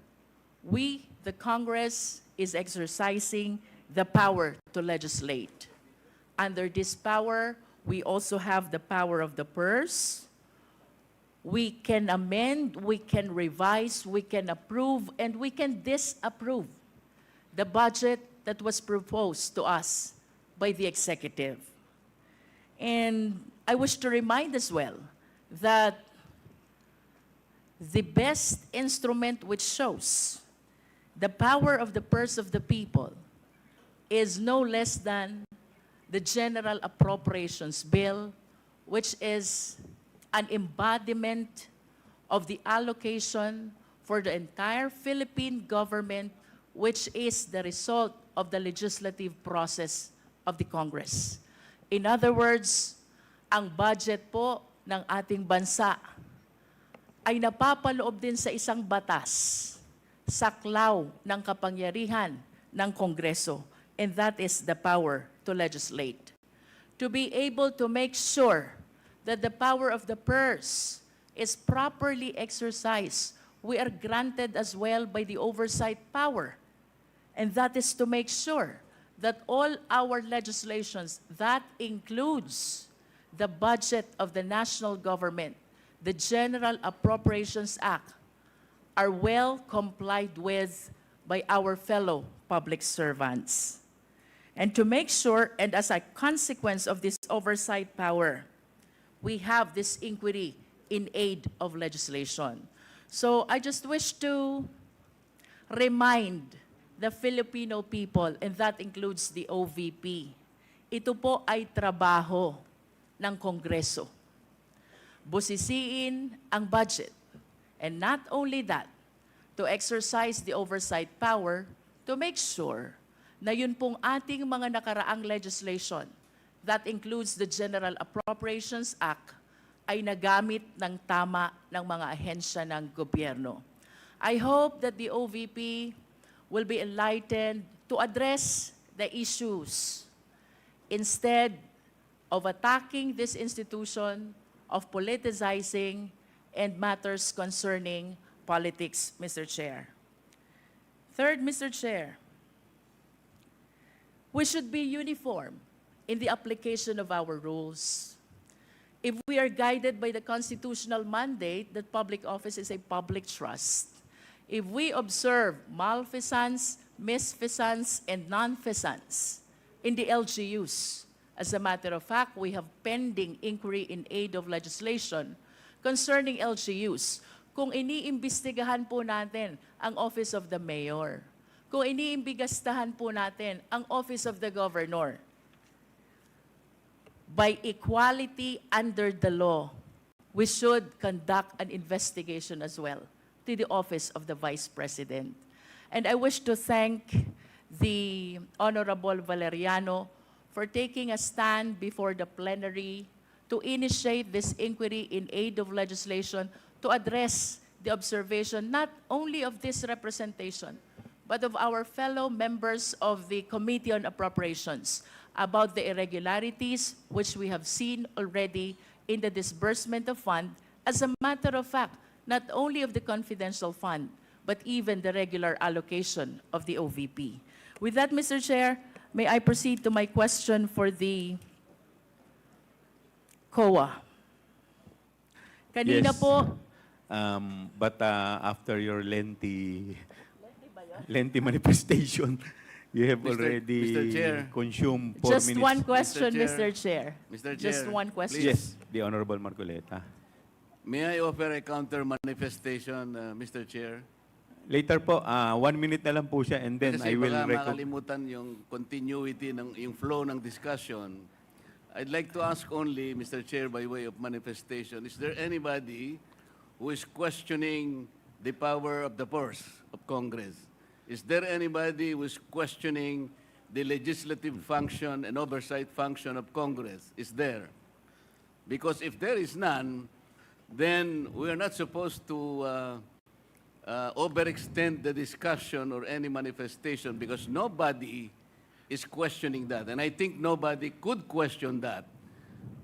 we, the Congress, is exercising the power to legislate. Under this power, we also have the power of the purse. We can amend, we can revise, we can approve, and we can disapprove the budget that was proposed to us by the executive. And I wish to remind as well that the best instrument which shows the power of the purse of the people is no less than the General Appropriations Bill, which is an embodiment of the allocation for the entire Philippine government, which is the result of the legislative process of the Congress. In other words, ang budget po ng ating bansa ay napapaloob din sa isang batas, saklaw ng kapangyarihan ng Kongreso, and that is the power to legislate. To be able to make sure that the power of the purse is properly exercised, we are granted as well by the oversight power. And that is to make sure that all our legislations, that includes the budget of the national government, the General Appropriations Act, are well complied with by our fellow public servants. And to make sure, and as a consequence of this oversight power, we have this inquiry in aid of legislation. So I just wish to remind the Filipino people, and that includes the OVP, ito po ay trabaho ng Kongreso. Busisiin ang budget. And not only that, to exercise the oversight power to make sure na yun pong ating mga nakaraang legislation, that includes the General Appropriations Act, ay nagamit ng tama ng mga ahensya ng gobyerno. I hope that the OVP will be enlightened to address the issues instead of attacking this institution, of politicizing, and matters concerning politics, Mr. Chair. Third, Mr. Chair, we should be uniform in the application of our rules. If we are guided by the constitutional mandate that public office is a public trust, if we observe malfeasance, misfeasance, and nonfeasance in the LGUs, as a matter of fact, we have pending inquiry in aid of legislation concerning LGUs. Kung iniimbestigahan po natin ang Office of the Mayor, kung iniimbigastahan po natin ang Office of the Governor, by equality under the law, we should conduct an investigation as well to the Office of the Vice President. And I wish to thank the Honorable Valeriano for taking a stand before the plenary to initiate this inquiry in aid of legislation to address the observation not only of this representation, but of our fellow members of the Committee on Appropriations about the irregularities which we have seen already in the disbursement of fund, as a matter of fact, not only of the confidential fund, but even the regular allocation of the OVP. With that, Mr. Chair, may I proceed to my question for the COA? Kanina Yes. po, But after your lengthy manifestation, you have already Mr. Chair. consumed 4 just minutes. one question, Mr. Mr. Chair. Mr. Just Chair, one question. Yes, the Honorable Marcoleta. May I offer a counter manifestation, Mr. Chair? Later po, 1 minute na lang po siya and then Kasi I will baka makalimutan yung continuity, yung flow ng discussion. I'd like to ask only, Mr. Chair, by way of manifestation, is there anybody who is questioning the power of the purse of Congress? Is there anybody who is questioning the legislative function and oversight function of Congress? Is there? Because if there is none, then we are not supposed to overextend the discussion or any manifestation because nobody is questioning that. And I think nobody could question that.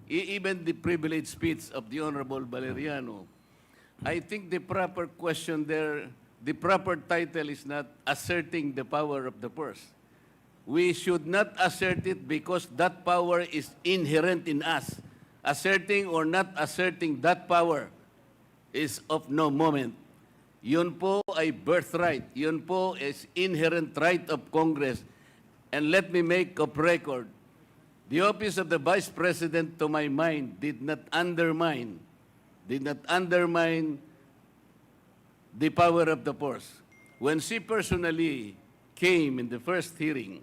Even the privileged speech of the Honorable Valeriano. I think the proper question there, the proper title is not asserting the power of the purse. We should not assert it because that power is inherent in us. Asserting or not asserting that power is of no moment. Yun po ay birthright. Yun po is inherent right of Congress. And let me make of record, the office of the Vice President, to my mind, did not undermine the power of the purse. When she personally came in the first hearing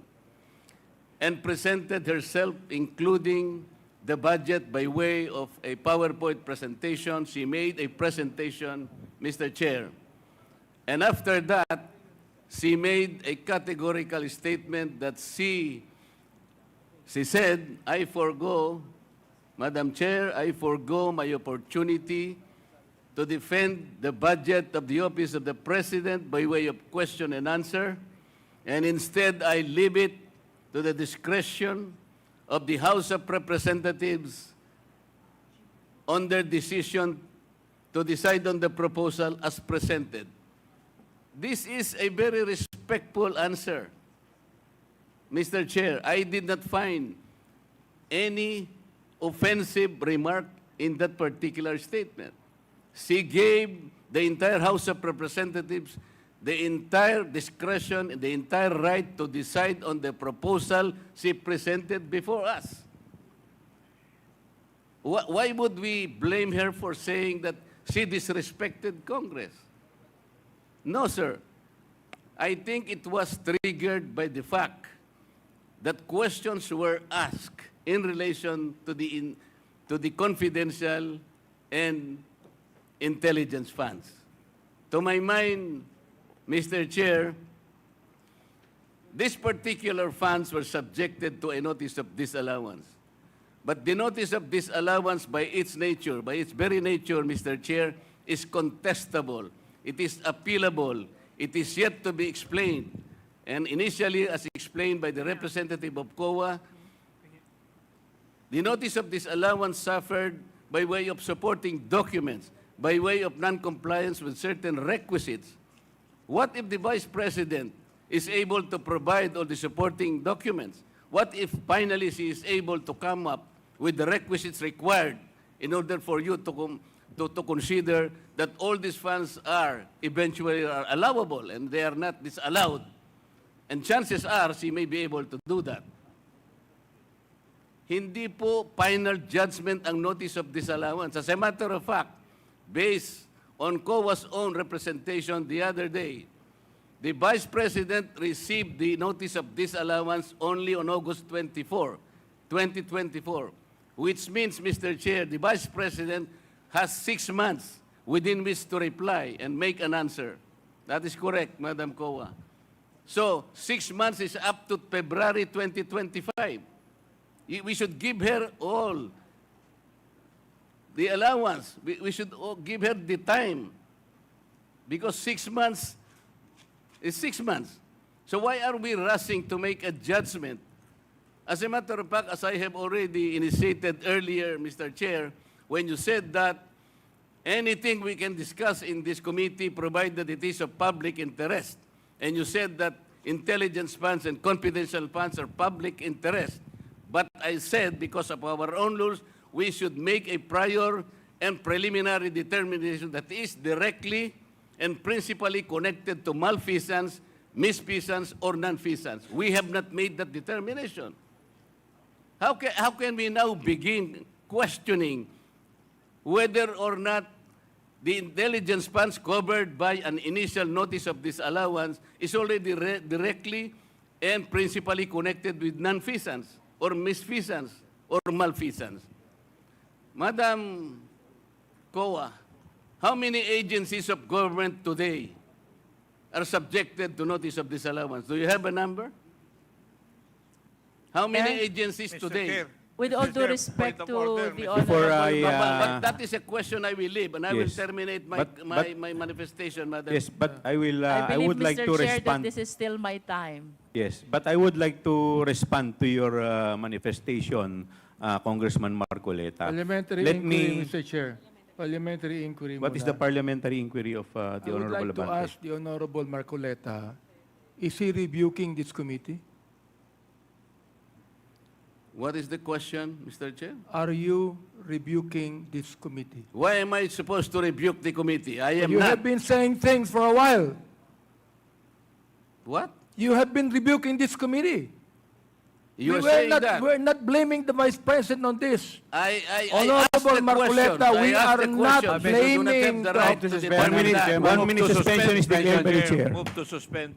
and presented herself, including the budget by way of a PowerPoint presentation, she made a presentation, Mr. Chair. And after that, she made a categorical statement that she said, I forgo, Madam Chair, I forgo my opportunity to defend the budget of the Office of the President by way of question and answer, and instead I leave it to the discretion of the House of Representatives on their decision to decide on the proposal as presented. This is a very respectful answer, Mr. Chair. I did not find any offensive remark in that particular statement. She gave the entire House of Representatives the entire discretion, the entire right to decide on the proposal she presented before us. Why would we blame her for saying that she disrespected Congress? No, sir. I think it was triggered by the fact that questions were asked in relation to the confidential and intelligence funds. To my mind, Mr. Chair, these particular funds were subjected to a notice of disallowance. But the notice of disallowance by its nature, by its very nature, Mr. Chair, is contestable. It is appealable. It is yet to be explained. And initially, as explained by the representative of COA, the notice of disallowance suffered by way of supporting documents, by way of non-compliance with certain requisites. What if the Vice President is able to provide all the supporting documents? What if finally she is able to come up with the requisites required in order for you to consider that all these funds are eventually allowable and they are not disallowed? And chances are she may be able to do that. Hindi po final judgment ang notice of disallowance. As a matter of fact, based on COA's own representation the other day, the Vice President received the notice of disallowance only on August 24, 2024, which means, Mr. Chair, the Vice President has 6 months within which to reply and make an answer. That is correct, Madam COA. So, 6 months is up to February 2025. We should give her all the allowance. We should give her the time. Because 6 months is 6 months. So why are we rushing to make a judgment? As a matter of fact, as I have already initiated earlier, Mr. Chair, when you said that anything we can discuss in this committee provided it is of public interest, and you said that intelligence funds and confidential funds are public interest. But I said, because of our own rules, we should make a prior and preliminary determination that is directly and principally connected to malfeasance, misfeasance, or nonfeasance. We have not made that determination. How can we now begin questioning whether or not the intelligence funds covered by an initial notice of disallowance is already directly and principally connected with nonfeasance or misfeasance or malfeasance? Madam COA, how many agencies of government today are subjected to notice of disallowance? Do you have a number? How many agencies today? With all due respect to the Before honorable... But that is a question I will leave, and I will Yes. terminate But- my manifestation, Madam. Yes, but I will. I I would believe, like Mr. to Chair, that respond. this is still my time. Yes, but I would like to respond to your manifestation, Congressman Marcoleta. Parliamentary Let inquiry, me. Mr. Chair. Parliamentary inquiry What is muna. the parliamentary inquiry of I the would Honorable like to Abante? ask the Honorable Marcoleta, is he rebuking this committee? What is the question, Mr. Chair? Are you rebuking this committee? Why am I supposed to rebuke the committee? I am You not. have been saying things for a while. What? You have been rebuking this committee. You are saying that. We're not blaming the Vice President on this. I Honorable asked the Marcoleta, question. we I asked are the not question. blaming You do not have the right to the- depend on that. 1 minute suspension is declared by the chair. Move to suspend.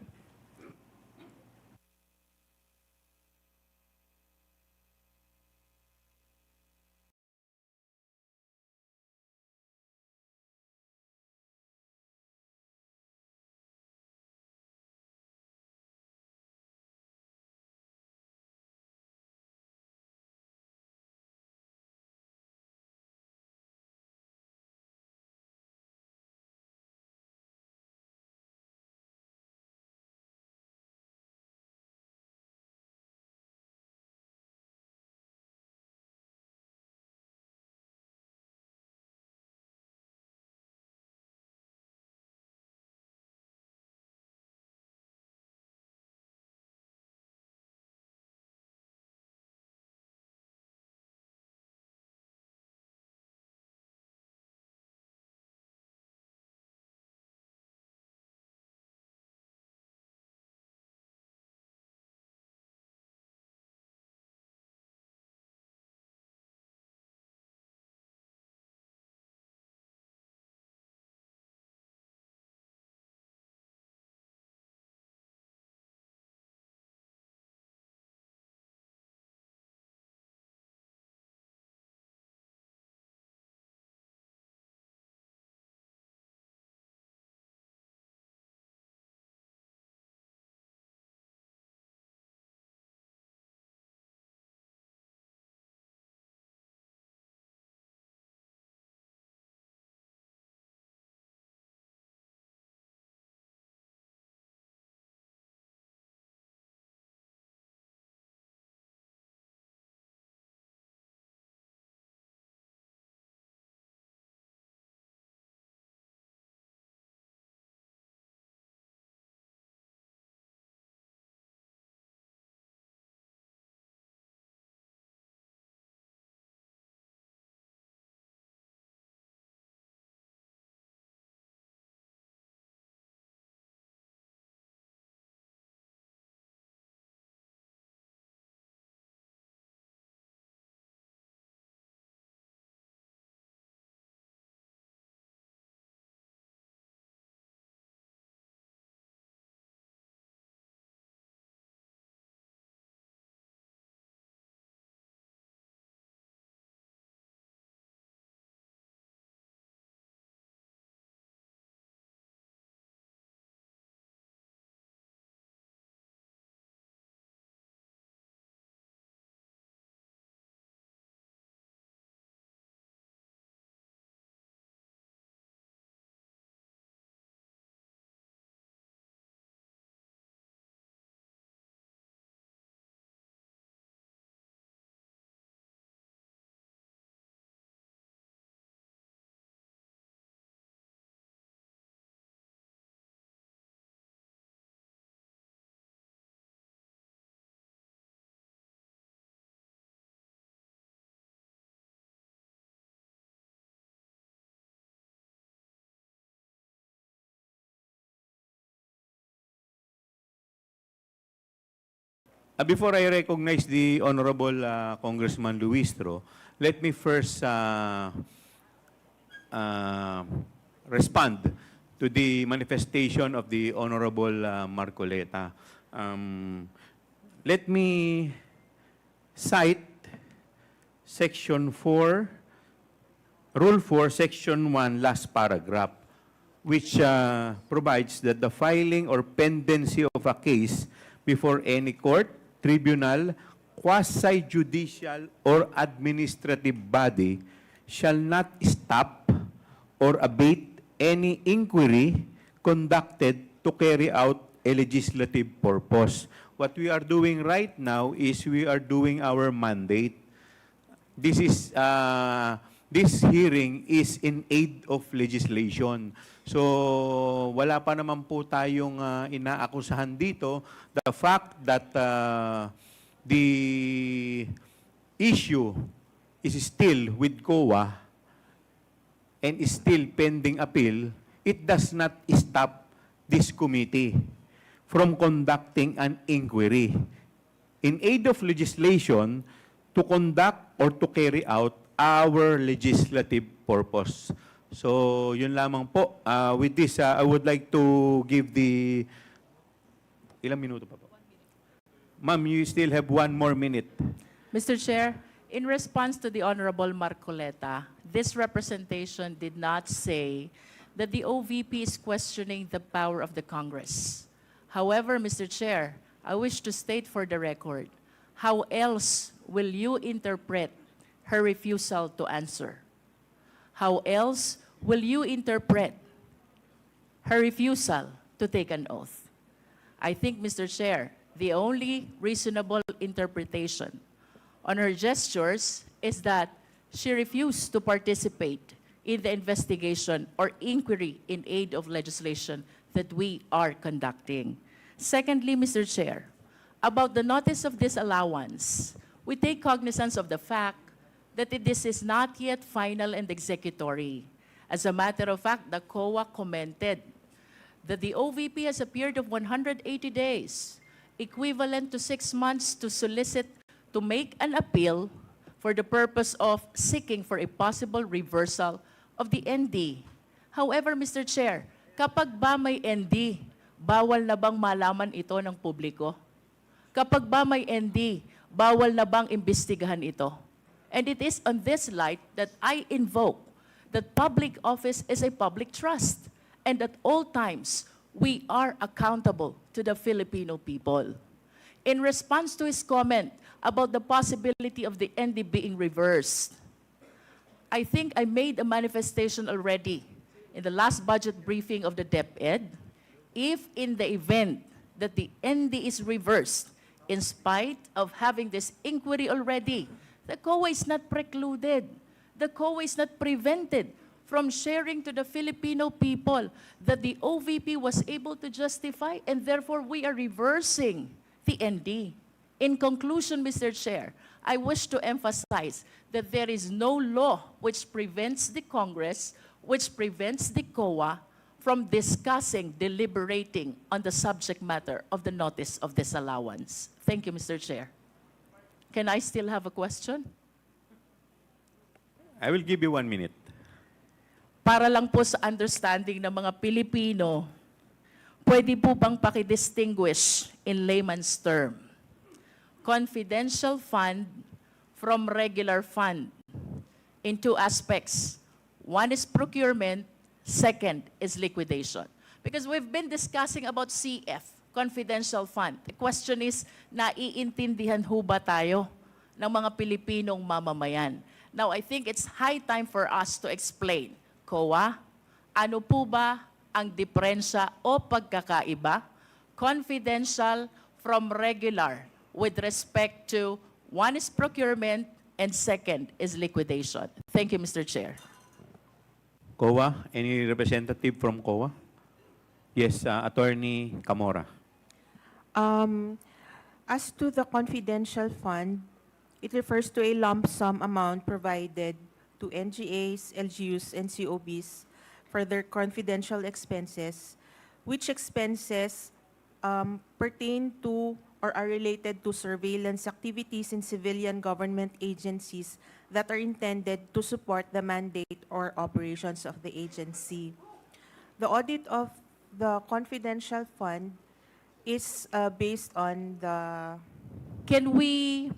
Before I recognize the Honorable Congressman Luistro, let me first respond to the manifestation of the Honorable Marcoleta. Let me cite Section 4, Rule 4, Section 1, last paragraph, which provides that the filing or pendency of a case before any court, tribunal, quasi-judicial, or administrative body shall not stop or abate any inquiry conducted to carry out a legislative purpose. What we are doing right now is we are doing our mandate. This hearing is in aid of legislation. So, wala pa naman po tayong inaakusahan dito. The fact that the issue is still with COA and is still pending appeal, it does not stop this committee from conducting an inquiry in aid of legislation to conduct or to carry out our legislative purpose. So, yun lamang po. With this, I would like to give the... Ilang minuto pa po? Ma'am, you still have 1 more minute. Mr. Chair, in response to the Honorable Marcoleta, this representation did not say that the OVP is questioning the power of the Congress. However, Mr. Chair, I wish to state for the record, how else will you interpret her refusal to answer? How else will you interpret her refusal to take an oath? I think, Mr. Chair, the only reasonable interpretation on her gestures is that she refused to participate in the investigation or inquiry in aid of legislation that we are conducting. Secondly, Mr. Chair, about the notice of disallowance, we take cognizance of the fact that this is not yet final and executory. As a matter of fact, the COA commented that the OVP has a period of 180 days, equivalent to 6 months to solicit to make an appeal for the purpose of seeking for a possible reversal of the ND. However, Mr. Chair, kapag ba may ND, bawal na bang malaman ito ng publiko? Kapag ba may ND, bawal na bang imbestigahan ito? And it is on this light that I invoke that public office is a public trust, and at all times, we are accountable to the Filipino people. In response to his comment about the possibility of the ND being reversed, I think I made a manifestation already in the last budget briefing of the DepEd. If in the event that the ND is reversed, in spite of having this inquiry already, the COA is not precluded. The COA is not prevented from sharing to the Filipino people that the OVP was able to justify, and therefore we are reversing the ND. In conclusion, Mr. Chair, I wish to emphasize that there is no law which prevents the Congress, which prevents the COA from discussing, deliberating on the subject matter of the notice of disallowance. Thank you, Mr. Chair. Can I still have a question? I will give you 1 minute. Para lang po sa understanding ng mga Pilipino, pwede po bang pakidistinguish in layman's term? Confidential fund from regular fund in 2 aspects. One is procurement, second is liquidation. Because we've been discussing about CF, confidential fund. The question is, naiintindihan ho ba tayo ng mga Pilipinong mamamayan? Now, I think it's high time for us to explain, COA, ano po ba ang diferensya o pagkakaiba, confidential from regular, with respect to one is procurement and second is liquidation. Thank you, Mr. Chair. COA, any representative from COA? Yes, Attorney Camora. As to the confidential fund, it refers to a lump sum amount provided to NGAs, LGUs, and COBs for their confidential expenses, which expenses pertain to or are related to surveillance activities in civilian government agencies that are intended to support the mandate or operations of the agency. The audit of the confidential fund is based on the... Can we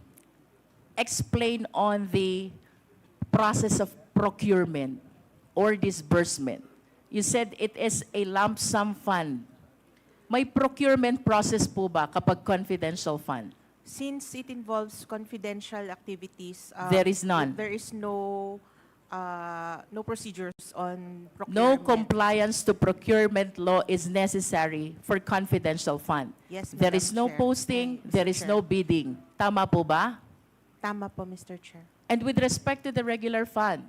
explain on the process of procurement or disbursement? You said it is a lump sum fund. May procurement process po ba kapag confidential fund? Since it involves confidential activities, There is none. There is no procedures on No procurement. compliance to procurement law is necessary for confidential fund. Yes, There Madam is no Chair. posting, there is no bidding. Tama po ba? Tama po, Mr. Chair. And with respect to the regular fund,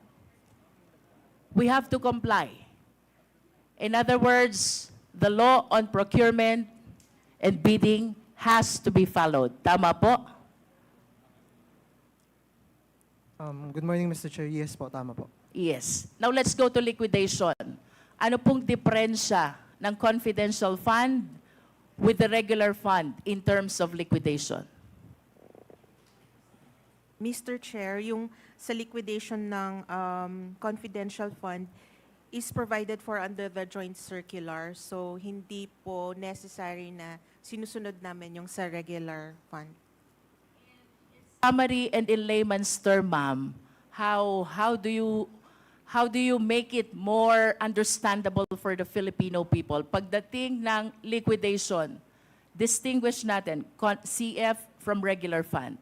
we have to comply. In other words, the law on procurement and bidding has to be followed. Tama po? Good morning, Mr. Chair. Yes po, tama po. Yes. Now let's go to liquidation. Ano pong diferensya ng confidential fund with the regular fund in terms of liquidation? Mr. Chair, yung sa liquidation ng confidential fund is provided for under the joint circular. So, hindi po necessary na sinusunod namin yung sa regular fund. Summary and in layman's term, ma'am, how do you make it more understandable for the Filipino people? Pagdating ng liquidation, distinguish natin CF from regular fund.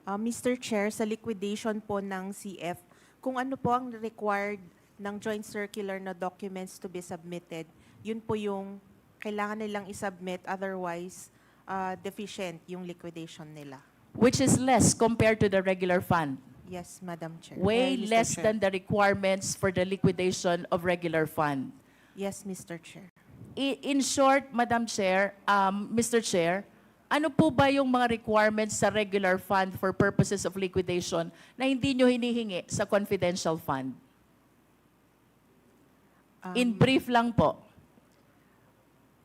Mr. Chair, sa liquidation po ng CF, kung ano po ang required ng joint circular na documents to be submitted, yun po yung kailangan nilang isubmit, otherwise deficient yung liquidation nila. Which is less compared to the regular fund. Yes, Madam Chair. Way Mr. less Chair. than the requirements for the liquidation of regular fund. Yes, Mr. Chair. In short, Madam Chair, Mr. Chair, ano po ba yung mga requirements sa regular fund for purposes of liquidation na hindi nyo hinihingi sa confidential fund? In brief lang po.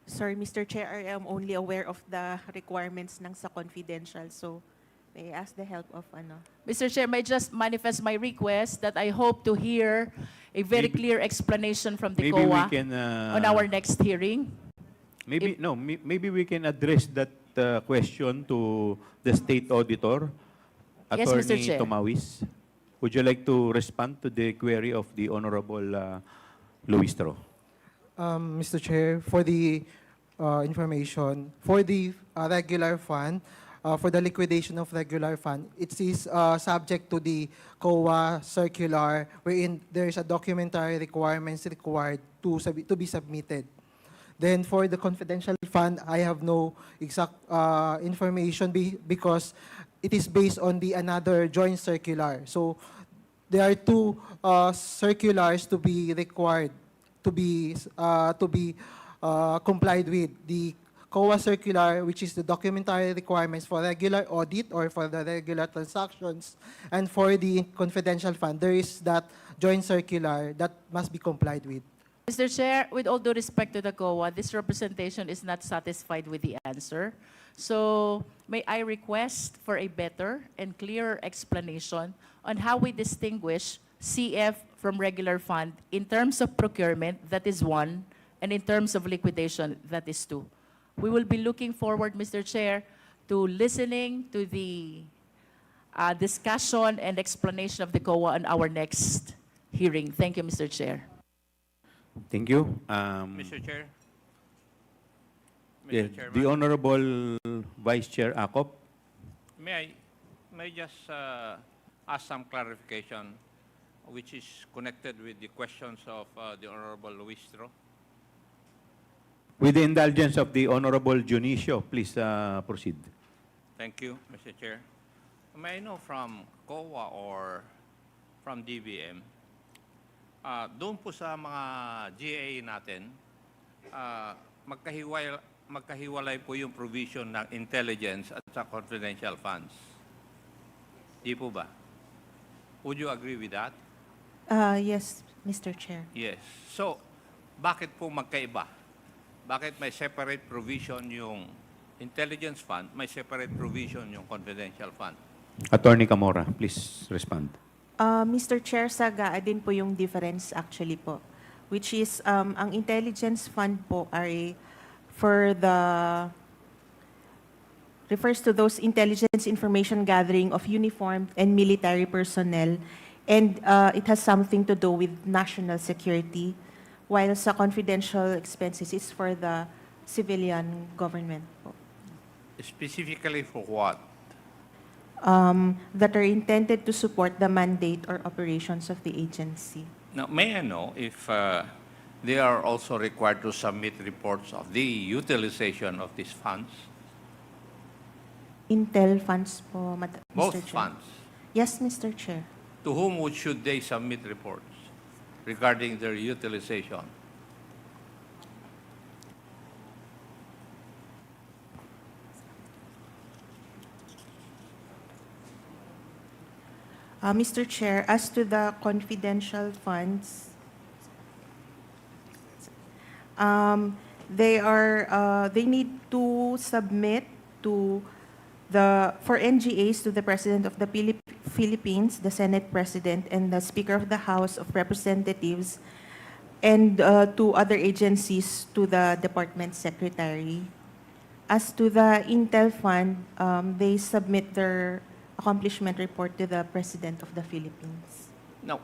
Sorry, Mr. Chair, I am only aware of the requirements ng sa confidential. So, may I ask the help of ano? Mr. Chair, may just manifest my request that I hope to hear a very clear explanation from the Maybe we COA can, on our next hearing. Maybe we can address that question to the state auditor, Yes, Mr. Attorney Chair. Tomawis. Would you like to respond to the query of the Honorable Luistro? Mr. Chair, for the information, for the regular fund, for the liquidation of regular fund, it is subject to the COA circular wherein there is a documentary requirements required to be submitted. Then for the confidential fund, I have no exact information because it is based on the another joint circular. So there are two circulars to be required to be complied with. The COA circular, which is the documentary requirements for regular audit or for the regular transactions, and for the confidential fund, there is that joint circular that must be complied with. Mr. Chair, with all due respect to the COA, this representation is not satisfied with the answer. So may I request for a better and clearer explanation on how we distinguish CF from regular fund in terms of procurement, that is one, and in terms of liquidation, that is two. We will be looking forward, Mr. Chair, to listening to the discussion and explanation of the COA on our next hearing. Thank you, Mr. Chair. Thank you. Mr. Chair. Yeah, Mr. Chairman. the Honorable Vice Chair Acop. May I just ask some clarification which is connected with the questions of the Honorable Luistro? With the indulgence of the Honorable Junicio, please proceed. Thank you, Mr. Chair. May I know from COA or from DBM, doon po sa mga GA natin, magkahiwalay po yung provision ng intelligence at sa confidential funds. Di po ba? Would you agree with that? Yes, Mr. Chair. Yes. So, bakit po magkaiba? Bakit may separate provision yung intelligence fund, may separate provision yung confidential fund. Attorney Camora, please respond. Mr. Chair, saga din po yung difference actually po, which is ang intelligence fund po ay refers to those intelligence information gathering of uniformed and military personnel, and it has something to do with national security, while sa confidential expenses is for the civilian government po. Specifically for what? That are intended to support the mandate or operations of the agency. Now, may I know if they are also required to submit reports of the utilization of these funds? Intel funds po, Both Mr. Chair. funds. Yes, Mr. Chair. To whom should they submit reports regarding their utilization? Mr. Chair, as to the confidential funds, they need to submit for NGAs to the President of the Philippines, the Senate President, and the Speaker of the House of Representatives, and to other agencies to the Department Secretary. As to the Intel Fund, they submit their accomplishment report to the President of the Philippines. Now,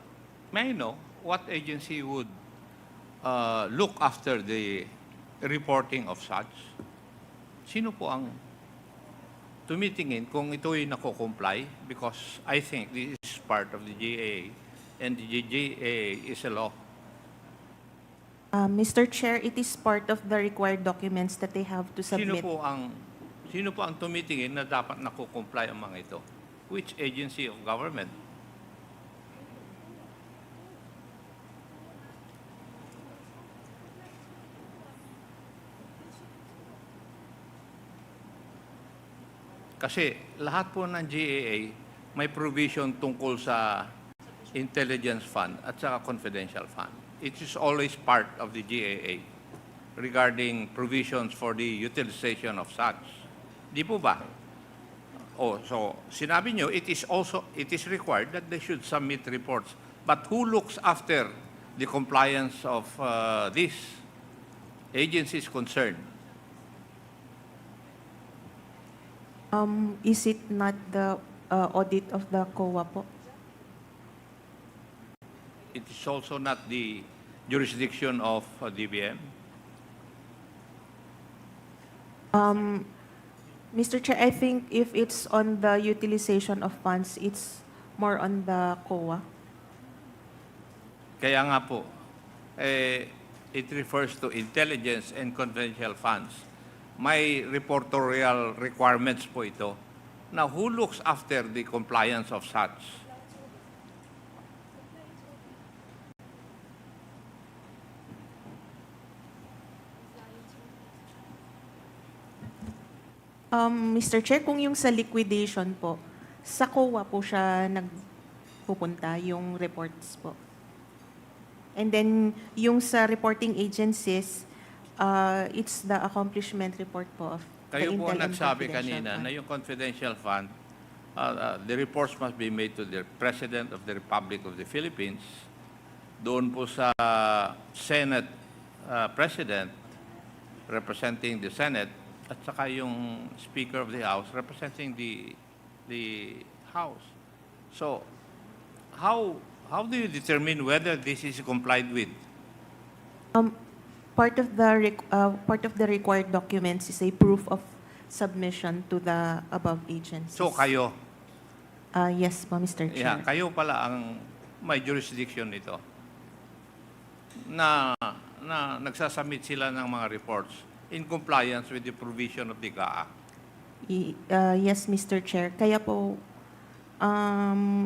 may I know what agency would look after the reporting of such? Sino po ang tumitingin kung ito'y nako-comply? Because I think this is part of the GAA, and the GAA is a law. Mr. Chair, it is part of the required documents that they have to submit. Sino po ang tumitingin na dapat nako-comply ang mga ito? Which agency of government? Kasi lahat po ng GAA may provision tungkol sa intelligence fund at saka confidential fund. It is always part of the GAA regarding provisions for the utilization of such. Di po ba? Oh, so sinabi nyo, it is required that they should submit reports. But who looks after the compliance of these agencies concerned? Is it not the audit of the COA po? It is also not the jurisdiction of DBM? Mr. Chair, I think if it's on the utilization of funds, it's more on the COA. Kaya nga po, it refers to intelligence and confidential funds. May reportorial requirements po ito. Now, who looks after the compliance of such? Mr. Chair, kung yung sa liquidation po, sa COA po siya nagpupunta, yung reports po. And then, yung sa reporting agencies, it's the accomplishment report po of Kayo the po Intel and nagsabi Confidential kanina Fund. na yung confidential fund, the reports must be made to the President of the Republic of the Philippines, doon po sa Senate President representing the Senate, at saka yung Speaker of the House representing the House. So, how do you determine whether this is complied with? Part of the required documents is a proof of submission to the above agencies. So, kayo? Yes po, Mr. Yeah, Chair. kayo pala ang may jurisdiction nito na nagsasubmit sila ng mga reports in compliance with the provision of the GAA. Yes, Mr. Chair. Kaya po,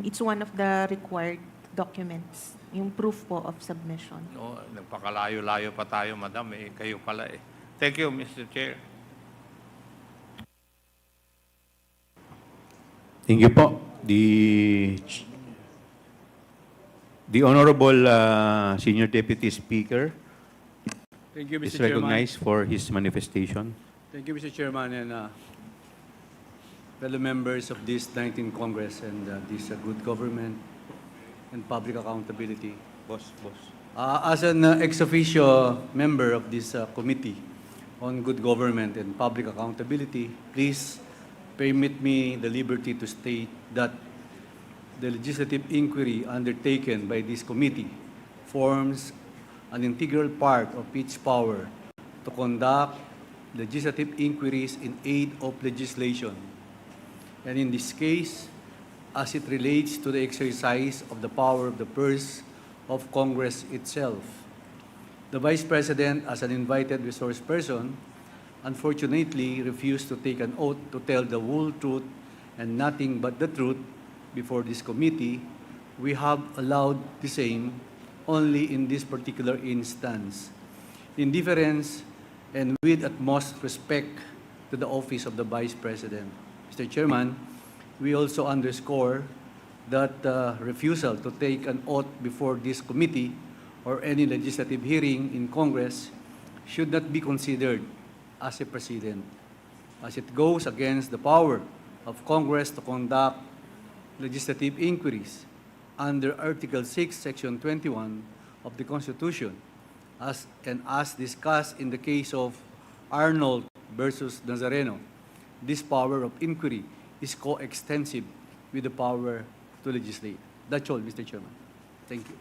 it's one of the required documents, yung proof po of submission. No, nagpakalayo-layo pa tayo, madam. Kayo pala eh. Thank you, Mr. Chair. Thank you po. The Honorable Senior Deputy Speaker Thank you, is Mr. Chairman. recognized for his manifestation. Thank you, Mr. Chairman, and fellow members of this 19th Congress and this good government and public accountability. Boss. As an ex officio member of this committee on good government and public accountability, please permit me the liberty to state that the legislative inquiry undertaken by this committee forms an integral part of its power to conduct legislative inquiries in aid of legislation. And in this case, as it relates to the exercise of the power of the purse of Congress itself. The Vice President, as an invited resource person, unfortunately refused to take an oath to tell the whole truth and nothing but the truth before this committee. We have allowed the same only in this particular instance. In deference and with utmost respect to the office of the Vice President. Mr. Chairman, we also underscore that refusal to take an oath before this committee or any legislative hearing in Congress should not be considered as a precedent, as it goes against the power of Congress to conduct legislative inquiries under Article 6, Section 21 of the Constitution, as discussed in the case of Arnold versus Nazareno. This power of inquiry is coextensive with the power to legislate. That's all, Mr. Chairman. Thank you.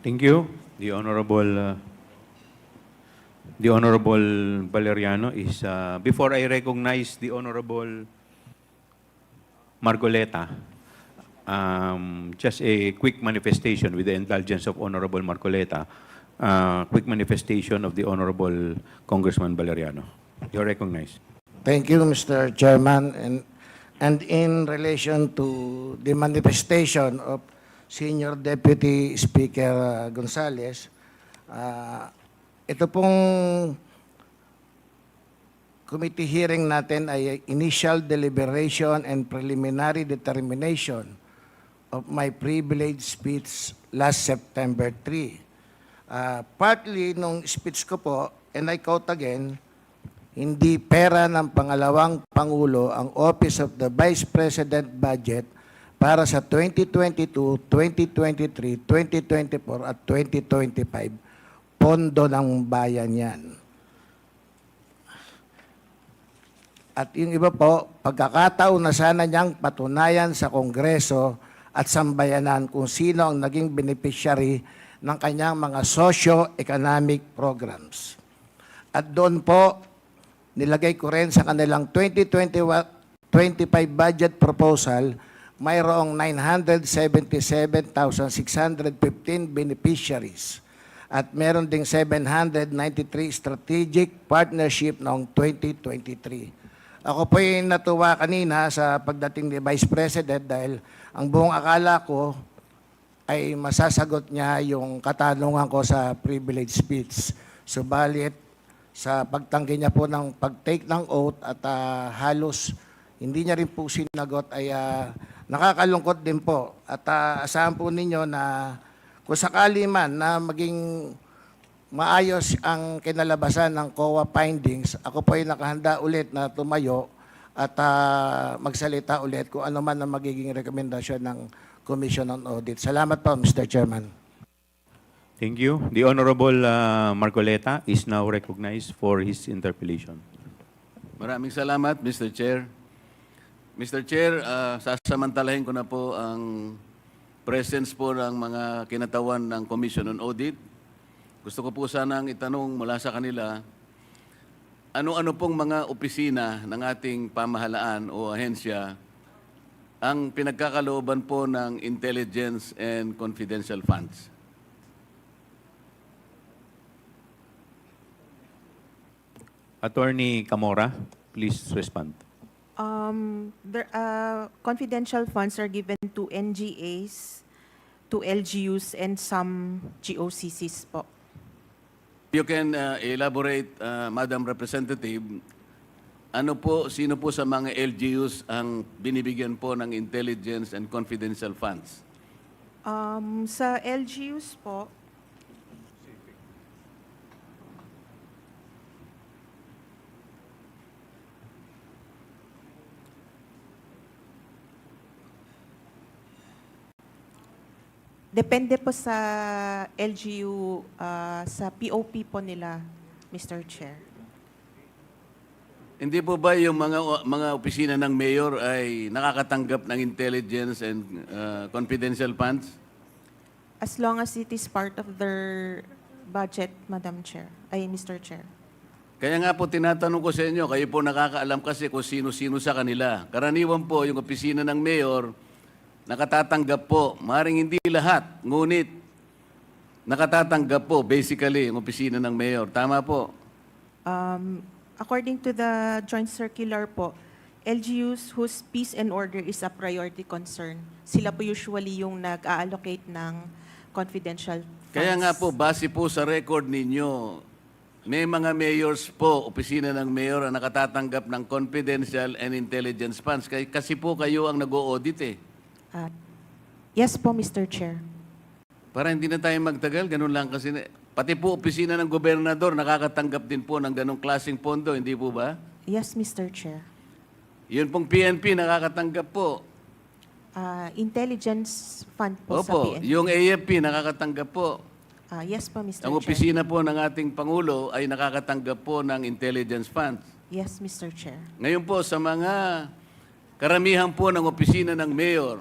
Thank you. The Honorable Valeriano is, before I recognize the Honorable Marcoleta, just a quick manifestation with the indulgence of Honorable Marcoleta, quick manifestation of the Honorable Congressman Valeriano. You're recognized. Thank you, Mr. Chairman. And in relation to the manifestation of Senior Deputy Speaker Gonzales, ito pong committee hearing natin ay initial deliberation and preliminary determination of my privilege speech last September 3. Partly nung speech ko po, and I quote again, hindi pera ng pangalawang Pangulo ang Office of the Vice President budget para sa 2022, 2023, 2024 at 2025. Pondo ng bayan yan. At yung iba po, pagkakataon na sana niyang patunayan sa Kongreso at sambayanan kung sino ang naging beneficiary ng kanyang mga socio-economic programs. At doon po, nilagay ko rin sa kanilang 2025 budget proposal, mayroong 977,615 beneficiaries at meron ding 793 strategic partnership noong 2023. Ako po yung natuwa kanina sa pagdating ni Vice President dahil ang buong akala ko ay masasagot niya yung katanungan ko sa privilege speech. Subalit, sa pagtanggi niya po ng pag-take ng oath at halos hindi niya rin po sinagot ay nakakalungkot din po. At asahan po ninyo na kung sakali man na maging maayos ang kinalabasan ng COA findings, ako po ay nakahanda ulit na tumayo at magsalita ulit kung ano man ang magiging rekomendasyon ng Commission on Audit. Salamat po, Mr. Chairman. Thank you. The Honorable Marcoleta is now recognized for his interpellation. Maraming salamat, Mr. Chair. Mr. Chair, sasamantalahin ko na po ang presence po ng mga kinatawan ng Commission on Audit. Gusto ko po sanang itanong mula sa kanila, ano-ano pong mga opisina ng ating pamahalaan o ahensya ang pinagkakalooban po ng intelligence and confidential funds? Attorney Camora, please respond. Confidential funds are given to NGAs, to LGUs, and some GOCCs po. You can elaborate, Madam Representative, sino po sa mga LGUs ang binibigyan po ng intelligence and confidential funds? Sa LGUs po, Depende po sa LGU, sa POP po nila, Mr. Chair. Hindi po ba yung mga opisina ng mayor ay nakakatanggap ng intelligence and confidential funds? As long as it is part of their budget, Madam Chair, ay Mr. Chair. Kaya nga po tinatanong ko sa inyo, kayo po nakakaalam kasi kung sino-sino sa kanila. Karaniwan po yung opisina ng mayor, nakatatanggap po, maaaring hindi lahat, ngunit nakatatanggap po basically yung opisina ng mayor. Tama po? According to the joint circular po, LGUs whose peace and order is a priority concern, sila po usually yung nag-allocate ng confidential funds. Kaya nga po, base po sa record ninyo, may mga mayors po, opisina ng mayor, ang nakatatanggap ng confidential and intelligence funds. Kasi po kayo ang nag-o-audit eh. Yes po, Mr. Chair. Para hindi na tayo magtagal, ganun lang kasi. Pati po opisina ng gobernador nakakatanggap din po ng ganung klaseng pondo, hindi po ba? Yes, Mr. Chair. Yun pong PNP nakakatanggap po. Intelligence fund po sa Opo, PNP. yung AFP nakakatanggap po. Yes po, Mr. Ang Chair. opisina po ng ating Pangulo ay nakakatanggap po ng intelligence funds. Yes, Mr. Chair. Ngayon po sa mga karamihan po ng opisina ng mayor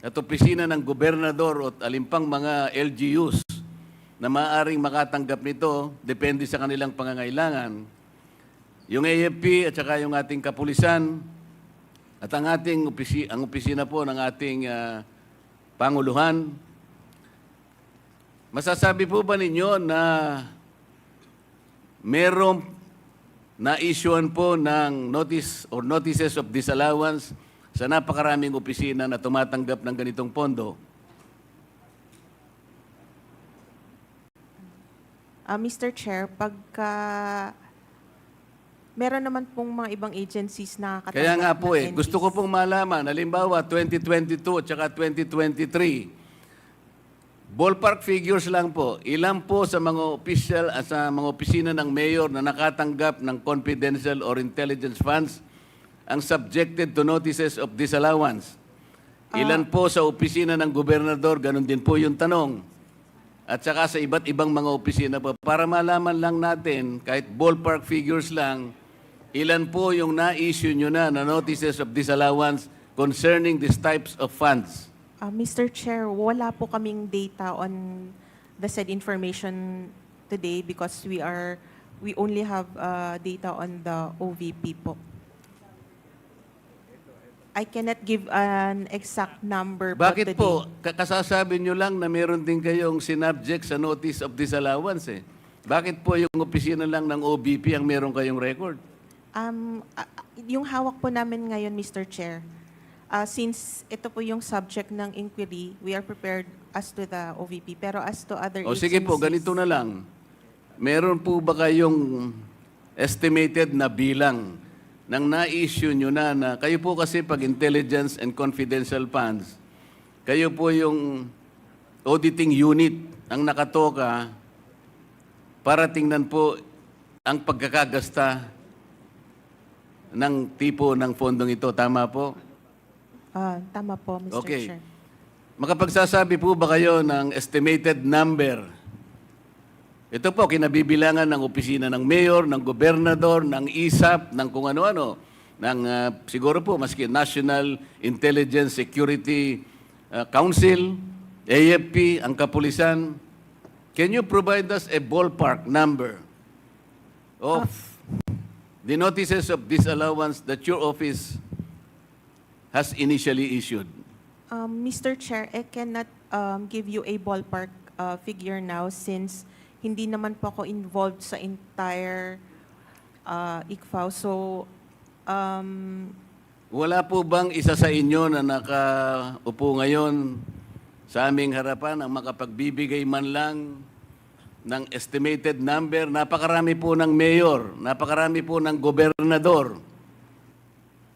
at opisina ng gobernador at alimpang mga LGUs na maaaring makatanggap nito, depende sa kanilang pangangailangan. Yung AFP at saka yung ating kapulisan at ang ating ang opisina po ng ating Panguluhan, masasabi po ba ninyo na merong na-issuean po ng notice or notices of disallowance sa napakaraming opisina na tumatanggap ng ganitong pondo? Mr. Chair, pagka meron naman pong mga ibang agencies na katanggap Kaya nga po ng gusto ko pong malaman, halimbawa 2022 at saka 2023, ballpark figures lang po, ilan po sa mga official at sa mga opisina ng mayor na nakatanggap ng confidential or intelligence funds ang subjected to notices of disallowance? Ilan po sa opisina ng gobernador, ganun din po yung tanong. At saka sa iba't ibang mga opisina po, para malaman lang natin, kahit ballpark figures lang, ilan po yung na-issue nyo na notices of disallowance concerning these types of funds? Mr. Chair, wala po kaming data on the said information today because we only have data on the OVP po. I cannot give an exact number po Bakit today. po? Kasasabi nyo lang na meron din kayong sinubject sa notice of disallowance eh. Bakit po yung opisina lang ng OVP ang meron kayong record? Yung hawak po namin ngayon, Mr. Chair, since ito po yung subject ng inquiry, we are prepared as to the OVP. Pero as to other O agencies... sige po, ganito na lang. Meron po ba kayong estimated na bilang nang na-issue nyo na kayo po kasi pag intelligence and confidential funds, kayo po yung auditing unit ang nakatoka para tingnan po ang pagkakagasta ng tipo ng fondong ito. Tama po? Tama po, Mr. Okay. Chair. Makapagsasabi po ba kayo ng estimated number? Ito po, kinabibilangan ng opisina ng mayor, ng gobernador, ng ISAP, ng kung ano-ano, ng siguro po, maski National Intelligence Security Council, AFP, ang kapulisan. Can you provide us a ballpark number of the notices of disallowance that your office has initially issued? Mr. Chair, I cannot give you a ballpark figure now since hindi naman po ako involved sa entire ICFAO. So, wala po bang isa sa inyo na nakaupo ngayon sa aming harapan ang makapagbibigay man lang ng estimated number? Napakarami po ng mayor, napakarami po ng gobernador.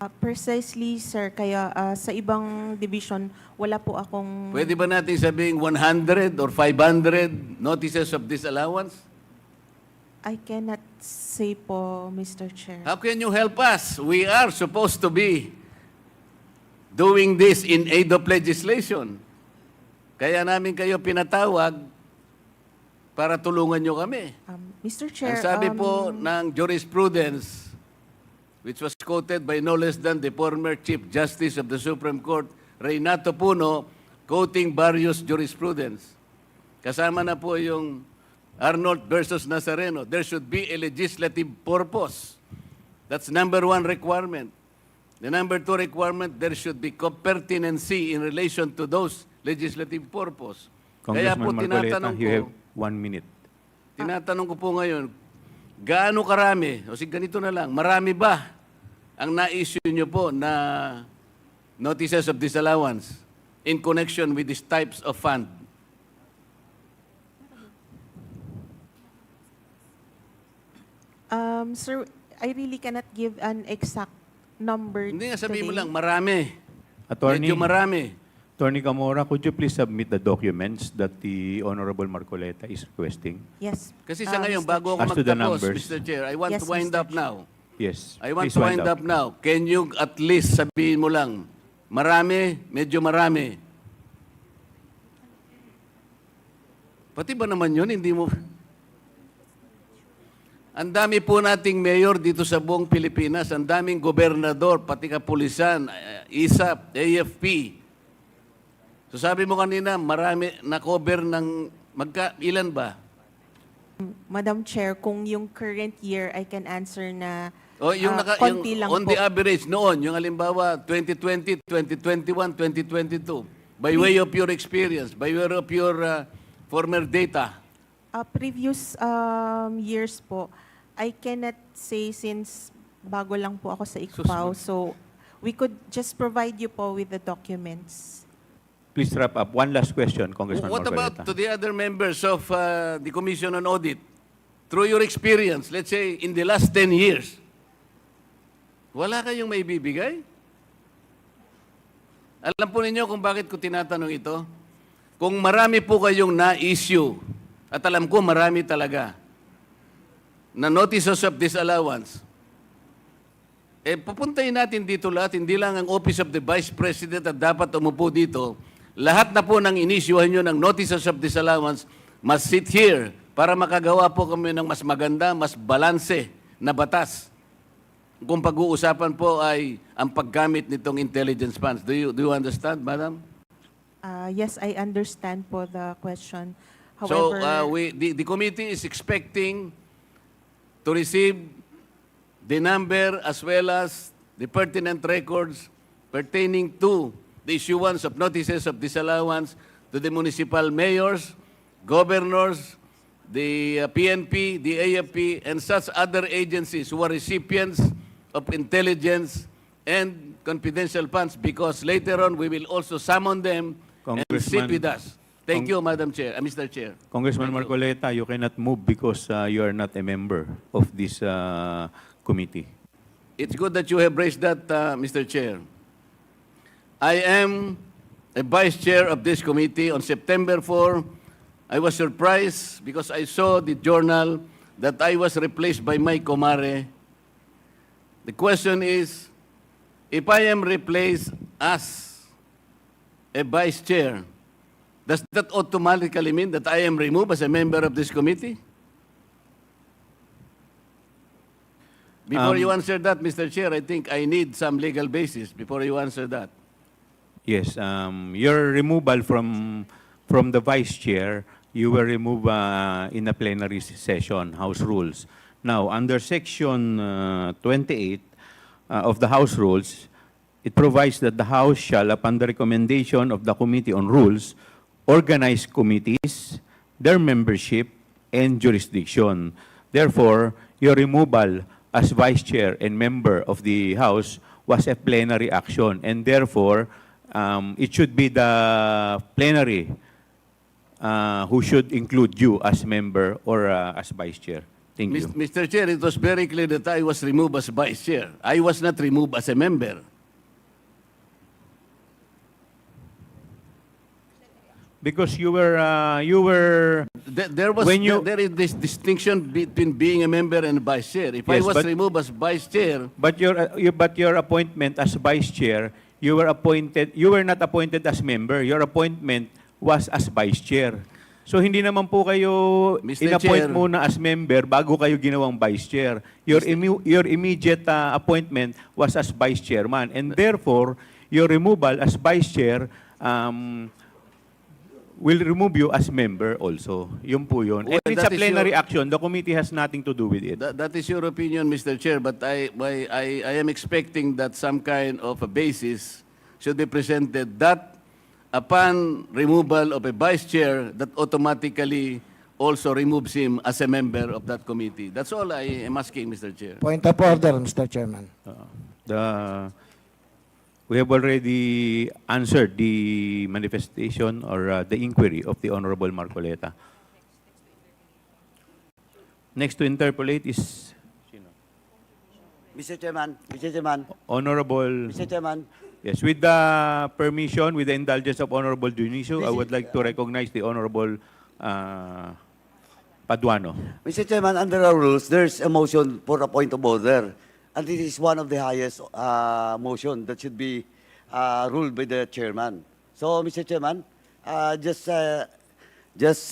precisely, sir, kaya sa ibang division, wala po akong... Pwede ba natin sabihin 100 or 500 notices of disallowance? I cannot say po, Mr. Chair. How can you help us? We are supposed to be doing this in aid of legislation. Kaya namin kayo pinatawag para tulungan nyo kami. Mr. Chair, Ang sabi po ng jurisprudence, which was quoted by no less than the former Chief Justice of the Supreme Court, Reynato Puno, quoting various jurisprudence. Kasama na po yung Arnold versus Nazareno. There should be a legislative purpose. That's number one requirement. The number two requirement, there should be pertinency in relation to those legislative purpose. Kaya po Congressman Marcoleta, tinatanong you ko, have 1 minute. tinatanong ko po ngayon, gaano karami, o sige ganito na lang, marami ba ang na-issue nyo po na notices of disallowance in connection with these types of fund? Sir, I really cannot give an exact number Hindi nga, sabihin mo today. lang, marami. Attorney, Medyo marami. Attorney Camora, could you please submit the documents that the Honorable Marcoleta is requesting? Yes. Kasi sa ngayon, Mr. bago ako As to the magtapos, numbers. Mr. Chair, I want Yes, to wind Mr. up now. Yes. I want please to wind up now. Can you at least sabihin mo lang, marami, medyo marami. Pati ba naman yun, hindi mo... Ang dami po nating mayor dito sa buong Pilipinas, ang daming gobernador, pati kapulisan, ISAP, AFP. So sabi mo kanina, marami na-cover ng... ilan ba? Madam Chair, kung yung current year, I can answer na O yung, konti lang on po. the average noon, yung halimbawa 2020, 2021, 2022, by way of your experience, by way of your former data. Previous years po, I cannot say since bago lang po ako sa ICPAO. So, we could just provide you po with the documents. Please wrap up. One last question, Congressman What Marcoleta. about to the other members of the Commission on Audit? Through your experience, let's say in the last 10 years, wala kayong may bibigay? Alam po ninyo kung bakit ko tinatanong ito? Kung marami po kayong na-issue, at alam ko marami talaga, na notices of disallowance, pupuntahin natin dito lahat, hindi lang ang Office of the Vice President at dapat umupo dito. Lahat na po ng inisyuhan nyo ng notices of disallowance must sit here para makagawa po kami ng mas maganda, mas balanse na batas. Kung pag-uusapan po ay ang paggamit nitong intelligence funds. Do you understand, Madam? Yes, I understand po the question. So However, the committee is expecting to receive the number as well as the pertinent records pertaining to the issuance of notices of disallowance to the municipal mayors, governors, the PNP, the AFP, and such other agencies who are recipients of intelligence and confidential funds, because later on we will also summon them and sit with us. Thank you, Madam Chair, Mr. Chair. Congressman Marcoleta, you cannot move because you are not a member of this committee. It's good that you have raised that, Mr. Chair. I am a vice chair of this committee. On September 4, I was surprised because I saw the journal that I was replaced by my comare. The question is, if I am replaced as a vice chair, does that automatically mean that I am removed as a member of this committee? Before you answer that, Mr. Chair, I think I need some legal basis before you answer that. Yes, your removal from the vice chair, you were removed in a plenary session, House Rules. Now, under Section 28 of the House Rules, it provides that the House shall, upon the recommendation of the Committee on Rules, organize committees, their membership, and jurisdiction. Therefore, your removal as vice chair and member of the House was a plenary action, and therefore, it should be the plenary who should include you as member or as vice chair. Thank you. Mr. Chair, it was very clear that I was removed as vice chair. I was not removed as a member. Because you were There is this distinction between being a member and vice chair. If I Yes, was but- removed as vice chair, but your appointment as vice chair, you were not appointed as member. Your appointment was as vice chair. So hindi naman po kayo Mr. in-appoint Chair. muna as member bago kayo ginawang vice chair. Your immediate appointment was as vice chairman, and therefore your removal as vice chair will remove you as member also. Yun po yun. And Well, it's a that is plenary your- action. The committee has nothing to do with it. That is your opinion, Mr. Chair, but I am expecting that some kind of a basis should be presented that upon removal of a vice chair, that automatically also removes him as a member of that committee. That's all I am asking, Mr. Chair. Point of order, Mr. Chairman. We have already answered the manifestation or the inquiry of the Honorable Marcoleta. Next to interpolate is Mr. Chairman, Mr. Chairman, Honorable. Mr. Chairman, Yes, with the permission, with the indulgence of Honorable Dionisio, I would like to recognize the Honorable Paduano. Mr. Chairman, under our rules, there's a motion for a point of order. And this is one of the highest motion that should be ruled by the chairman. So, Mr. Chairman, just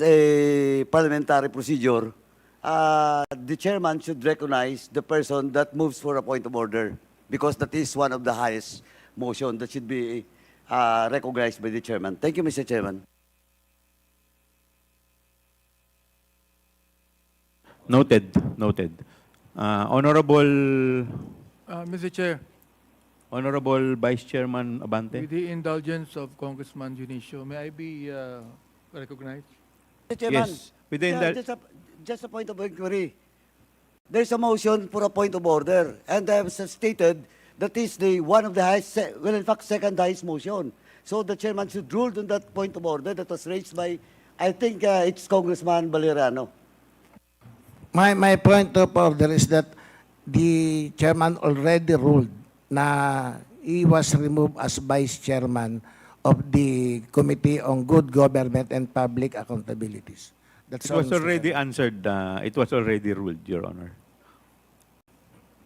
a parliamentary procedure, the chairman should recognize the person that moves for a point of order because that is one of the highest motion that should be recognized by the chairman. Thank you, Mr. Chairman. Noted, noted. Honorable Mr. Chair, Honorable Vice Chairman Abante. with the indulgence of Congressman Dionisio, may I be recognized? Mr. Chairman, Yes, with the just a point of inquiry. There's a motion for a point of order, and I have stated that is the one of the highest, well, in fact, second highest motion. So the chairman should rule on that point of order that was raised by, I think it's Congressman Valeriano. My point of order is that the chairman already ruled na he was removed as vice chairman of the Committee on Good Government and Public Accountabilities. That's It all, was Mr. already Chairman. answered. It was already ruled, Your Honor.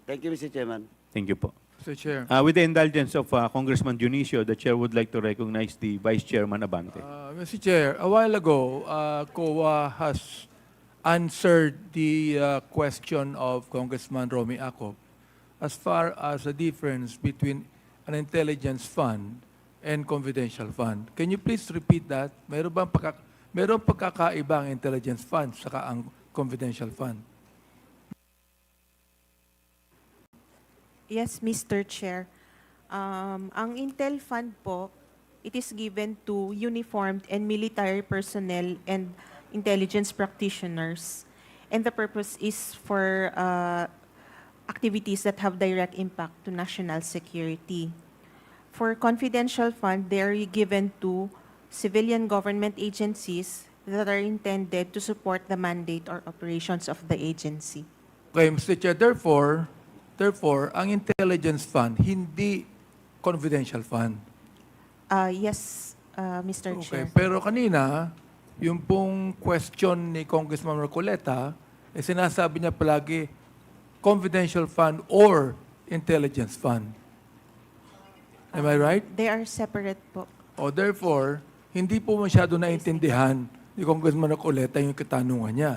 Thank you, Mr. Chairman. Thank you po. Mr. Chair. With the indulgence of Congressman Dionisio, the chair would like to recognize the Vice Chairman Abante. Mr. Chair, a while ago, COA has answered the question of Congressman Romy Acop as far as the difference between an intelligence fund and confidential fund. Can you please repeat that? Meron pagkakaiba ang intelligence fund saka ang confidential fund? Yes, Mr. Chair. Ang Intel Fund po, it is given to uniformed and military personnel and intelligence practitioners. And the purpose is for activities that have direct impact to national security. For confidential fund, they are given to civilian government agencies that are intended to support the mandate or operations of the agency. Okay, Mr. Chair, therefore, ang intelligence fund, hindi confidential fund. Yes, Mr. Okay, Chair. pero kanina, yung pong question ni Congressman Marcoleta, sinasabi niya palagi, confidential fund or intelligence fund. Am I right? They are separate po. O therefore, hindi po masyado naintindihan ni Congressman Marcoleta yung katanungan niya.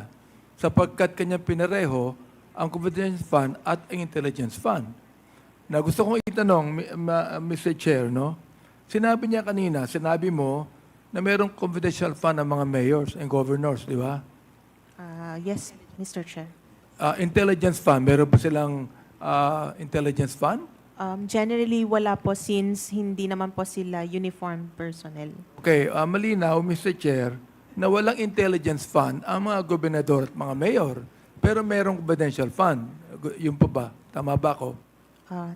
Sapagkat kanya pinareho ang confidential fund at ang intelligence fund. Na gusto kong itanong, Mr. Chair, no? Sinabi niya kanina, sinabi mo na mayroong confidential fund ng mga mayors and governors, di ba? Yes, Mr. Chair. Intelligence fund, meron ba silang intelligence fund? Generally, wala po since hindi naman po sila uniformed personnel. Okay, malinaw, Mr. Chair, na walang intelligence fund ang mga gobernador at mga mayor. Pero merong confidential fund. Yung pa ba? Tama ba ako?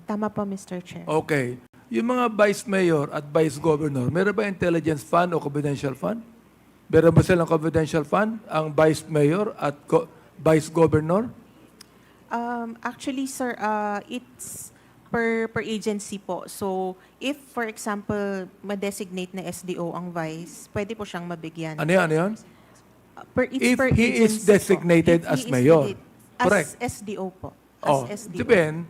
Tama po, Mr. Chair. Okay. Yung mga vice mayor at vice governor, meron ba intelligence fund o confidential fund? Meron ba silang confidential fund ang vice mayor at vice governor? Actually, sir, it's per agency po. So, if, for example, ma-designate na SDO ang vice, pwede po siyang mabigyan. Ano yan? Ano yan? It's If per he is agency po. designated If as he is mayor. Correct. As SDO po. As SDO. Depend.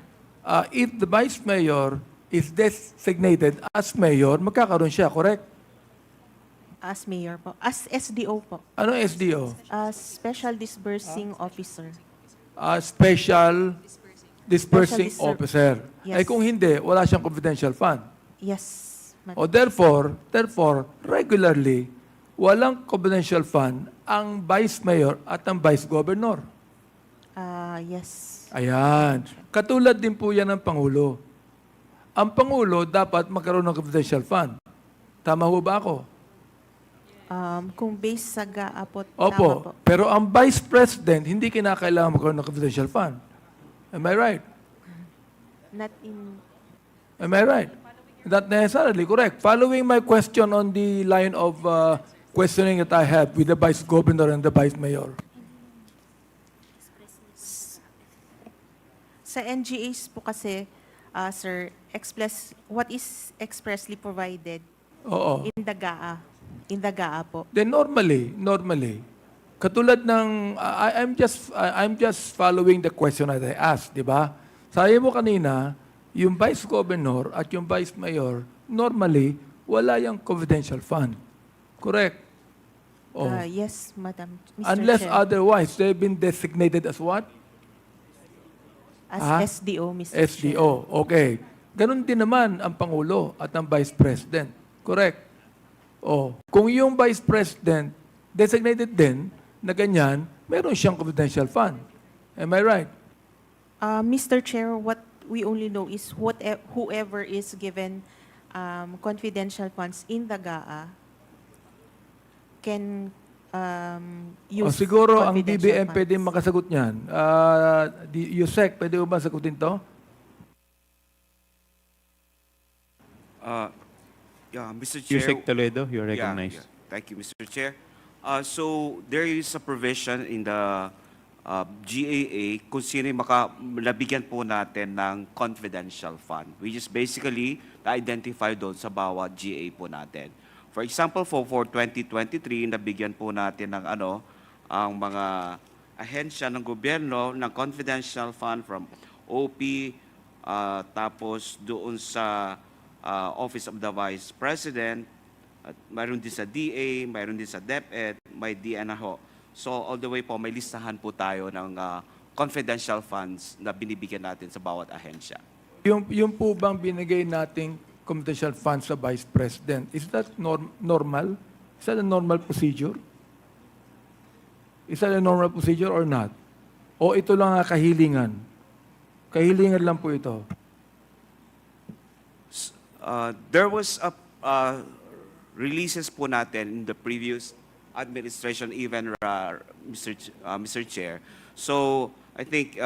If the vice mayor is designated as mayor, magkakaroon siya, correct? As mayor po. As SDO po. Ano SDO? Special Disbursing Officer. Special Dispersing Special Officer. Yes. Kung hindi, wala siyang confidential fund. Yes. O therefore, regularly, walang confidential fund ang Vice Mayor at ang Vice Governor. Yes. Ayan. Katulad din po yan ng Pangulo. Ang Pangulo dapat magkaroon ng confidential fund. Tama ho ba ako? Kung based sa GAA po, tama Opo. po. Pero ang Vice President, hindi kinakailangan magkaroon ng confidential fund. Am I right? Not in... Am I right? Not necessarily correct. Following my question on the line of questioning that I have with the Vice Governor and the Vice Mayor. Sa NGAs po kasi, sir, what is expressly provided Oo. in the GAA. In the GAA po. Then normally, katulad ng, I'm just following the question that I asked, di ba? Sabi mo kanina, yung Vice Governor at yung Vice Mayor, normally, wala yung confidential fund. Correct? Oh. Yes, Madam. Mr. Unless Chair. otherwise, they've been designated as what? As SDO, Mr. Chair. SDO. Okay. Ganon din naman ang Pangulo at ang Vice President. Correct? Oh, kung yung Vice President designated din na ganyan, meron siyang confidential fund. Am I right? Mr. Chair, what we only know is whoever is given confidential funds in the GAA can use Siguro ang confidential DBM funds. pwede makasagot niyan. Yusek, pwede mo ba sagutin to? Yeah, Mr. Chair. Yusek Toledo, you're Yeah, recognized. yeah. Thank you, Mr. Chair. So there is a provision in the GAA kung sino yung nabigyan po natin ng confidential fund, which is basically na-identify doon sa bawat GA po natin. For example, for 2023, nabigyan po natin ng ang mga ahensya ng gobyerno ng confidential fund from OP, tapos doon sa Office of the Vice President, at mayroon din sa DA, mayroon din sa DepEd, may DNAHO. So all the way po, may listahan po tayo ng confidential funds na binibigyan natin sa bawat ahensya. Yung po bang binigay nating confidential funds sa Vice President, is that normal? Is that a normal procedure? Is that a normal procedure or not? O ito lang kahilingan? Kahilingan lang po ito. There was releases po natin in the previous administration, even Mr. Chair. So I think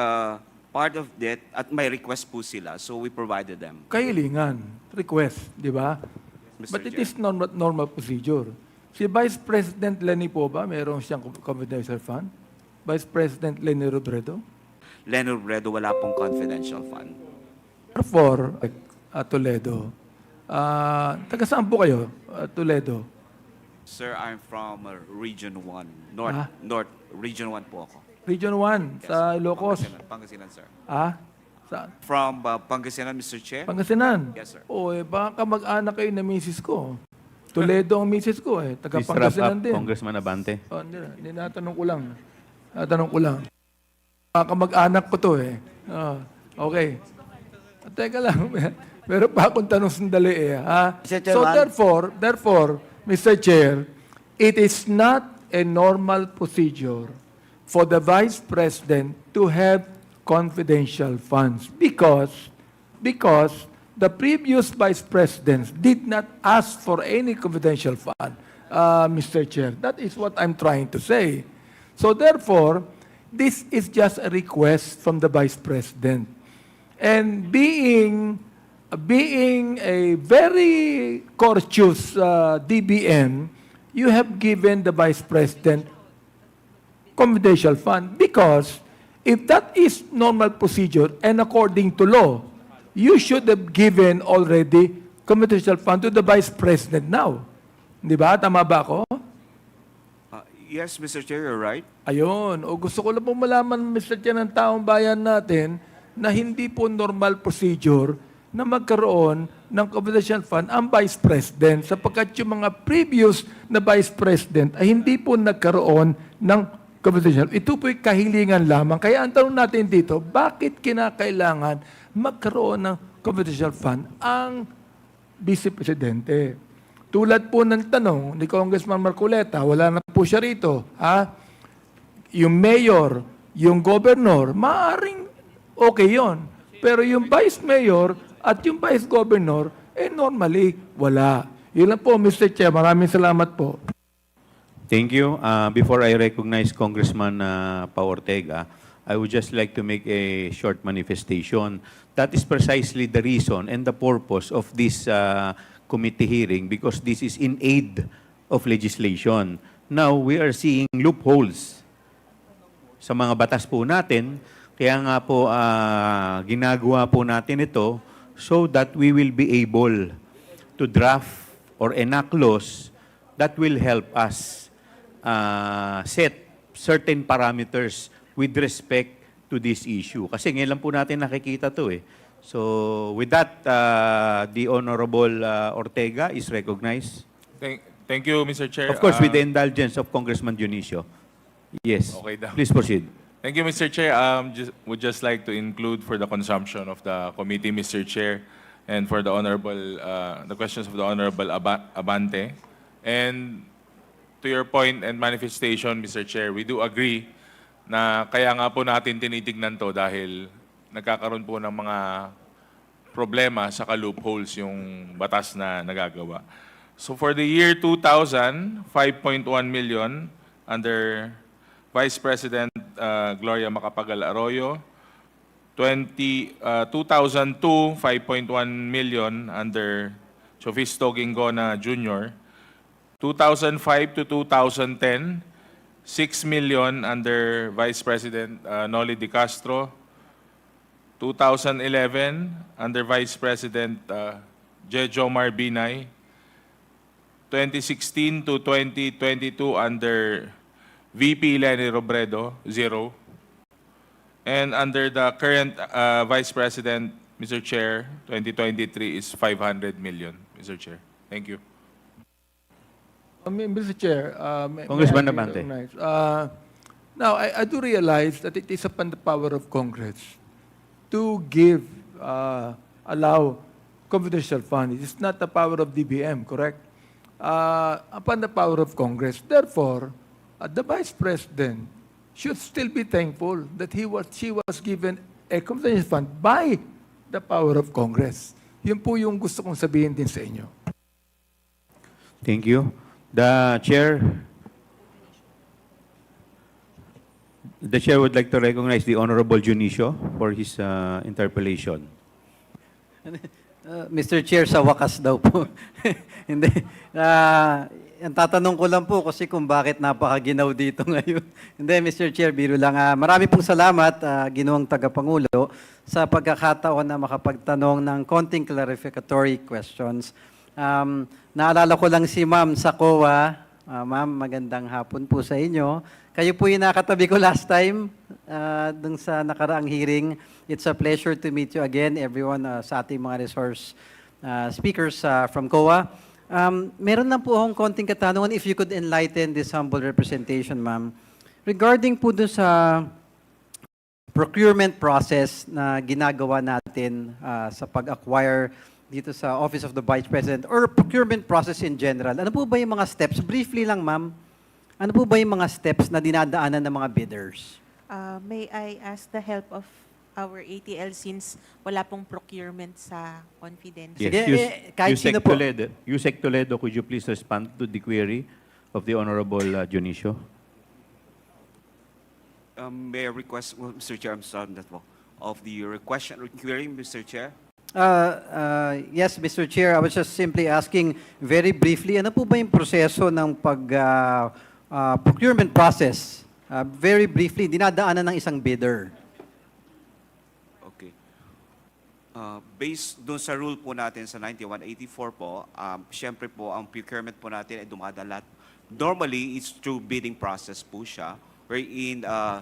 part of that, at may request po sila, so we provided them. Kahilingan, request, di ba? Mr. But it Chair. is normal procedure. Si Vice President Lenny po ba, meron siyang confidential fund? Vice President Lenny Robredo? Lenny Robredo, wala pong confidential fund. Therefore, Toledo, taga saan po kayo, Toledo? Sir, I'm from Region 1, North, Region 1 po ako. Region 1, sa Ilocos. Pangasinan, sir. Saan? From Pangasinan, Mr. Chair? Pangasinan? Yes, sir. Baka mag-anak kayo na misis ko. Toledo ang misis ko taga Please wrap Pangasinan up, din. Congressman Abante. Hindi, natanong ko lang. Baka mag-anak ko to Okay. Teka lang, meron pa akong tanong sandali So therefore, Mr. Chair, it is not a normal procedure for the Vice President to have confidential funds because the previous Vice Presidents did not ask for any confidential fund, Mr. Chair. That is what I'm trying to say. So therefore, this is just a request from the Vice President. And being a very courteous DBM, you have given the Vice President confidential fund because if that is normal procedure and according to law, you should have given already confidential fund to the Vice President now. Di ba? Tama ba ako? Yes, Mr. Chair, you're right. Ayun. O gusto ko lang po malaman, Mr. Chair, ng taong bayan natin na hindi po normal procedure na magkaroon ng confidential fund ang Vice President sapagkat yung mga previous na Vice President ay hindi po nagkaroon ng confidential. Ito po'y kahilingan lamang. Kaya ang tanong natin dito, bakit kinakailangan magkaroon ng confidential fund ang Vice Presidente? Tulad po ng tanong ni Congressman Marcoleta, wala na po siya rito. Yung mayor, yung governor, maaaring okay yon. Pero yung vice mayor at yung vice governor, normally, wala. Yun lang po, Mr. Chair. Maraming salamat po. Thank you. Before I recognize Congressman Pao Ortega, I would just like to make a short manifestation. That is precisely the reason and the purpose of this committee hearing, because this is in aid of legislation. Now, we are seeing loopholes sa mga batas po natin. Kaya nga po, ginagawa po natin ito so that we will be able to draft or enact laws that will help us set certain parameters with respect to this issue. Kasi ngayon lang po natin nakikita to eh. So, with that, the Honorable Ortega is recognized. Thank you, Mr. Chair. Of course, with the indulgence of Congressman Dionisio. Yes. Okay daw. Please proceed. Thank you, Mr. Chair. Would just like to include for the consumption of the committee, Mr. Chair, and for the honorable, the questions of the Honorable Abante. And to your point and manifestation, Mr. Chair, we do agree na kaya nga po natin tinitignan to dahil nagkakaroon po ng mga problema sa loopholes yung batas na nagagawa. So for the year 2000, 5.1 million under Vice President Gloria Macapagal Arroyo. 2002, 5.1 million under Chofisto Gingona Jr. 2005 to 2010, 6 million under Vice President Noli Di Castro. 2011, under Vice President Jejo Marbinay. 2016 to 2022, under VP Lenny Robredo, 0. And under the current Vice President, Mr. Chair, 2023 is 500 million, Mr. Chair. Thank you. Mr. Chair, Congressman may I Abante. recognize? Now, I do realize that it is upon the power of Congress to give, allow confidential funds. It's not the power of DBM, correct? Upon the power of Congress. Therefore, the Vice President should still be thankful that she was given a confidential fund by the power of Congress. Yun po yung gusto kong sabihin din sa inyo. Thank you. The Chair would like to recognize the Honorable Junicio for his interpellation. Mr. Chair, sa wakas daw po. Hindi. Ang tatanong ko lang po kasi kung bakit napakaginaw dito ngayon. Hindi, Mr. Chair, biro lang. Marami pong salamat, Ginoong Tagapangulo, sa pagkakataon na makapagtanong ng konting clarificatory questions. Naalala ko lang si Ma'am sa COA. Ma'am, magandang hapon po sa inyo. Kayo po yung nakatabi ko last time dun sa nakaraang hearing. It's a pleasure to meet you again, everyone, sa ating mga resource speakers from COA. Meron lang po akong konting katanungan, if you could enlighten this humble representation, ma'am. Regarding po dun sa procurement process na ginagawa natin sa pag-acquire dito sa Office of the Vice President or procurement process in general, ano po ba yung mga steps? Briefly lang, ma'am. Ano po ba yung mga steps na dinadaanan ng mga bidders? May I ask the help of our ATL since wala pong procurement sa confidential? Yes, kahit sino po. Yusek Toledo, could you please respond to the query of the Honorable Dionisio? May I request, Mr. Chair, I'm sorry that po, of the request query, Mr. Chair? Yes, Mr. Chair, I was just simply asking very briefly, ano po ba yung proseso ng procurement process? Very briefly, dinadaanan ng isang bidder. Okay. Based doon sa rule po natin sa 9184 po, syempre po, ang procurement po natin ay dumadalat. Normally, it's through bidding process po siya, wherein